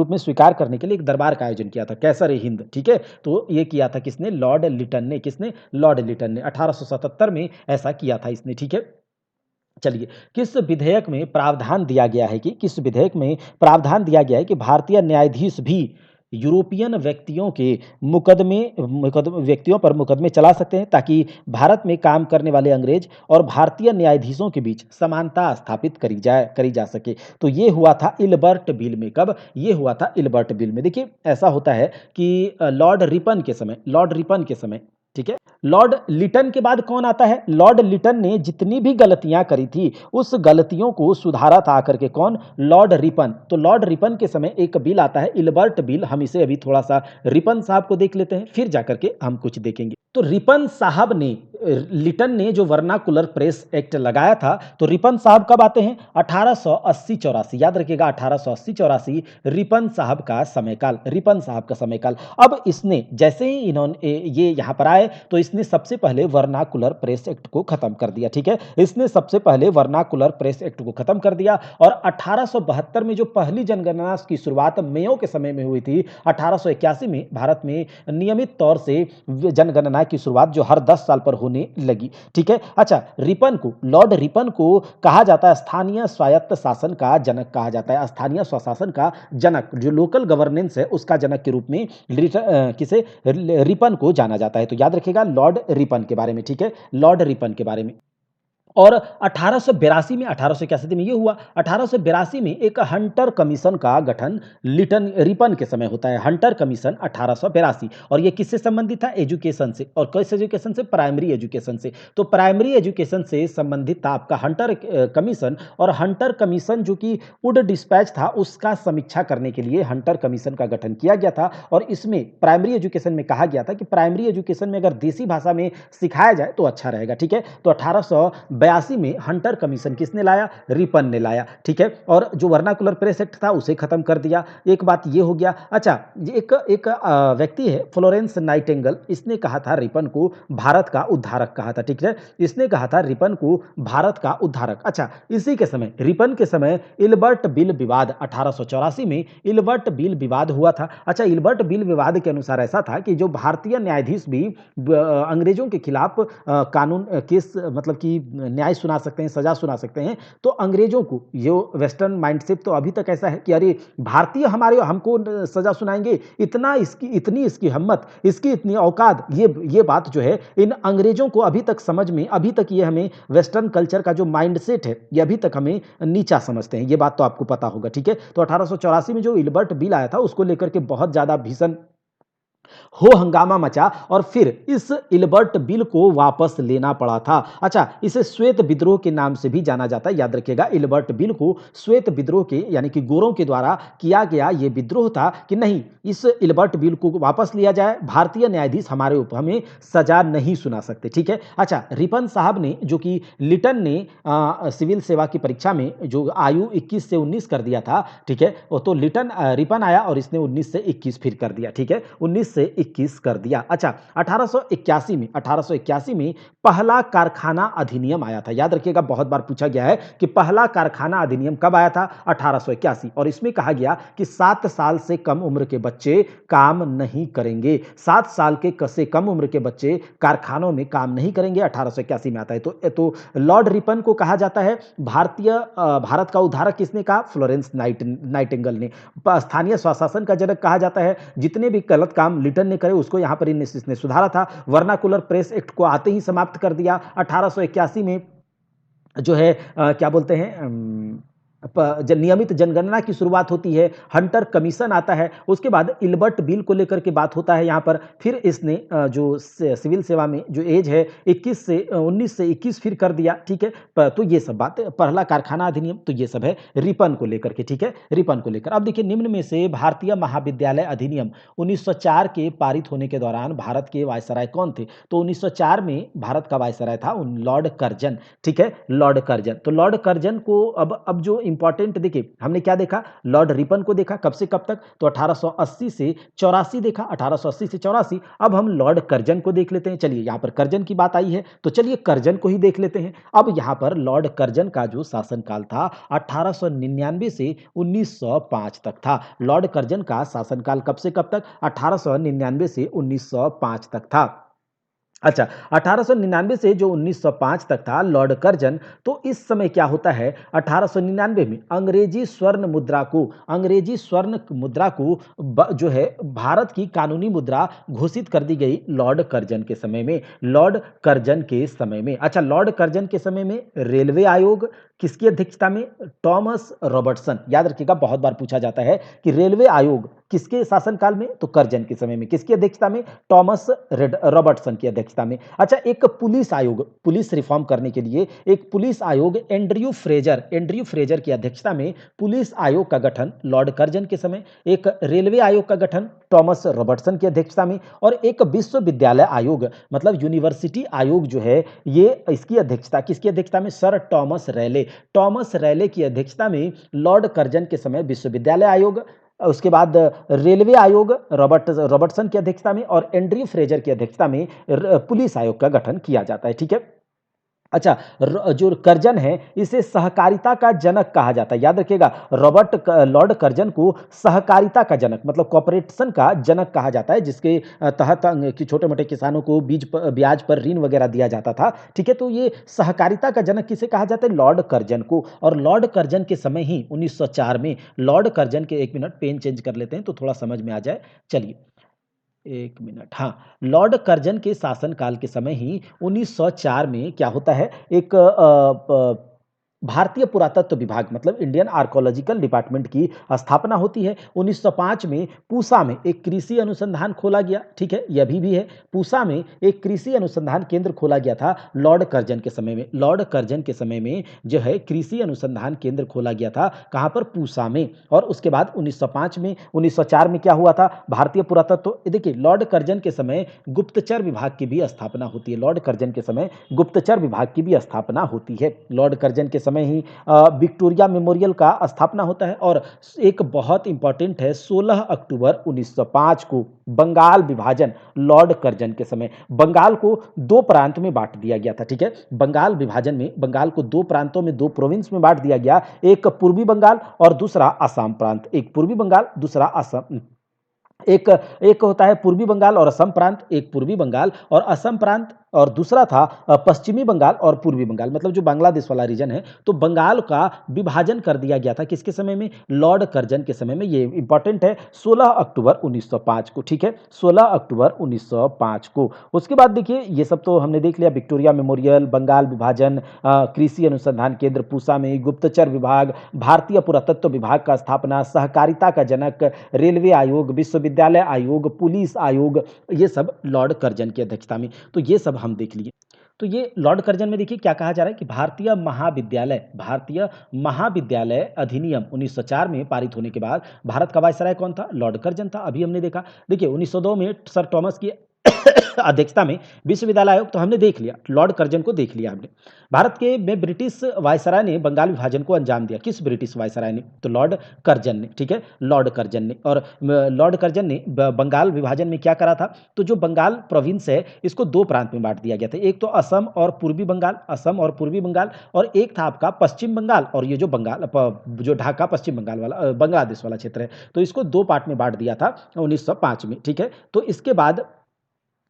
में स्वीकार करने के लिए एक दरबार का आयोजन किया था, कैसर हिंद, ठीक है। तो ये किया था किसने, लॉर्ड लिटन ने। किसने, लॉर्ड लिटन ने 1877 में ऐसा किया था इसने, ठीक है। चलिए, किस विधेयक में प्रावधान दिया गया है कि भारतीय न्यायाधीश भी यूरोपियन व्यक्तियों के व्यक्तियों पर मुकदमे चला सकते हैं, ताकि भारत में काम करने वाले अंग्रेज और भारतीय न्यायाधीशों के बीच समानता स्थापित करी जा सके। तो ये हुआ था इल्बर्ट बिल में। कब ये हुआ था, इल्बर्ट बिल में। देखिए ऐसा होता है कि लॉर्ड रिपन के समय, ठीक है, लॉर्ड लिटन के बाद कौन आता है, लॉर्ड लिटन ने जितनी भी गलतियां करी थी उस गलतियों को सुधारा था आकर के, कौन, लॉर्ड रिपन। तो लॉर्ड रिपन के समय एक बिल आता है, इल्बर्ट बिल। हम इसे अभी थोड़ा सा रिपन साहब को देख लेते हैं, फिर जाकर के हम कुछ देखेंगे। तो रिपन साहब ने, लिटन ने जो वर्नाकुलर प्रेस एक्ट लगाया था, तो रिपन साहब कब आते हैं, 1880-84, याद रखिएगा 1880-84 रिपन साहब का समयकाल। अब इसने जैसे ही इन्होंने ये यहाँ पर आए तो इसने सबसे पहले वर्नाकुलर प्रेस एक्ट को खत्म कर दिया, ठीक है। इसने सबसे पहले वर्नाकुलर प्रेस एक्ट को खत्म कर दिया और 1872 में जो पहली जनगणना की शुरुआत मेयो के समय में हुई थी, 1881 में भारत में नियमित तौर से जनगणना की शुरुआत जो हर 10 साल पर होने लगी, ठीक है। अच्छा, लॉर्ड रिपन को कहा जाता है स्थानीय स्वायत्त शासन का जनक कहा जाता है, स्थानीय स्वशासन का जनक, जो लोकल गवर्नेंस है उसका जनक के रूप में किसे, रिपन को जाना जाता है। तो याद रखिएगा लॉर्ड रिपन के बारे में, ठीक है, लॉर्ड रिपन के बारे में। और 1882 में, 1881 में ये हुआ, 1882 में एक हंटर कमीशन का गठन रिपन के समय होता है, हंटर कमीशन 1882। और ये किससे संबंधित था, एजुकेशन से। और किस एजुकेशन से, प्राइमरी एजुकेशन से। तो प्राइमरी एजुकेशन से संबंधित था आपका हंटर कमीशन। और हंटर कमीशन जो कि वुड डिस्पैच था उसका समीक्षा करने के लिए हंटर कमीशन का गठन किया गया था। और इसमें प्राइमरी एजुकेशन में कहा गया था कि प्राइमरी एजुकेशन में अगर देसी भाषा में सिखाया जाए तो अच्छा रहेगा, ठीक है। तो 1882 में हंटर कमीशन किसने लाया, रिपन ने लाया, ठीक है। और जो वर्नाकुलर प्रेस एक्ट था उसे खत्म कर दिया। एक बात ये हो गया। अच्छा, एक व्यक्ति है फ्लोरेंस नाइटिंगेल, इसने कहा था रिपन को भारत का उद्धारक कहा था, ठीक है। इसने कहा था रिपन को भारत का उद्धारक। अच्छा, इसी के समय, रिपन के समय इल्बर्ट बिल विवाद 1884 में इल्बर्ट बिल विवाद हुआ था। अच्छा, इल्बर्ट बिल विवाद के अनुसार ऐसा था कि जो भारतीय न्यायाधीश भी अंग्रेजों के खिलाफ कानून केस मतलब कि न्याय सुना सकते हैं, सजा सुना सकते हैं। तो अंग्रेजों को जो वेस्टर्न माइंडसेट तो अभी तक ऐसा है कि अरे भारतीय हमको सजा सुनाएंगे, इतनी इसकी हिम्मत, इसकी इतनी औकात, ये बात जो है इन अंग्रेजों को अभी तक समझ में, अभी तक ये हमें वेस्टर्न कल्चर का जो माइंडसेट है ये अभी तक हमें नीचा समझते हैं। ये बात तो आपको पता होगा, ठीक है। तो 1884 में जो इल्बर्ट बिल आया था उसको लेकर के बहुत ज्यादा भीषण हो हंगामा मचा और फिर इस इल्बर्ट बिल को वापस लेना पड़ा था। अच्छा, इसे श्वेत विद्रोह के नाम से भी जाना जाता है, याद रखिएगा इल्बर्ट बिल को श्वेत विद्रोह के यानी कि गोरों के द्वारा किया गया यह विद्रोह था कि नहीं, इस इल्बर्ट बिल को वापस लिया जाए, भारतीय न्यायाधीश हमें सजा नहीं सुना सकते, ठीक है। अच्छा, रिपन साहब ने, जो कि लिटन ने सिविल सेवा की परीक्षा में जो आयु 21 से 19 कर दिया था, ठीक है, तो रिपन आया और इसने 19 से 21 फिर कर दिया, ठीक है, 19 से 21 कर दिया। अच्छा, 1881 में पहला कारखाना अधिनियम आया था। याद रखिएगा बहुत बार पूछा गया है कि पहला कारखाना अधिनियम कब आया था, 1881। और इसमें कहा गया कि 7 साल से कम उम्र के बच्चे काम नहीं करेंगे, 7 साल से कम उम्र के बच्चे कारखानों में काम नहीं करेंगे, 1881 में आता है। तो लॉर्ड रिपन को कहा जाता है भारत का उद्धारक किसने कहा, फ्लोरेंस नाइटिंगेल ने। स्थानीय स्वशासन का जनक कहा जाता है, जितने भी गलत काम लिटन ने करे उसको यहां पर इसने सुधारा था। वर्नाकुलर प्रेस एक्ट को आते ही समाप्त कर दिया 1881 में, जो है क्या बोलते हैं नियमित जनगणना की शुरुआत होती है, हंटर कमीशन आता है, उसके बाद इल्बर्ट बिल को लेकर के बात होता है यहाँ पर। फिर इसने जो सिविल सेवा में जो एज है 21 से 19 से 21 फिर कर दिया, ठीक है। तो ये सब बातें, पहला कारखाना अधिनियम, तो ये सब है रिपन को लेकर के, ठीक है, रिपन को लेकर। अब देखिए निम्न में से भारतीय महाविद्यालय अधिनियम 1904 के पारित होने के दौरान भारत के वायसराय कौन थे? तो 1904 में भारत का वायसराय था लॉर्ड कर्जन, ठीक है, लॉर्ड कर्जन। तो लॉर्ड कर्जन को अब जो इंपॉर्टेंट देखिए, हमने क्या देखा, लॉर्ड रिपन को देखा, कब से कब तक, तो 1880 से 84 देखा, 1880 से 84। अब हम लॉर्ड कर्जन को देख लेते हैं। चलिए यहां पर कर्जन की बात आई है तो चलिए कर्जन को ही देख लेते हैं। अब यहां पर लॉर्ड कर्जन का जो शासनकाल था 1899 से 1905 तक था। लॉर्ड कर्जन का शासनकाल कब से कब तक, 1899 से 1905 तक था। अच्छा, 1899 से जो 1905 तक था लॉर्ड कर्जन, तो इस समय क्या होता है, 1899 में अंग्रेजी स्वर्ण मुद्रा को जो है भारत की कानूनी मुद्रा घोषित कर दी गई लॉर्ड कर्जन के समय में, लॉर्ड कर्जन के समय में। अच्छा, लॉर्ड कर्जन के समय में रेलवे आयोग किसकी अध्यक्षता में, टॉमस रॉबर्टसन। याद रखिएगा, बहुत बार पूछा जाता है कि रेलवे आयोग किसके शासनकाल में, तो कर्जन के समय में। किसकी अध्यक्षता में, टॉमस रॉबर्टसन की अध्यक्षता में। अच्छा, एक पुलिस आयोग, पुलिस रिफॉर्म करने के लिए एक पुलिस आयोग एंड्रयू फ्रेजर की अध्यक्षता में पुलिस आयोग का गठन लॉर्ड कर्जन के समय। एक रेलवे आयोग का गठन टॉमस रॉबर्टसन की अध्यक्षता में। और एक विश्वविद्यालय आयोग, मतलब यूनिवर्सिटी आयोग जो है, ये इसकी अध्यक्षता किसकी अध्यक्षता में, सर टॉमस रैले की अध्यक्षता में लॉर्ड कर्जन के समय विश्वविद्यालय आयोग, उसके बाद रेलवे आयोग रॉबर्टसन की अध्यक्षता में, और एंड्रयू फ्रेजर की अध्यक्षता में पुलिस आयोग का गठन किया जाता है, ठीक है। अच्छा, जो कर्जन है इसे सहकारिता का जनक कहा जाता है। याद रखिएगा, लॉर्ड कर्जन को सहकारिता का जनक, मतलब कॉर्पोरेशन का जनक कहा जाता है, जिसके तहत छोटे मोटे किसानों को ब्याज पर ऋण वगैरह दिया जाता था, ठीक है। तो ये सहकारिता का जनक किसे कहा जाता है, लॉर्ड कर्जन को। और लॉर्ड कर्जन के समय ही 1904 में लॉर्ड कर्जन के, एक मिनट पेन चेंज कर लेते हैं तो थोड़ा समझ में आ जाए। चलिए एक मिनट, हाँ, लॉर्ड कर्जन के शासनकाल के समय ही 1904 में क्या होता है, एक भारतीय पुरातत्व विभाग, मतलब इंडियन आर्कोलॉजिकल डिपार्टमेंट की स्थापना होती है। 1905 में पूसा में एक कृषि अनुसंधान खोला गया, ठीक है, यह अभी भी है। पूसा में एक कृषि अनुसंधान केंद्र खोला गया था लॉर्ड कर्जन के समय में। लॉर्ड कर्जन के समय में जो है कृषि अनुसंधान केंद्र खोला गया था, कहां पर, पूसा में। और उसके बाद 1905 में, 1904 में क्या हुआ था, भारतीय पुरातत्व, देखिए लॉर्ड कर्जन के समय गुप्तचर विभाग की भी स्थापना होती है। लॉर्ड कर्जन के समय गुप्तचर विभाग की भी स्थापना होती है। लॉर्ड कर्जन के समय ही विक्टोरिया मेमोरियल का स्थापना होता है। और एक बहुत इंपॉर्टेंट है, 16 अक्टूबर 1905 को बंगाल विभाजन, लॉर्ड कर्जन के समय बंगाल को दो प्रांत में बांट दिया गया था, ठीक है। बंगाल विभाजन में बंगाल को दो प्रांतों में, दो प्रोविंस में बांट दिया गया, एक पूर्वी बंगाल और दूसरा असम प्रांत। एक पूर्वी बंगाल, दूसरा असम, एक एक होता है पूर्वी बंगाल और असम प्रांत, एक पूर्वी बंगाल और असम प्रांत, और दूसरा था पश्चिमी बंगाल और पूर्वी बंगाल, मतलब जो बांग्लादेश वाला रीजन है। तो बंगाल का विभाजन कर दिया गया था किसके समय में, लॉर्ड कर्जन के समय में। ये इंपॉर्टेंट है, 16 अक्टूबर 1905 को, ठीक है, 16 अक्टूबर 1905 को। उसके बाद देखिए, ये सब तो हमने देख लिया, विक्टोरिया मेमोरियल, बंगाल विभाजन, कृषि अनुसंधान केंद्र पूसा में, गुप्तचर विभाग, भारतीय पुरातत्व विभाग का स्थापना, सहकारिता का जनक, रेलवे आयोग, विश्वविद्यालय आयोग, पुलिस आयोग, ये सब लॉर्ड कर्जन की अध्यक्षता में। तो ये सब हम देख लिए। तो ये लॉर्ड कर्जन में देखिए क्या कहा जा रहा है कि भारतीय महाविद्यालय अधिनियम 1904 में पारित होने के बाद भारत का वायसराय कौन था, लॉर्ड कर्जन था। अभी हमने देखा, देखिए 1902 में सर टॉमस की अध्यक्षता में विश्वविद्यालय आयोग, तो हमने देख लिया, लॉर्ड कर्जन को देख लिया हमने। भारत के में ब्रिटिश वायसराय ने बंगाल विभाजन को अंजाम दिया। किस ब्रिटिश वायसराय ने, तो लॉर्ड कर्जन ने, ठीक है, लॉर्ड कर्जन ने। और लॉर्ड कर्जन ने बंगाल विभाजन में क्या करा था, तो जो बंगाल प्रोविंस है इसको दो प्रांत में बांट दिया गया था। एक तो असम और पूर्वी बंगाल, असम और पूर्वी बंगाल, और एक था आपका पश्चिम बंगाल, और ये जो बंगाल जो ढाका पश्चिम बंगाल वाला बांग्लादेश वाला क्षेत्र है, तो इसको दो पार्ट में बांट दिया था 1905 में, ठीक है। तो इसके बाद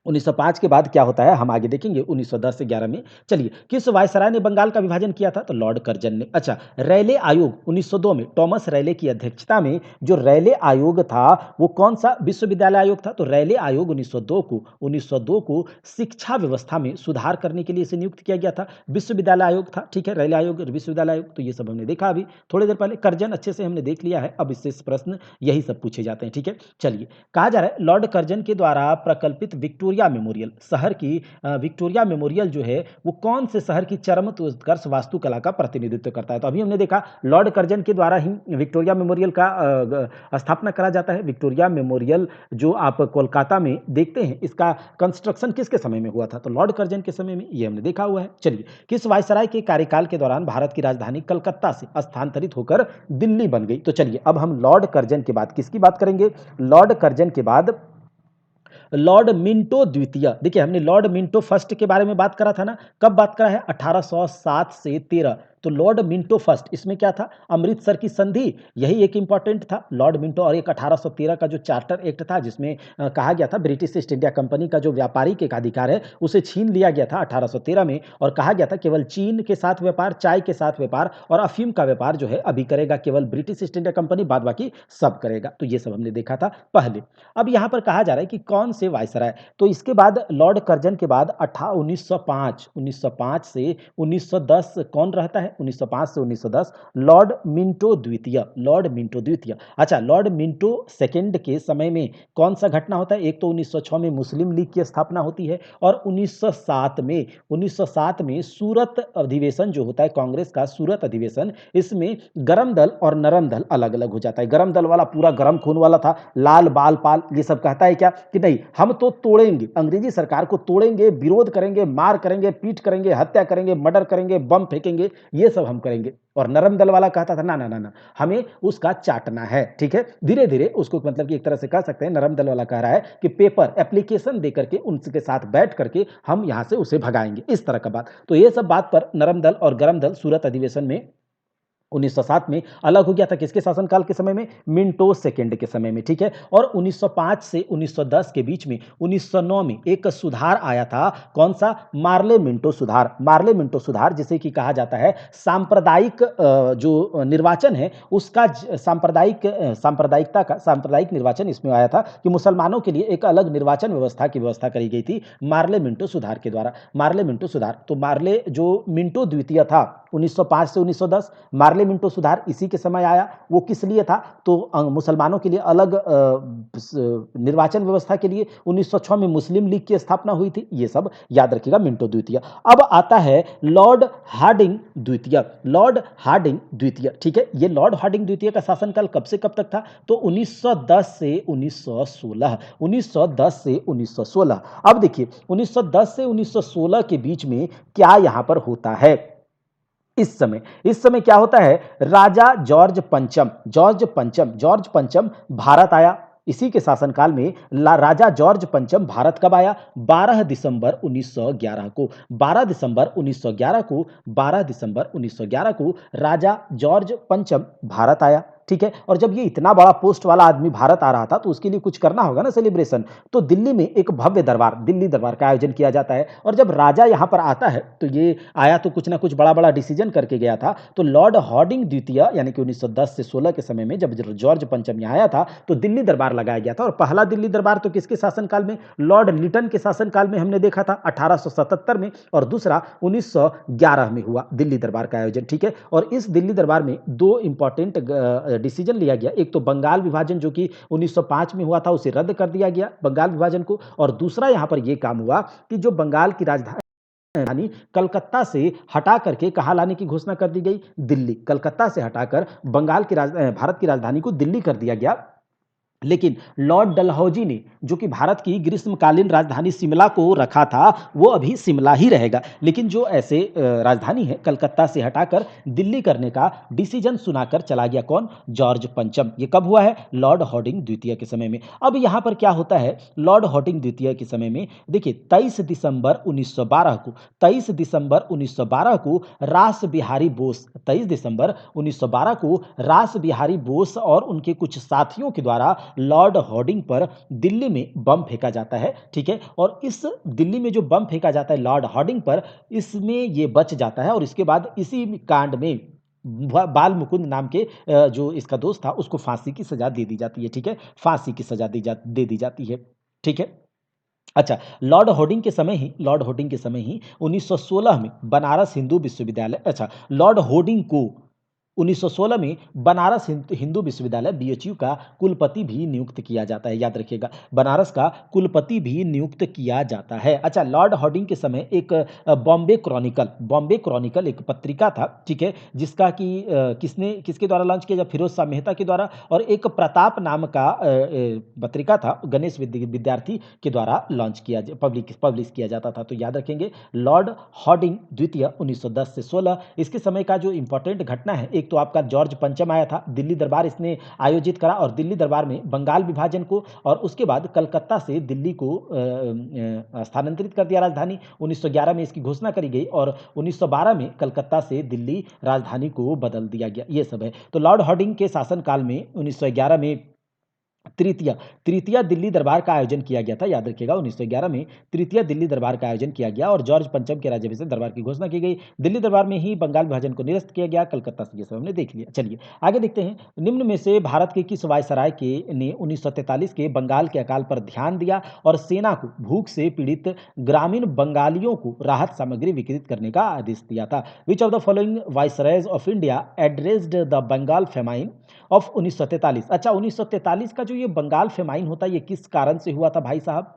1905 के बाद क्या होता है हम आगे देखेंगे 1910 से 11 में। चलिए, किस वायसराय ने बंगाल का विभाजन किया था? तो लॉर्ड कर्जन ने। अच्छा, रैले आयोग 1902 में टॉमस रैले की अध्यक्षता में जो रैले आयोग था वो कौन सा विश्वविद्यालय आयोग था? तो रैले आयोग 1902 को शिक्षा व्यवस्था में सुधार करने के लिए इसे नियुक्त किया गया था। विश्वविद्यालय आयोग था, ठीक है, रैले आयोग और विश्वविद्यालय आयोग, तो ये सब हमने देखा अभी थोड़ी देर पहले। कर्जन अच्छे से हमने देख लिया है, अब इससे प्रश्न यही सब पूछे जाते हैं, ठीक है। चलिए, कहा जा रहा है लॉर्ड कर्जन के द्वारा प्रकल्पित विक्टोरिया मेमोरियल शहर की विक्टोरिया मेमोरियल जो है वो कौन से शहर की चरम उत्कर्ष वास्तुकला का प्रतिनिधित्व करता है? तो अभी हमने देखा लॉर्ड कर्जन के द्वारा ही विक्टोरिया मेमोरियल का स्थापना करा जाता है। विक्टोरिया मेमोरियल जो आप कोलकाता में देखते हैं, इसका कंस्ट्रक्शन किसके समय में हुआ था? तो लॉर्ड कर्जन के समय में, ये हमने देखा हुआ है। चलिए, किस वायसराय के कार्यकाल के दौरान भारत की राजधानी कलकत्ता से स्थानांतरित होकर दिल्ली बन गई? तो चलिए, अब हम लॉर्ड कर्जन के बाद किसकी बात करेंगे? लॉर्ड कर्जन के बाद लॉर्ड मिंटो द्वितीय। देखिए, हमने लॉर्ड मिंटो फर्स्ट के बारे में बात करा था ना, कब बात करा है? 1807 से 13। तो लॉर्ड मिंटो फर्स्ट, इसमें क्या था? अमृतसर की संधि, यही एक इंपॉर्टेंट था लॉर्ड मिंटो। और एक 1813 का जो चार्टर एक्ट था जिसमें कहा गया था ब्रिटिश ईस्ट इंडिया कंपनी का जो व्यापारिक एक अधिकार है उसे छीन लिया गया था 1813 में, और कहा गया था केवल चीन के साथ व्यापार, चाय के साथ व्यापार और अफीम का व्यापार जो है अभी करेगा केवल ब्रिटिश ईस्ट इंडिया कंपनी, बाद बाकी सब करेगा। तो ये सब हमने देखा था पहले। अब यहाँ पर कहा जा रहा है कि कौन से वायसराय, तो इसके बाद लॉर्ड कर्जन के बाद 1905 से 1910 कौन रहता है? 1905 से 1910 लॉर्ड मिंटो द्वितीय। लॉर्ड मिंटो द्वितीय। अच्छा, लॉर्ड मिंटो सेकंड के समय में कौन सा घटना होता है? एक तो 1906 में मुस्लिम लीग की स्थापना होती है, और 1907 में सूरत अधिवेशन जो होता है कांग्रेस का, सूरत अधिवेशन, इसमें गरम दल और नरम दल अलग अलग हो जाता है। गरम दल वाला पूरा गरम खून वाला था, लाल बाल पाल, ये सब कहता है क्या कि नहीं हम तो तोड़ेंगे, अंग्रेजी सरकार को तोड़ेंगे, विरोध करेंगे, मार करेंगे, पीट करेंगे, हत्या करेंगे, मर्डर करेंगे, बम फेंकेंगे, ये सब हम करेंगे। और नरम दल वाला कहता था ना ना ना ना, हमें उसका चाटना है, ठीक है। धीरे धीरे उसको, मतलब कि एक तरह से कह सकते हैं नरम दल वाला कह रहा है कि पेपर एप्लीकेशन दे करके उनके साथ बैठ करके हम यहां से उसे भगाएंगे, इस तरह का बात। तो ये सब बात पर नरम दल और गरम दल सूरत अधिवेशन में 1907 में अलग हो गया था। किसके शासनकाल के समय में? मिंटो सेकंड के समय में, ठीक है। और 1905 से 1910 के बीच में 1909 में एक सुधार आया था, कौन सा? मार्ले मिंटो सुधार। मार्ले मिंटो सुधार, जिसे कि कहा जाता है सांप्रदायिक जो निर्वाचन है उसका सांप्रदायिक निर्वाचन इसमें आया था कि मुसलमानों के लिए एक अलग निर्वाचन व्यवस्था की व्यवस्था करी गई थी मार्ले मिंटो सुधार के द्वारा। मार्ले मिंटो सुधार, तो मार्ले जो मिंटो द्वितीय था 1905 से 1910, मार्ले मिंटो सुधार इसी के समय आया। वो किस लिए था? तो मुसलमानों के लिए अलग निर्वाचन व्यवस्था के लिए 1906 में मुस्लिम लीग की स्थापना हुई थी। ये सब याद रखिएगा, मिंटो द्वितीय। अब आता है लॉर्ड हार्डिंग द्वितीय। लॉर्ड हार्डिंग द्वितीय, ठीक है। ये लॉर्ड हार्डिंग द्वितीय का शासनकाल कब से कब तक था? तो 1910 से 1916। 1910 से 1916। अब देखिए 1910 से 1916 के बीच में क्या यहां पर होता है? इस समय क्या होता है? राजा जॉर्ज पंचम भारत आया। इसी के शासनकाल में राजा जॉर्ज पंचम भारत कब आया? 12 दिसंबर 1911 को। 12 दिसंबर 1911 को राजा जॉर्ज पंचम भारत आया, ठीक है। और जब ये इतना बड़ा पोस्ट वाला आदमी भारत आ रहा था तो उसके लिए कुछ करना होगा ना, सेलिब्रेशन। तो दिल्ली में एक भव्य दरबार, दिल्ली दरबार का आयोजन किया जाता है। और जब राजा यहां पर आता है तो ये आया तो कुछ ना कुछ बड़ा बड़ा डिसीजन करके गया था। तो लॉर्ड हार्डिंग द्वितीय यानी कि 1910 से 16 के समय में जब जॉर्ज पंचम यहाँ आया था तो दिल्ली दरबार लगाया गया था। और पहला दिल्ली दरबार तो किसके शासनकाल में? लॉर्ड लिटन के शासनकाल में हमने देखा था 1877 में, और दूसरा 1911 में हुआ दिल्ली दरबार का आयोजन, ठीक है। और इस दिल्ली दरबार में दो इंपॉर्टेंट डिसीजन लिया गया। एक तो बंगाल विभाजन जो कि 1905 में हुआ था उसे रद्द कर दिया गया, बंगाल विभाजन को। और दूसरा यहां पर यह काम हुआ कि जो बंगाल की राजधानी कलकत्ता से हटा करके कहां लाने की घोषणा कर दी गई? दिल्ली। कलकत्ता से हटाकर भारत की राजधानी को दिल्ली कर दिया गया। लेकिन लॉर्ड डलहौजी ने, जो कि भारत की ग्रीष्मकालीन राजधानी शिमला को रखा था, वो अभी शिमला ही रहेगा। लेकिन जो ऐसे राजधानी है कलकत्ता से हटाकर दिल्ली करने का डिसीजन सुनाकर चला गया कौन? जॉर्ज पंचम। ये कब हुआ है? लॉर्ड हार्डिंग द्वितीय के समय में। अब यहां पर क्या होता है लॉर्ड हार्डिंग द्वितीय के समय में? देखिए 23 दिसंबर 1912 को 23 दिसंबर 1912 को रास बिहारी बोस 23 दिसंबर 1912 को रास बिहारी बोस और उनके कुछ साथियों के द्वारा लॉर्ड हॉर्डिंग पर दिल्ली में बम फेंका जाता है, ठीक है। और इस दिल्ली में जो बम फेंका जाता है लॉर्ड हॉर्डिंग पर, इसमें ये बच जाता है और इसके बाद इसी कांड में बाल मुकुंद नाम के जो इसका दोस्त था उसको फांसी की सजा दे दी जाती है, ठीक है। फांसी की सजा दे दी जाती है, ठीक है। अच्छा, लॉर्ड होर्डिंग के समय ही 1916 में बनारस हिंदू विश्वविद्यालय, अच्छा, लॉर्ड होर्डिंग को 1916 में बनारस हिंदू विश्वविद्यालय बीएचयू का कुलपति भी नियुक्त किया जाता है, याद रखिएगा, बनारस का कुलपति भी नियुक्त किया जाता है। अच्छा, लॉर्ड हॉर्डिंग के समय एक बॉम्बे क्रॉनिकल एक पत्रिका था, ठीक है, जिसका कि किसके द्वारा लॉन्च किया गया, फिरोज शाह मेहता के द्वारा, और एक प्रताप नाम का पत्रिका था, गणेश विद्यार्थी के द्वारा लॉन्च किया पब्लिश किया जाता था। तो याद रखेंगे लॉर्ड हॉर्डिंग द्वितीय 1910 से 16। इसके समय का जो इंपॉर्टेंट घटना है, एक तो आपका जॉर्ज पंचम आया था, दिल्ली दरबार इसने आयोजित करा और दिल्ली दरबार में बंगाल विभाजन को, और उसके बाद कलकत्ता से दिल्ली को स्थानांतरित कर दिया राजधानी। 1911 में इसकी घोषणा करी गई और 1912 में कलकत्ता से दिल्ली राजधानी को बदल दिया गया। ये सब है। तो लॉर्ड हॉर्डिंग के शासनकाल में 1911 में तृतीय तृतीय दिल्ली दरबार का आयोजन किया गया था, याद रखिएगा, 1911 में तृतीय दिल्ली दरबार का आयोजन किया गया और जॉर्ज पंचम के राज्याभिषेक दरबार की घोषणा की गई। दिल्ली दरबार में ही बंगाल विभाजन को निरस्त किया गया, कलकत्ता से, ये सब हमने देख लिया। चलिए आगे देखते हैं, निम्न में से भारत के किस वायसराय के ने 1943 के बंगाल के अकाल पर ध्यान दिया और सेना को भूख से पीड़ित ग्रामीण बंगालियों को राहत सामग्री वितरित करने का आदेश दिया था? Which of the following viceroys of India addressed the Bengal famine of 1943? अच्छा, 1943 का जो ये बंगाल फेमाइन होता है, ये किस कारण से हुआ था भाई साहब?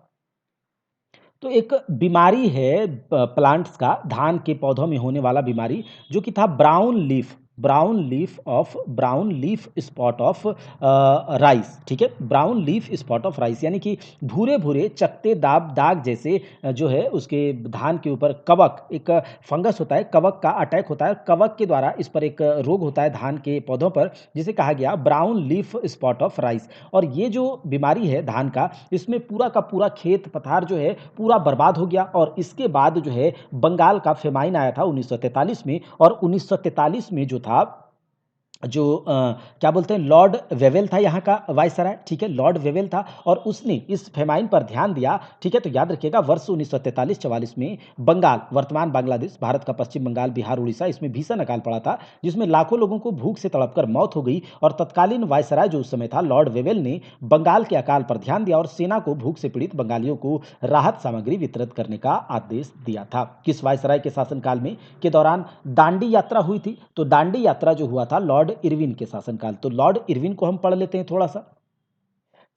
तो एक बीमारी है प्लांट्स का, धान के पौधों में होने वाला बीमारी, जो कि था brown leaf spot of rice, ठीक है, brown leaf spot of rice, यानी कि भूरे भूरे चकते दाग जैसे जो है उसके धान के ऊपर कवक, एक फंगस होता है, कवक का अटैक होता है, कवक के द्वारा इस पर एक रोग होता है धान के पौधों पर, जिसे कहा गया brown leaf spot of rice. और ये जो बीमारी है धान का, इसमें पूरा का पूरा खेत पथार जो है पूरा बर्बाद हो गया और इसके बाद जो है बंगाल का फेमाइन आया था 1943 में। और 1943 में जो था, जो क्या बोलते हैं, लॉर्ड वेवेल था यहाँ का वायसराय, ठीक है, लॉर्ड वेवेल था और उसने इस फेमाइन पर ध्यान दिया, ठीक है। तो याद रखिएगा वर्ष 1943-44 में बंगाल, वर्तमान बांग्लादेश, भारत का पश्चिम बंगाल, बिहार, उड़ीसा, इसमें भीषण अकाल पड़ा था, जिसमें लाखों लोगों को भूख से तड़पकर मौत हो गई। और तत्कालीन वायसराय जो उस समय था लॉर्ड वेवेल ने बंगाल के अकाल पर ध्यान दिया और सेना को भूख से पीड़ित बंगालियों को राहत सामग्री वितरित करने का आदेश दिया था। किस वायसराय के शासनकाल में के दौरान दांडी यात्रा हुई थी? तो दांडी यात्रा जो हुआ था लॉर्ड इरविन के शासनकाल। तो लॉर्ड इरविन को हम पढ़ लेते हैं थोड़ा सा।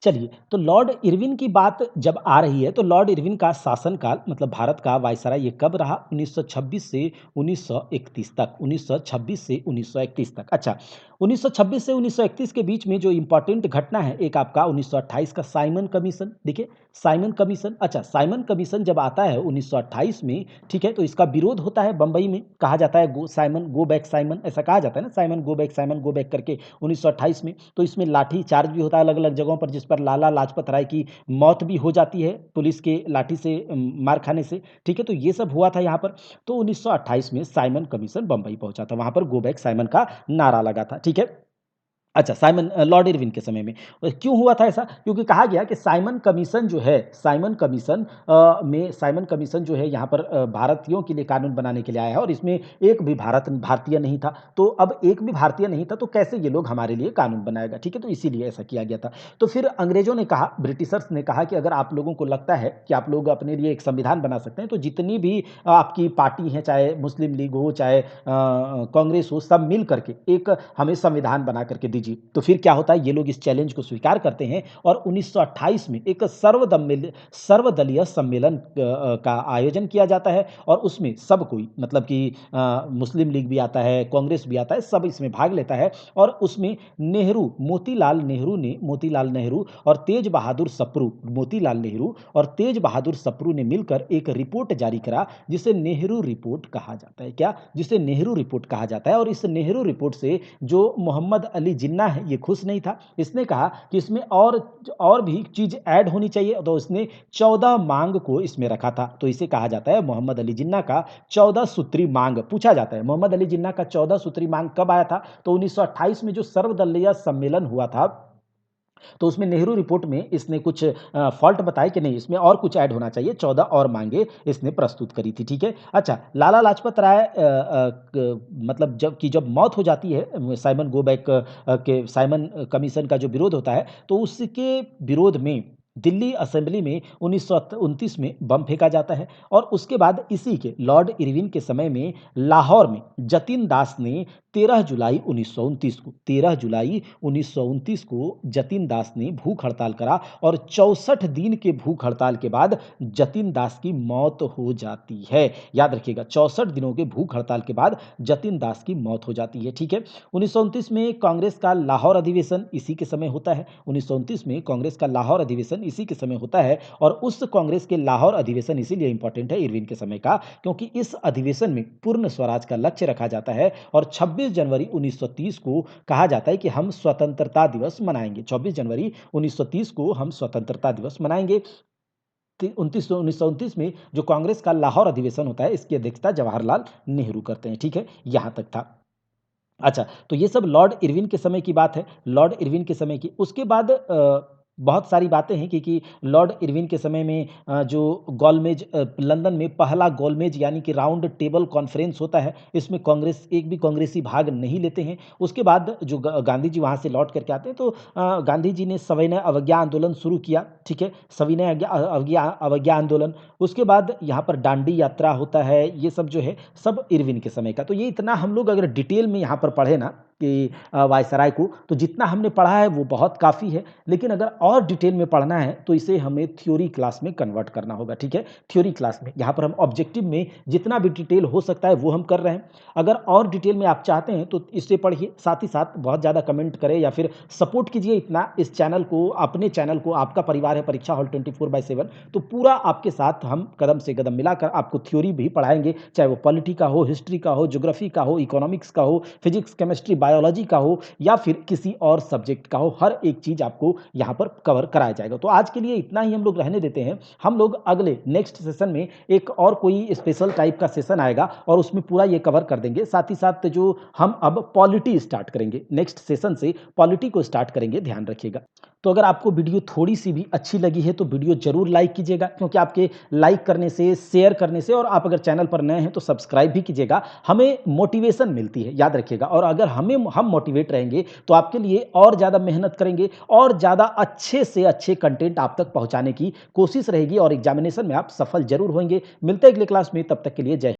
चलिए, तो लॉर्ड इरविन की बात जब आ रही है, तो लॉर्ड इरविन का शासनकाल, मतलब भारत का वायसराय, ये कब रहा? 1926 से 1931 तक, 1926 से 1931 तक। अच्छा, 1926 से 1931 के बीच में जो इंपॉर्टेंट घटना है, एक आपका 1928 का साइमन कमीशन। देखिए, साइमन कमीशन, अच्छा, साइमन कमीशन जब आता है 1928 में, ठीक है, तो इसका विरोध होता है बंबई में, कहा जाता है गो बैक साइमन, ऐसा कहा जाता है ना, साइमन गो बैक करके 1928 में। तो इसमें लाठी चार्ज भी होता है अलग अलग जगहों पर, जिस पर लाला लाजपत राय की मौत भी हो जाती है पुलिस के लाठी से मार खाने से, ठीक है। तो ये सब हुआ था यहाँ पर। तो 1928 में साइमन कमीशन बंबई पहुंचा था, वहां पर गो बैक साइमन का नारा लगा था, ठीक है। अच्छा, लॉर्ड इरविन के समय में क्यों हुआ था ऐसा? क्योंकि कहा गया कि साइमन कमीशन जो है, साइमन कमीशन जो है यहाँ पर भारतीयों के लिए कानून बनाने के लिए आया है और इसमें एक भी भारतीय नहीं था। तो अब एक भी भारतीय नहीं था, तो कैसे ये लोग हमारे लिए कानून बनाएगा, ठीक है। तो इसीलिए ऐसा किया गया था। तो फिर अंग्रेजों ने कहा, ब्रिटिशर्स ने कहा कि अगर आप लोगों को लगता है कि आप लोग अपने लिए एक संविधान बना सकते हैं, तो जितनी भी आपकी पार्टी है, चाहे मुस्लिम लीग हो, चाहे कांग्रेस हो, सब मिल करके एक हमें संविधान बना करके दीजिए। तो फिर क्या होता है, ये लोग इस चैलेंज को स्वीकार करते हैं और 1928 में एक सर्वदलीय सम्मेलन का आयोजन किया जाता है और उसमें सब कोई, मतलब कि मुस्लिम लीग भी आता है, कांग्रेस भी आता है, सब इसमें भाग लेता है। और उसमें मोतीलाल नेहरू और तेज बहादुर सप्रू, ने मिलकर एक रिपोर्ट जारी करा, जिसे नेहरू रिपोर्ट कहा जाता है। क्या? जिसे नेहरू रिपोर्ट कहा जाता है। और इस नेहरू रिपोर्ट से जो मोहम्मद अली जिन्ना है, ये खुश नहीं था। इसने कहा कि इसमें और भी चीज ऐड होनी चाहिए, तो उसने 14 मांग को इसमें रखा था। तो इसे कहा जाता है मोहम्मद अली जिन्ना का 14 सूत्री मांग। पूछा जाता है मोहम्मद अली जिन्ना का 14 सूत्री मांग कब आया था? तो 1928 में जो सर्वदलीय सम्मेलन हुआ था, तो उसमें नेहरू रिपोर्ट में इसने कुछ फ़ॉल्ट बताए कि नहीं इसमें और कुछ ऐड होना चाहिए, 14 और माँगें इसने प्रस्तुत करी थी, ठीक है? अच्छा, लाला लाजपत राय मतलब जब मौत हो जाती है साइमन गो बैक के साइमन कमीशन का जो विरोध होता है, तो उसके विरोध में दिल्ली असेंबली में 1929 में बम फेंका जाता है और उसके बाद इसी के लॉर्ड इरविन के समय में लाहौर में जतिन दास ने 13 जुलाई 1929 को जतिन दास ने भूख हड़ताल करा और 64 दिन के भूख हड़ताल के बाद जतिन दास की मौत हो जाती है। याद रखिएगा 64 दिनों के भूख हड़ताल के बाद जतिन दास की मौत हो जाती है, ठीक है। 1929 में कांग्रेस का लाहौर अधिवेशन इसी के समय होता है। 1929 में कांग्रेस का लाहौर अधिवेशन इसी के समय होता है और उस कांग्रेस के लाहौर अधिवेशन इसीलिए इंपॉर्टेंट है इरविन के समय का क्योंकि इस अधिवेशन में पूर्ण स्वराज का लक्ष्य रखा जाता है और 26 जनवरी 1930 को कहा जाता है कि हम स्वतंत्रता दिवस मनाएंगे। 24 जनवरी 1930 को हम स्वतंत्रता दिवस मनाएंगे। 1929 में जो कांग्रेस का लाहौर अधिवेशन होता है इसकी अध्यक्षता जवाहरलाल नेहरू करते हैं, ठीक है, यहां तक था। अच्छा, तो ये सब लॉर्ड इरविन के समय की बात है, लॉर्ड इरविन के समय की। उसके बाद बहुत सारी बातें हैं क्योंकि लॉर्ड इरविन के समय में जो गोलमेज लंदन में पहला गोलमेज यानी कि राउंड टेबल कॉन्फ्रेंस होता है, इसमें कांग्रेस एक भी कांग्रेसी भाग नहीं लेते हैं। उसके बाद जो गांधी जी वहाँ से लौट करके आते हैं तो गांधी जी ने सविनय अवज्ञा आंदोलन शुरू किया, ठीक है, सविनय अवज्ञा अवज्ञा आंदोलन। उसके बाद यहाँ पर दांडी यात्रा होता है, ये सब जो है सब इरविन के समय का। तो ये इतना हम लोग अगर डिटेल में यहाँ पर पढ़े ना कि वायसराय को, तो जितना हमने पढ़ा है वो बहुत काफ़ी है। लेकिन अगर और डिटेल में पढ़ना है तो इसे हमें थ्योरी क्लास में कन्वर्ट करना होगा, ठीक है, थ्योरी क्लास में। यहाँ पर हम ऑब्जेक्टिव में जितना भी डिटेल हो सकता है वो हम कर रहे हैं। अगर और डिटेल में आप चाहते हैं तो इससे पढ़िए, साथ ही साथ बहुत ज़्यादा कमेंट करें या फिर सपोर्ट कीजिए इतना इस चैनल को, अपने चैनल को। आपका परिवार है परीक्षा हॉल 24/7, तो पूरा आपके साथ हम कदम से कदम मिलाकर आपको थ्योरी भी पढ़ाएंगे, चाहे वो पॉलिटी का हो, हिस्ट्री का हो, ज्योग्राफी का हो, इकोनॉमिक्स का हो, फिजिक्स, केमिस्ट्री, बायोलॉजी का हो या फिर किसी और सब्जेक्ट का हो, हर एक चीज़ आपको यहाँ पर कवर कराया जाएगा। तो आज के लिए इतना ही हम लोग रहने देते हैं। हम लोग अगले नेक्स्ट सेशन में एक और कोई स्पेशल टाइप का सेशन आएगा और उसमें पूरा ये कवर कर देंगे। साथ ही साथ जो हम अब पॉलिटी स्टार्ट करेंगे, नेक्स्ट सेशन से पॉलिटी को स्टार्ट करेंगे, ध्यान रखिएगा। तो अगर आपको वीडियो थोड़ी-सी भी अच्छी लगी है तो वीडियो ज़रूर लाइक कीजिएगा क्योंकि आपके लाइक करने से, शेयर करने से और आप अगर चैनल पर नए हैं तो सब्सक्राइब भी कीजिएगा। हमें मोटिवेशन मिलती है, याद रखिएगा। और अगर हम मोटिवेट रहेंगे तो आपके लिए और ज़्यादा मेहनत करेंगे और ज़्यादा अच्छे से अच्छे कंटेंट आप तक पहुँचाने की कोशिश रहेगी और एग्ज़ामिनेशन में आप सफल ज़रूर होंगे। मिलते हैं अगले क्लास में, तब तक के लिए जय